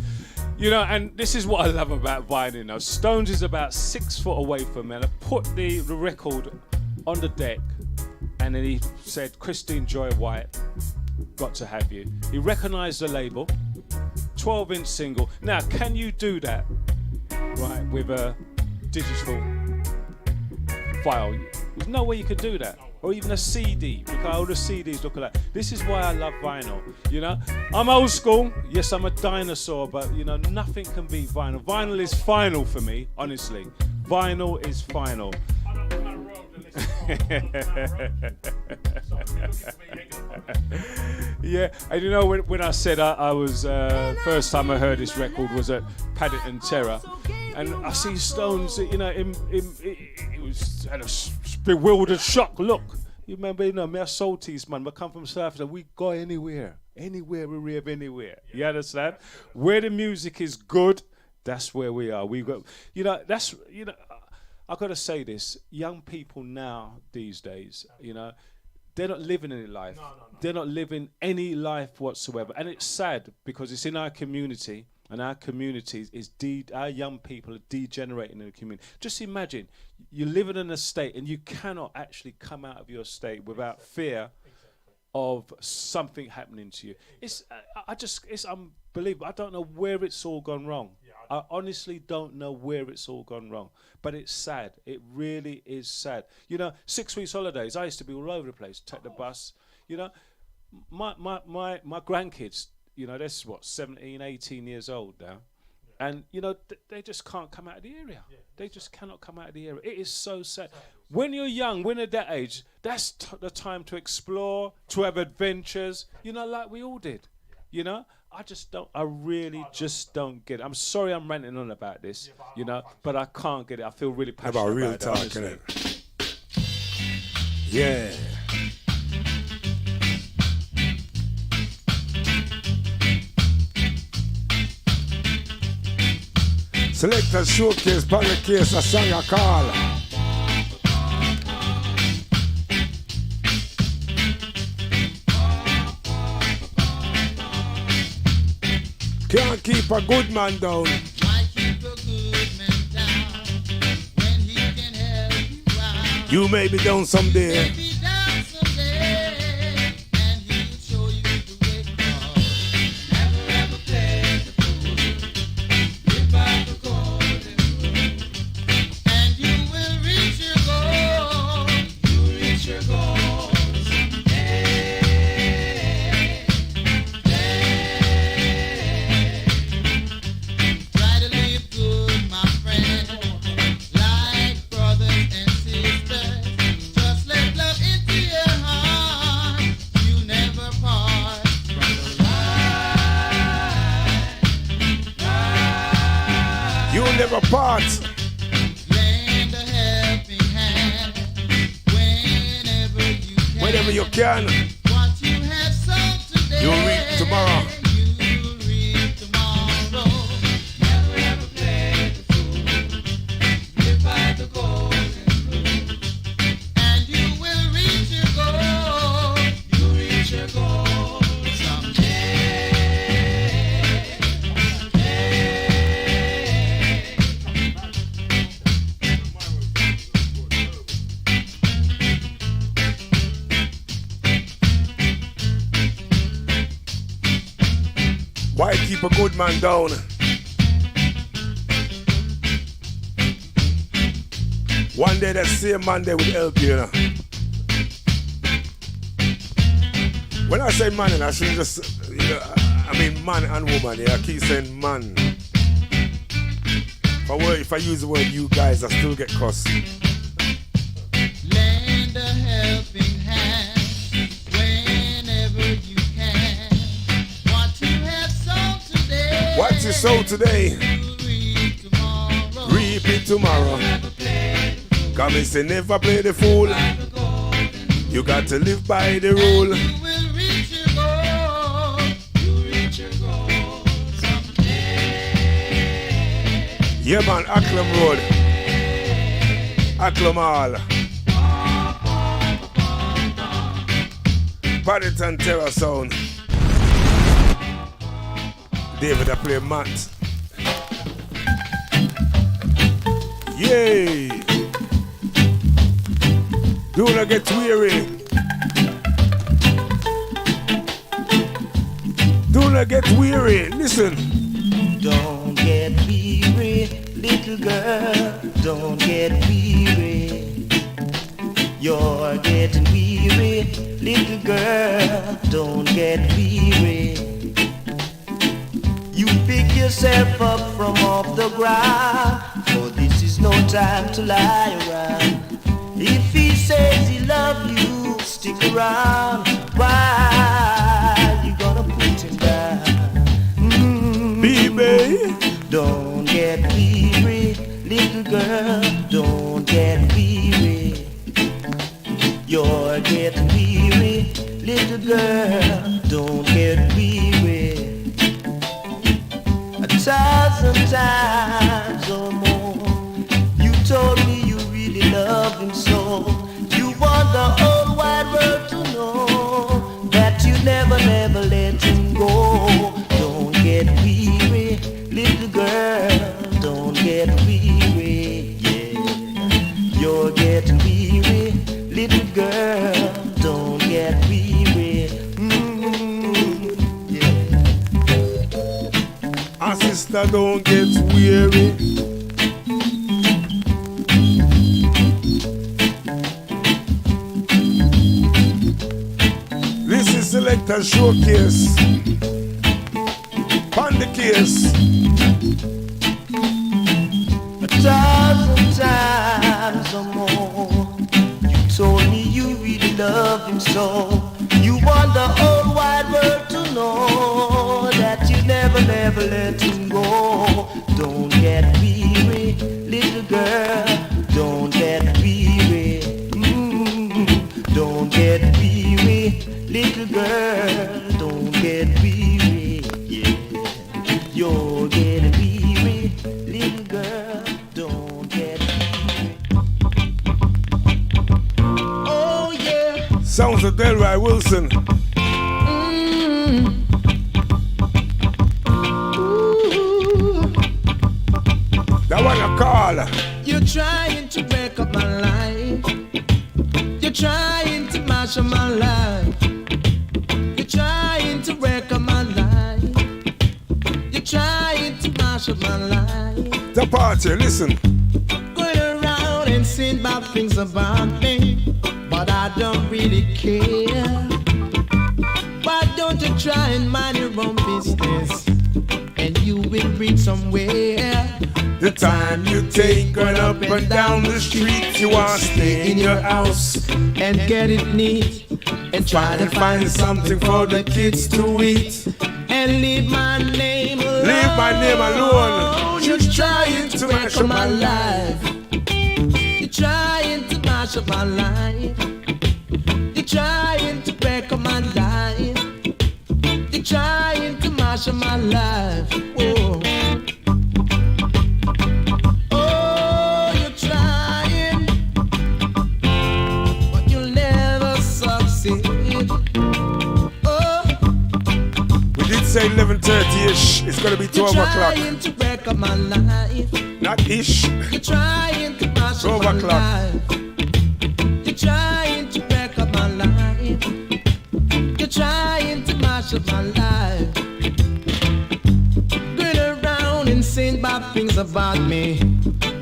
You know, and this is what I love about vinyl. Now, Stones is about 6 foot away from me, and I put the record on the deck, and then he said, Christine Joy White, Got to Have You. He recognized the label, 12-inch single. Now, can you do that, right, with a digital file? There's no way you could do that. Or even a CD, because all the CDs look like that. This is why I love vinyl, you know? I'm old school, yes, I'm a dinosaur, but, you know, nothing can beat vinyl. Vinyl is final for me, honestly. Vinyl is final. Yeah, and you know, when I said I was, first time I heard this record was at Paddington Terror, and I see Stones, you know, it was had a bewildered shock look. You remember, you know, me a Salties man, we come from South Africa, we go anywhere we rave anywhere. You understand? Where the music is good, that's where we are. We got, you know, that's, you know, I gotta say this, young people now these days, you know, they're not living any life. No. They're not living any life whatsoever. And it's sad because it's in our community, and our communities is our young people are degenerating in the community. Just imagine, you're living in a state and you cannot actually come out of your state without fear of something happening to you. It's unbelievable. I don't know where it's all gone wrong. Yeah, I I honestly don't know where it's all gone wrong. But it's sad. It really is sad. 6 weeks holidays, I used to be all over the place, take the bus. My grandkids, they're 17, 18 years old now. And, they just can't come out of the area. They just cannot come out of the area. It is so sad. When you're young, when at that age, that's the time to explore, to have adventures, like we all did. I really just don't get it. I'm sorry I'm ranting on about this, but I can't get it. I feel really passionate about real it, talk, honestly. innit? Yeah. Selectors showcase, public case, a song I call. Can't keep a good man down. Why keep a good man down when he can help you out? You may be down someday. Be down someday, and he'll show you the way. Never ever play the fool. Live by the golden rule, and you will reach your goal. You reach your goal someday. Try to live good, my friend, like brothers and sisters. Just let love into your heart. You never part from the light. You never part. Lend a helping hand whenever you can. What you have sown today, You'll reap tomorrow. you'll reap tomorrow. Never ever play the fool. Live by the golden rule, and you will reach your goal. You'll reach your goal someday. Why keep a good man down? One day that same man they will help you, When I say man, I shouldn't just, I mean man and woman. I keep saying man. If I use the word you guys, I still get cussed. Lend a helping hand whenever you can. What you have sown today, What you sow today, you'll reap tomorrow. reap it tomorrow. Never play the fool. Come and say never play the fool. By the golden You got to live by the rule. you will reach your goal. You'll reach your goal someday. Yeah man, Acklam Road. Acklam Hall. Paddington Terror Sound. David I play Matt. Yay! Do not get weary. Do not get weary. Listen. Don't get weary, little girl. Don't get weary. You're getting weary, little girl. Don't get weary. You pick yourself up from off the ground, for this is no time to lie around. If he says he loves you, stick around. Why you gonna put him down? Baby, don't get weary, little girl. Don't get weary. You're getting weary, little girl. Don't get weary. 1,000 times or more, you told me you really love him so. You want the whole wide world to know that you never, never let him go. Don't get weary, little girl. Don't get weary, yeah. You're getting weary, little girl. Don't get weary. sister, don't get weary. This is Selector Showcase. On the case. 1,000 times or more, you told me you really love him so. You want the whole wide world to know that you never, never let him go. Don't get weary, little girl. Don't get weary. Don't get weary, little girl. Don't get weary. Yeah, you're getting weary, little girl. Don't get weary. Oh yeah. Sounds of Delroy Wilson. That one a call. You're trying to break up my life. You're trying to mash up my life. You're trying to break up my life. You're trying to mash up my life. The party, listen. Going around and saying bad things about me, but I don't really care. Why don't you try and mind your own business, and you will reach somewhere. The time you take going up and down the street, you want to stay in your house and get it neat, and try to find something for the kids to eat, and leave my name alone. Leave my name alone. You're trying to mash up my life. You're trying to mash up my life. You're trying to break up my life. You're trying to mash up my life. Whoa. Say 11:30ish. It's gonna be 12 o'clock. You're trying to break up my life. Not ish. You're trying to mash 12 up my o'clock. life. You're trying to break up my life. You're trying to mash up my life. Going around and saying bad things about me,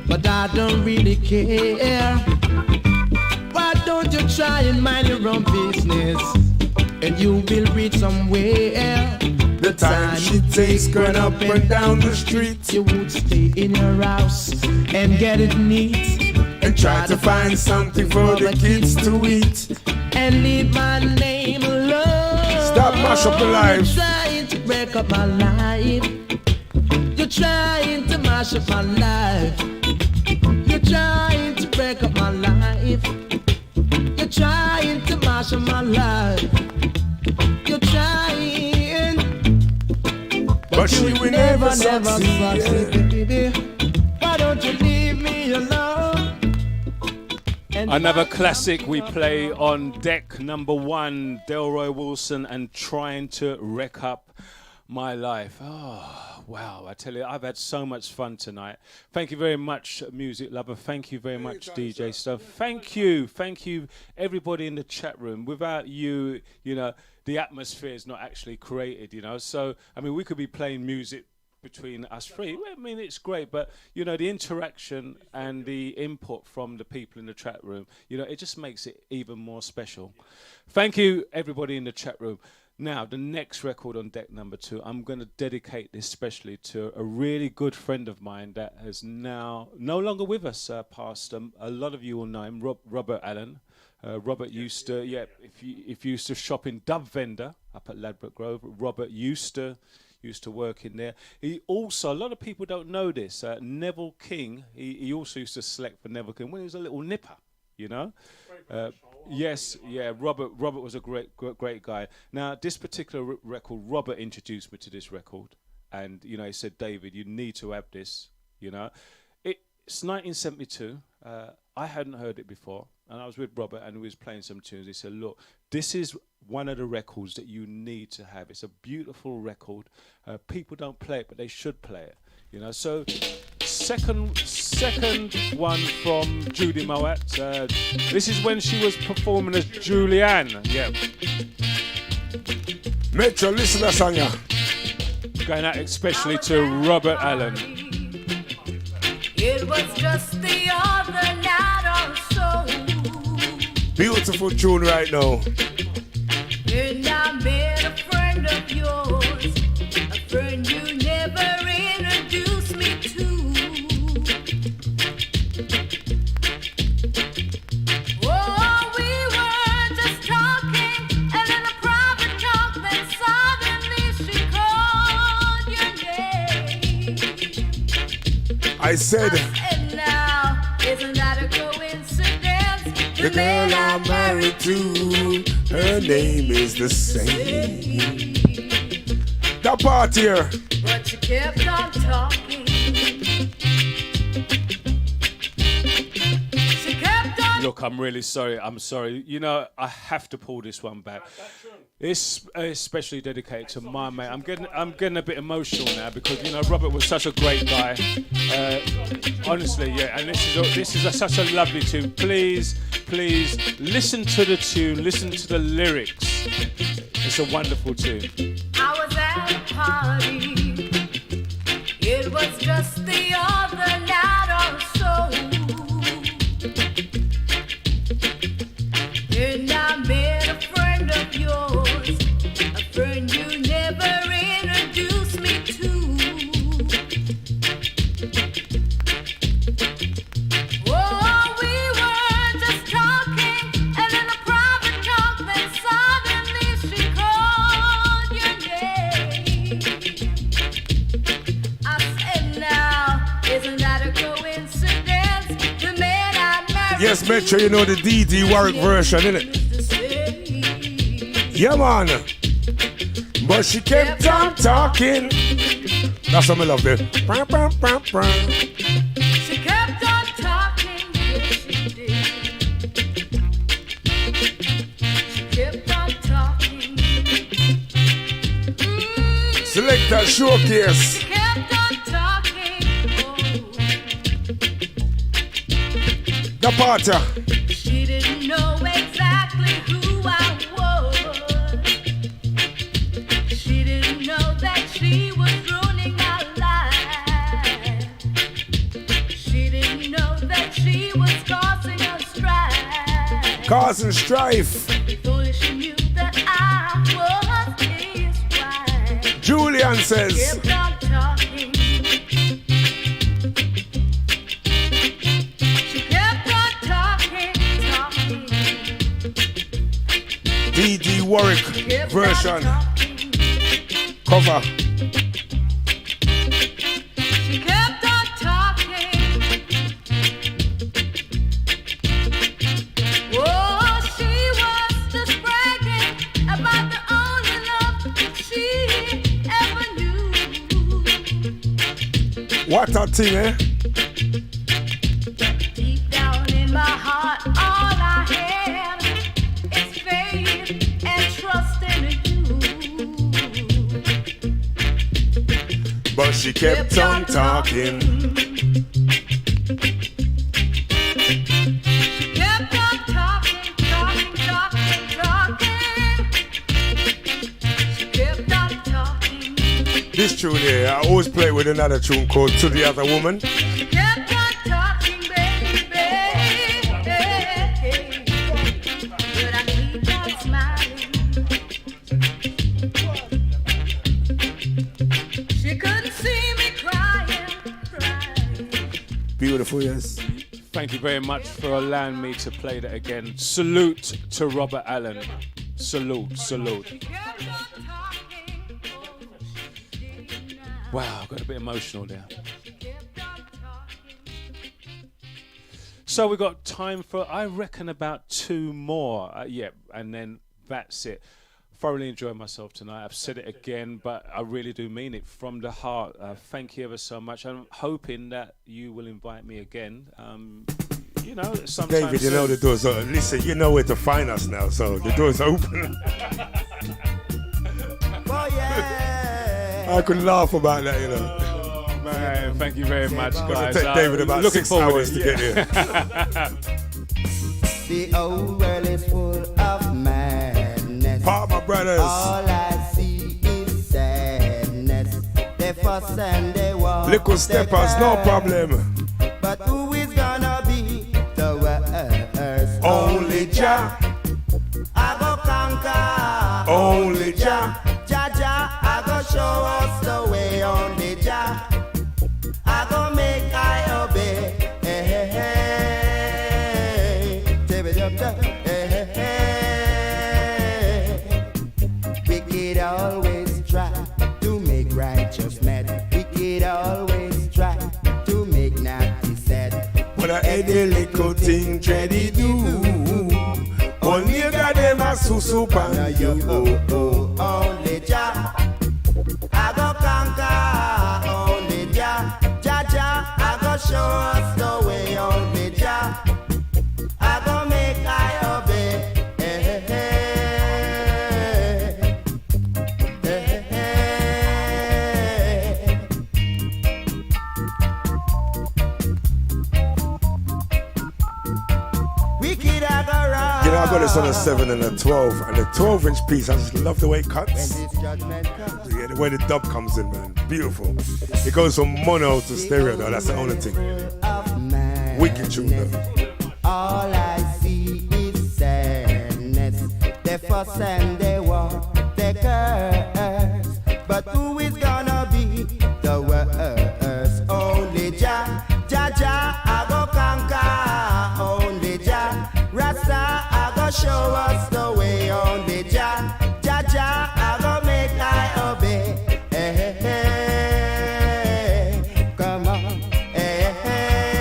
but I don't really care. Why don't you try and mind your own business, and you will reach somewhere. The time she takes going up and down the street, you would stay in your house and get it neat, and try to find something for the kids to eat, and leave my name alone. Stop mash up your life. You're trying to break up my life. You're trying to mash up my life. You're trying to break up my life. You're trying to mash up my life. You're trying, but she will never succeed, baby. Why don't you leave me alone? Another classic we play on deck number 1, Delroy Wilson and Trying to Wreck Up My Life. Oh, wow. I tell you, I've had so much fun tonight. Thank you very much, Music Lover. Thank you very much, DJ Stuff. Thank you, everybody in the chat room. Without you, you know, the atmosphere is not actually created, you know. So, I mean, we could be playing music between us three. I mean, it's great, but, you know, the interaction and the input from the people in the chat room, you know, it just makes it even more special. Thank you, everybody in the chat room. Now, the next record on deck number 2, I'm going to dedicate this specially to a really good friend of mine that is now no longer with us, past. A lot of you will know him, Robert Allen. Robert used to, if you used to shop in Dub Vendor up at Ladbroke Grove, Robert used to work in there. He also, a lot of people don't know this, Neville King, he also used to select for Neville King when he was a little nipper, you know. Robert was a great guy. Now, this particular record, Robert introduced me to this record, and, you know, he said, David, you need to have this, you know. It's 1972. I hadn't heard it before, and I was with Robert, and he was playing some tunes. He said, look, this is one of the records that you need to have. It's a beautiful record. People don't play it, but they should play it, you know. So second one from Judy Mowatt. This is when she was performing as Julianne. Yeah. Metro, listen to Sanya. Going out especially to Robert Allen. It was just the other night or so. Beautiful tune right now. And I met a friend of yours, a friend you never introduced me to. Oh, we were just talking, and in a private talk, then suddenly she called your name. I said, And now, isn't that a coincidence? the girl I'm married to, her name is the same. That part here. But you kept on talking. She kept on. Look, I'm really sorry. I'm sorry. You know, I have to pull this one back. It's especially dedicated to my mate. I'm getting a bit emotional now because you know Robert was such a great guy. Honestly, yeah. And this is such a lovely tune. Please listen to the tune. Listen to the lyrics. It's a wonderful tune. I was at a party. It was just the other night or so. And I met a friend of yours, a friend you never introduced me to. Oh, we were just talking, and in a private talk, then suddenly she called your name. I said, now, isn't that a coincidence? The man I married. Yes, Metro, you know the D.D. Warwick version, innit? Yeah, man. But she kept on talking. That's what I love there. She kept on talking, yes she did. She kept on talking. Selector Showcase. She kept on talking. The party. She didn't know exactly who I was. She didn't know that she was ruining my life. She didn't know that she was causing a strife. Causing strife. If only she knew that I was his wife. Julian says. Kept on talking. She kept on talking. D.D. Warwick Kept on version. talking. Cover. She kept on talking. Oh, she was just bragging about the only love that she ever knew. What a thing, eh? Deep down in my heart, all I have is faith and trust in you. But she kept on talking. She kept on talking, talking, talking, talking. She kept on talking. This tune here, I always play with another tune called To the Other Woman. She kept on talking, baby. But I keep on smiling. She couldn't see me crying. Beautiful, yes. Thank you very much for allowing me to play that again. Salute to Robert Allen. Salute. Wow, I got a bit emotional there. So we got time for, I reckon, about two more. And then that's it. Thoroughly enjoyed myself tonight. I've said it again, but I really do mean it from the heart. Thank you ever so much. I'm hoping that you will invite me again. You know, sometime David, you know the doors are. Listen, you know where to find us now, so the door's open. I could laugh about that, you know. Oh, man, thank you very much, guys. It'll take David about looking 6 forward hours to get here. The old world is full of madness. Part my brothers. All I see is sadness. fuss and they war. Little steppers, no problem. But who is gonna be the worst? Only Jah. I go conquer. Only Jah. Jah Jah, I go show us the way. Only Jah, I go make I obey. Hey, hey, hey. Hey, hey, hey. Wicked always try to make righteous mad. Wicked always try to make naughty sad. But any little thing Treddy do, only got them a soup and you. Only Jah, I go conquer. Only Jah, Jah Jah, I go show us the way. Only Jah, I go make I obey. Hey, hey, hey. Hey, hey, hey. Wicked I go round. You know, I got this on a 7 and a 12, and the 12-inch piece, I just love the way it cuts. When this judgment comes. Yeah, the way the dub comes in, man. Beautiful. It goes from mono to stereo, though. That's the only thing. Wicked tune, though. All I see is sadness. They fuss and they war, they curse. But who is gonna be the worst? Only Jah, Jah Jah, I go conquer. Only Jah, Rasta, I go show us the way. Only Jah, Jah Jah, I go make I obey. Hey, hey, hey. Come on. Hey, hey.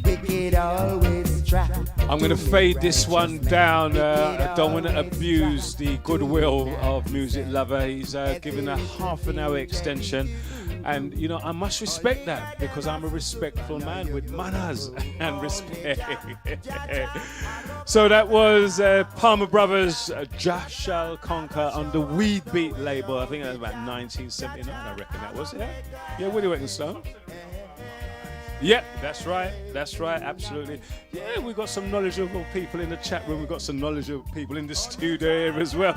Wicked always try. I'm going to fade this one down. I don't want to abuse the goodwill of Music Lover. He's given a half an hour extension. And, you know, I must respect that because I'm a respectful man with manners and respect. So that was Palmer Brothers, Jah Shall Conquer on the Weed Beat label. I think that was about 1979, I reckon that was it. Yeah, what do you reckon, Sloan? Yep, that's right, absolutely. Yeah, we've got some knowledgeable people in the chat room. We've got some knowledgeable people in the studio here as well.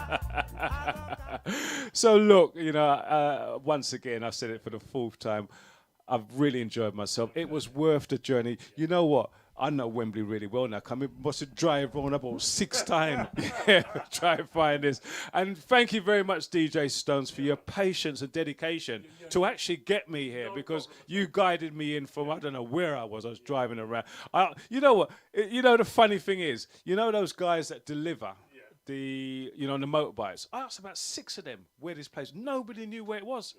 So look, you know, once again, I've said it for the fourth time, I've really enjoyed myself. It was worth the journey. You know what? I know Wembley really well now. I must have drive on about 6 times. Yeah, try and find this. And thank you very much, DJ Stones, for your patience and dedication to actually get me here because you guided me in from, I don't know where I was driving around. You know what? You know, the funny thing is, you know those guys that deliver the, you know, on the motorbikes? I asked about 6 of them where this place, nobody knew where it was.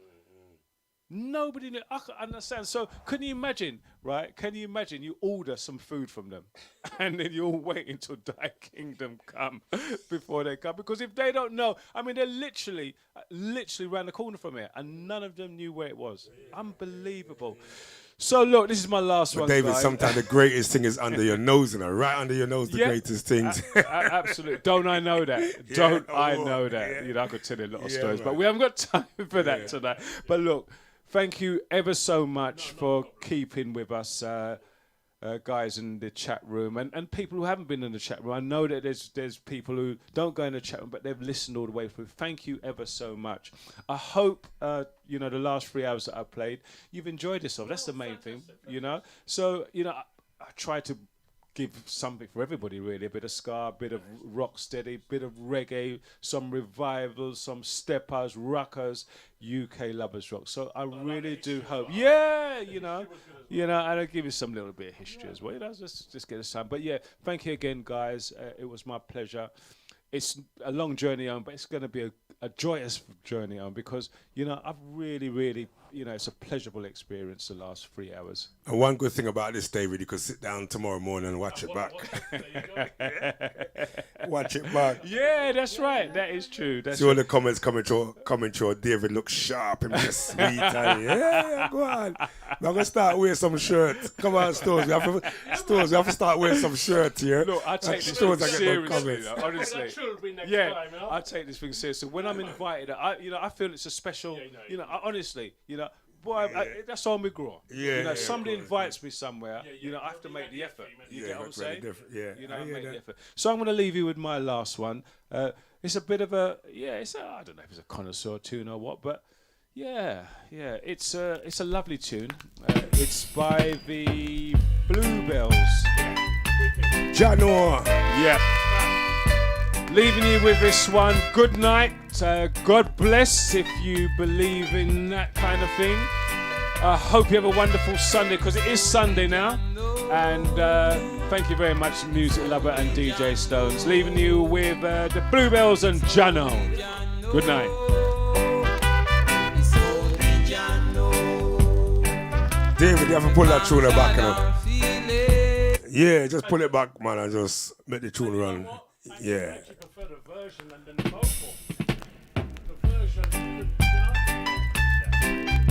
Nobody knew. I can understand. So can you imagine, right? Can you imagine you order some food from them and then you all wait until Thy Kingdom come before they come? Because if they don't know, I mean, they're literally around the corner from here and none of them knew where it was. Unbelievable. So look, this is my last one, David, guys. sometimes the greatest thing is under your nose, you know, right under your nose, the greatest things. Absolutely. Don't I know that? Don't I know that? Yeah. You know, I could tell you a lot of stories, man. but we haven't got time for that tonight. But look, thank you ever so much for keeping with us, guys in the chat room, and people who haven't been in the chat room. I know that there's people who don't go in the chat room, but they've listened all the way through. Thank you ever so much. I hope, you know, the last 3 hours that I played, you've enjoyed yourself. That's the main thing, you know. So, you know, I try to give something for everybody, really. A bit of ska, a bit of rock steady, bit of reggae, some revivals, some steppers, rockers, UK lovers rock. So I really do hope, you know, and I'll give you some little bit of history as well. You know, just get us time. But yeah, thank you again, guys. It was my pleasure. It's a long journey on, but it's going to be a joyous journey on because, you know, I've really, you know, it's a pleasurable experience the last 3 hours. And one good thing about this, David, you could sit down tomorrow morning and watch it back. Watch it back. Yeah, that's right. That is true. That's See all the comments coming through. David looks sharp and just sweet. And yeah, go on. I'm going to start wearing some shirts. Come on, Stores. We have to start wearing some shirts here. Look, I take this thing seriously, honestly. I take this thing seriously. When I'm invited, I feel it's a special, honestly, boy, that's all me grow. Somebody invites me somewhere, I have to make the effort. You get what I'm saying? I make the effort. So I'm going to leave you with my last one. It's a bit of I don't know if it's a connoisseur tune or what, but Yeah. It's a lovely tune. It's by the Bluebells. Jano. Yeah. Leaving you with this one. Good night. God bless if you believe in that kind of thing. I hope you have a wonderful Sunday because it is Sunday now. And thank you very much, Music Lover and DJ Stones. Leaving you with the Bluebells and Jano. Good night. David, you have to pull that tune back now. Yeah, just pull it back, man, and just make the tune run. Yeah.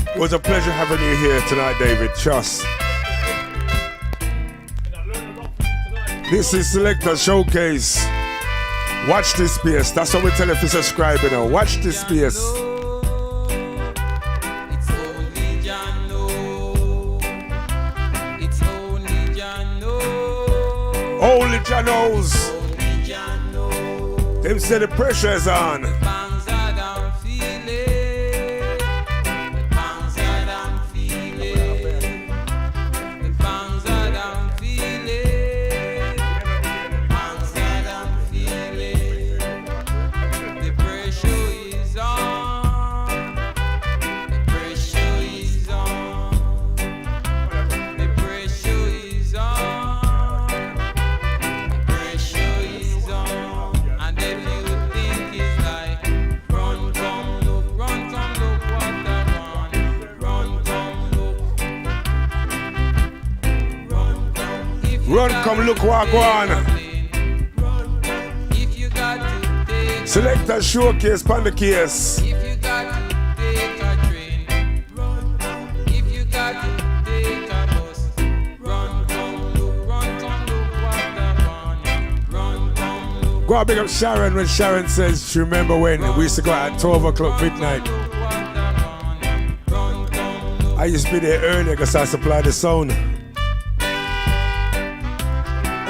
It was a pleasure having you here tonight, David. Trust. This is Selectors Showcase. Watch this space. That's what we tell you if you subscribe, you know. Watch this space. Only Jah knows. Them say the pressure is on. Run, come look what I go on. Selector Showcase, pan the case. Go and big up Sharon when Sharon says she remember when we used to go at 12 o'clock midnight. I used to be there earlier because I supplied the sound.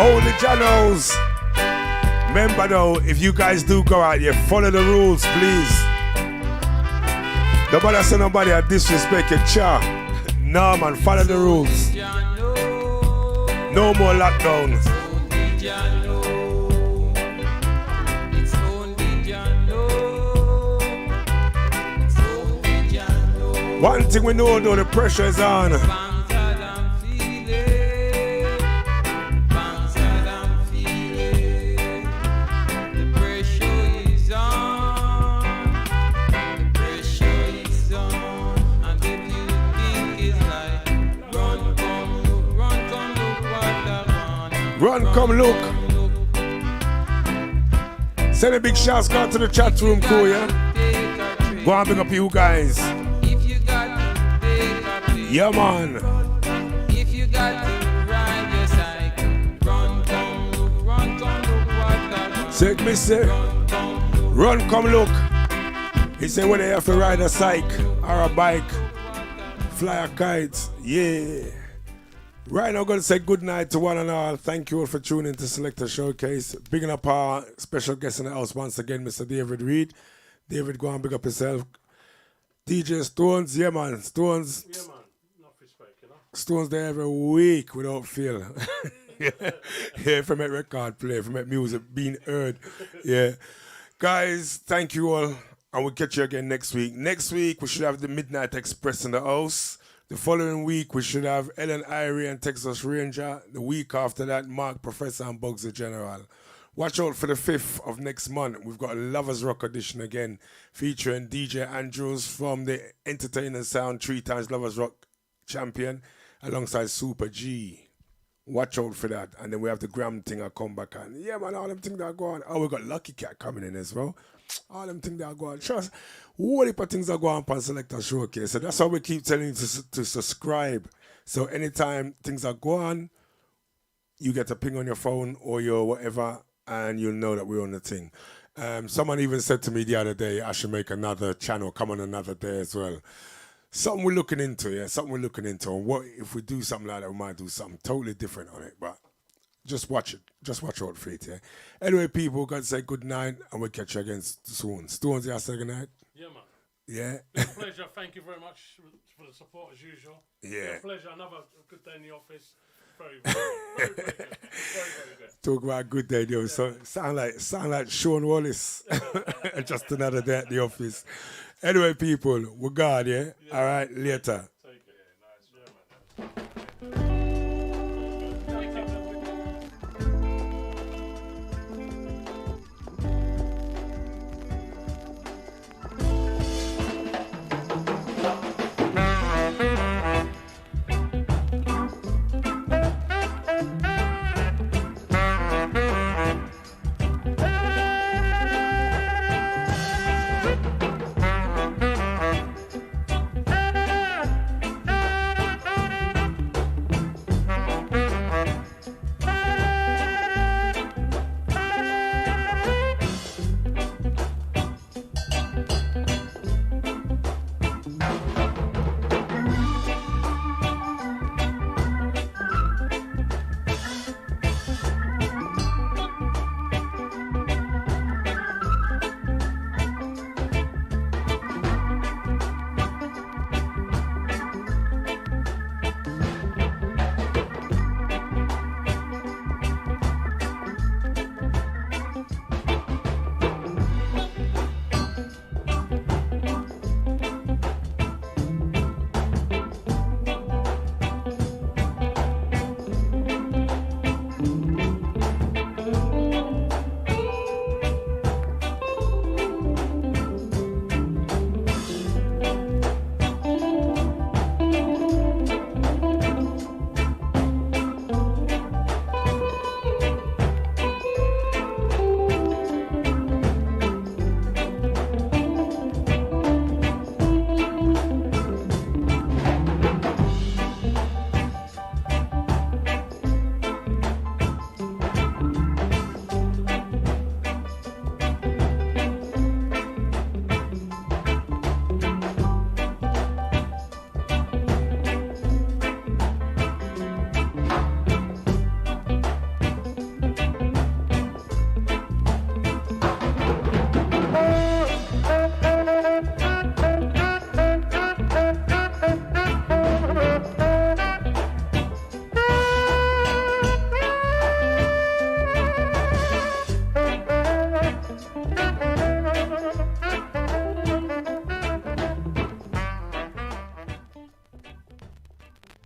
Only Jah knows. Remember though, if you guys do go out here, follow the rules, please. Nobody say nobody a disrespect your cha. No man, follow the rules. No more lockdowns. One thing we know though, the pressure is on. Run, come look. Send a big shout out to the chat room crew, yeah? Go and bring up you guys. Yeah, man. If you got to ride your cycle, run, come look, run, come look what I say, me say, run, come look. He said when they have to ride a cycle or a bike, fly a kite, yeah. Right now, I'm going to say good night to one and all. Thank you all for tuning to Selector Showcase. Bigging up our special guest in the house once again, Mr. David Reid. David, go and big up yourself. DJ Stones, yeah man, Stones. Yeah man, enough respect, you know. Stones there every week without fail. Yeah, from that record play, from that music being heard. Yeah. Guys, thank you all. And we'll catch you again next week. Next week, we should have the Midnight Express in the house. The following week, we should have Ellen Irie and Texas Ranger. The week after that, Mark Professor and Bugs the General. Watch out for the 5th of next month. We've got a Lovers Rock edition again, featuring DJ Andrews from the Entertainer Sound, 3 times Lovers Rock champion, alongside Super G. Watch out for that. And then we have the Gram thing I come back on. Yeah, man, all them things that are going on. Oh, we got Lucky Cat coming in as well. All them things that are going on. Trust, what heap of things are going on Selector Showcase. So that's why we keep telling you to subscribe. So anytime things are going on, you get a ping on your phone or your whatever, and you'll know that we're on the thing. Someone even said to me the other day, I should make another channel, come on another day as well. Something we're looking into, yeah, something we're looking into. And what if we do something like that, we might do something totally different on it, but just watch it. Just watch out for it, yeah. Anyway, people, got to say good night, and we'll catch you again soon. Stones, you say good night? Yeah, man. Yeah. Pleasure. Thank you very much for the support as usual. Yeah. Pleasure. Another good day in the office. Very good. Very good. Very good. Talk about a good day, yo. So sound like Sean Wallace. Just another day at the office. Anyway, people, we're gone, yeah? All right, later.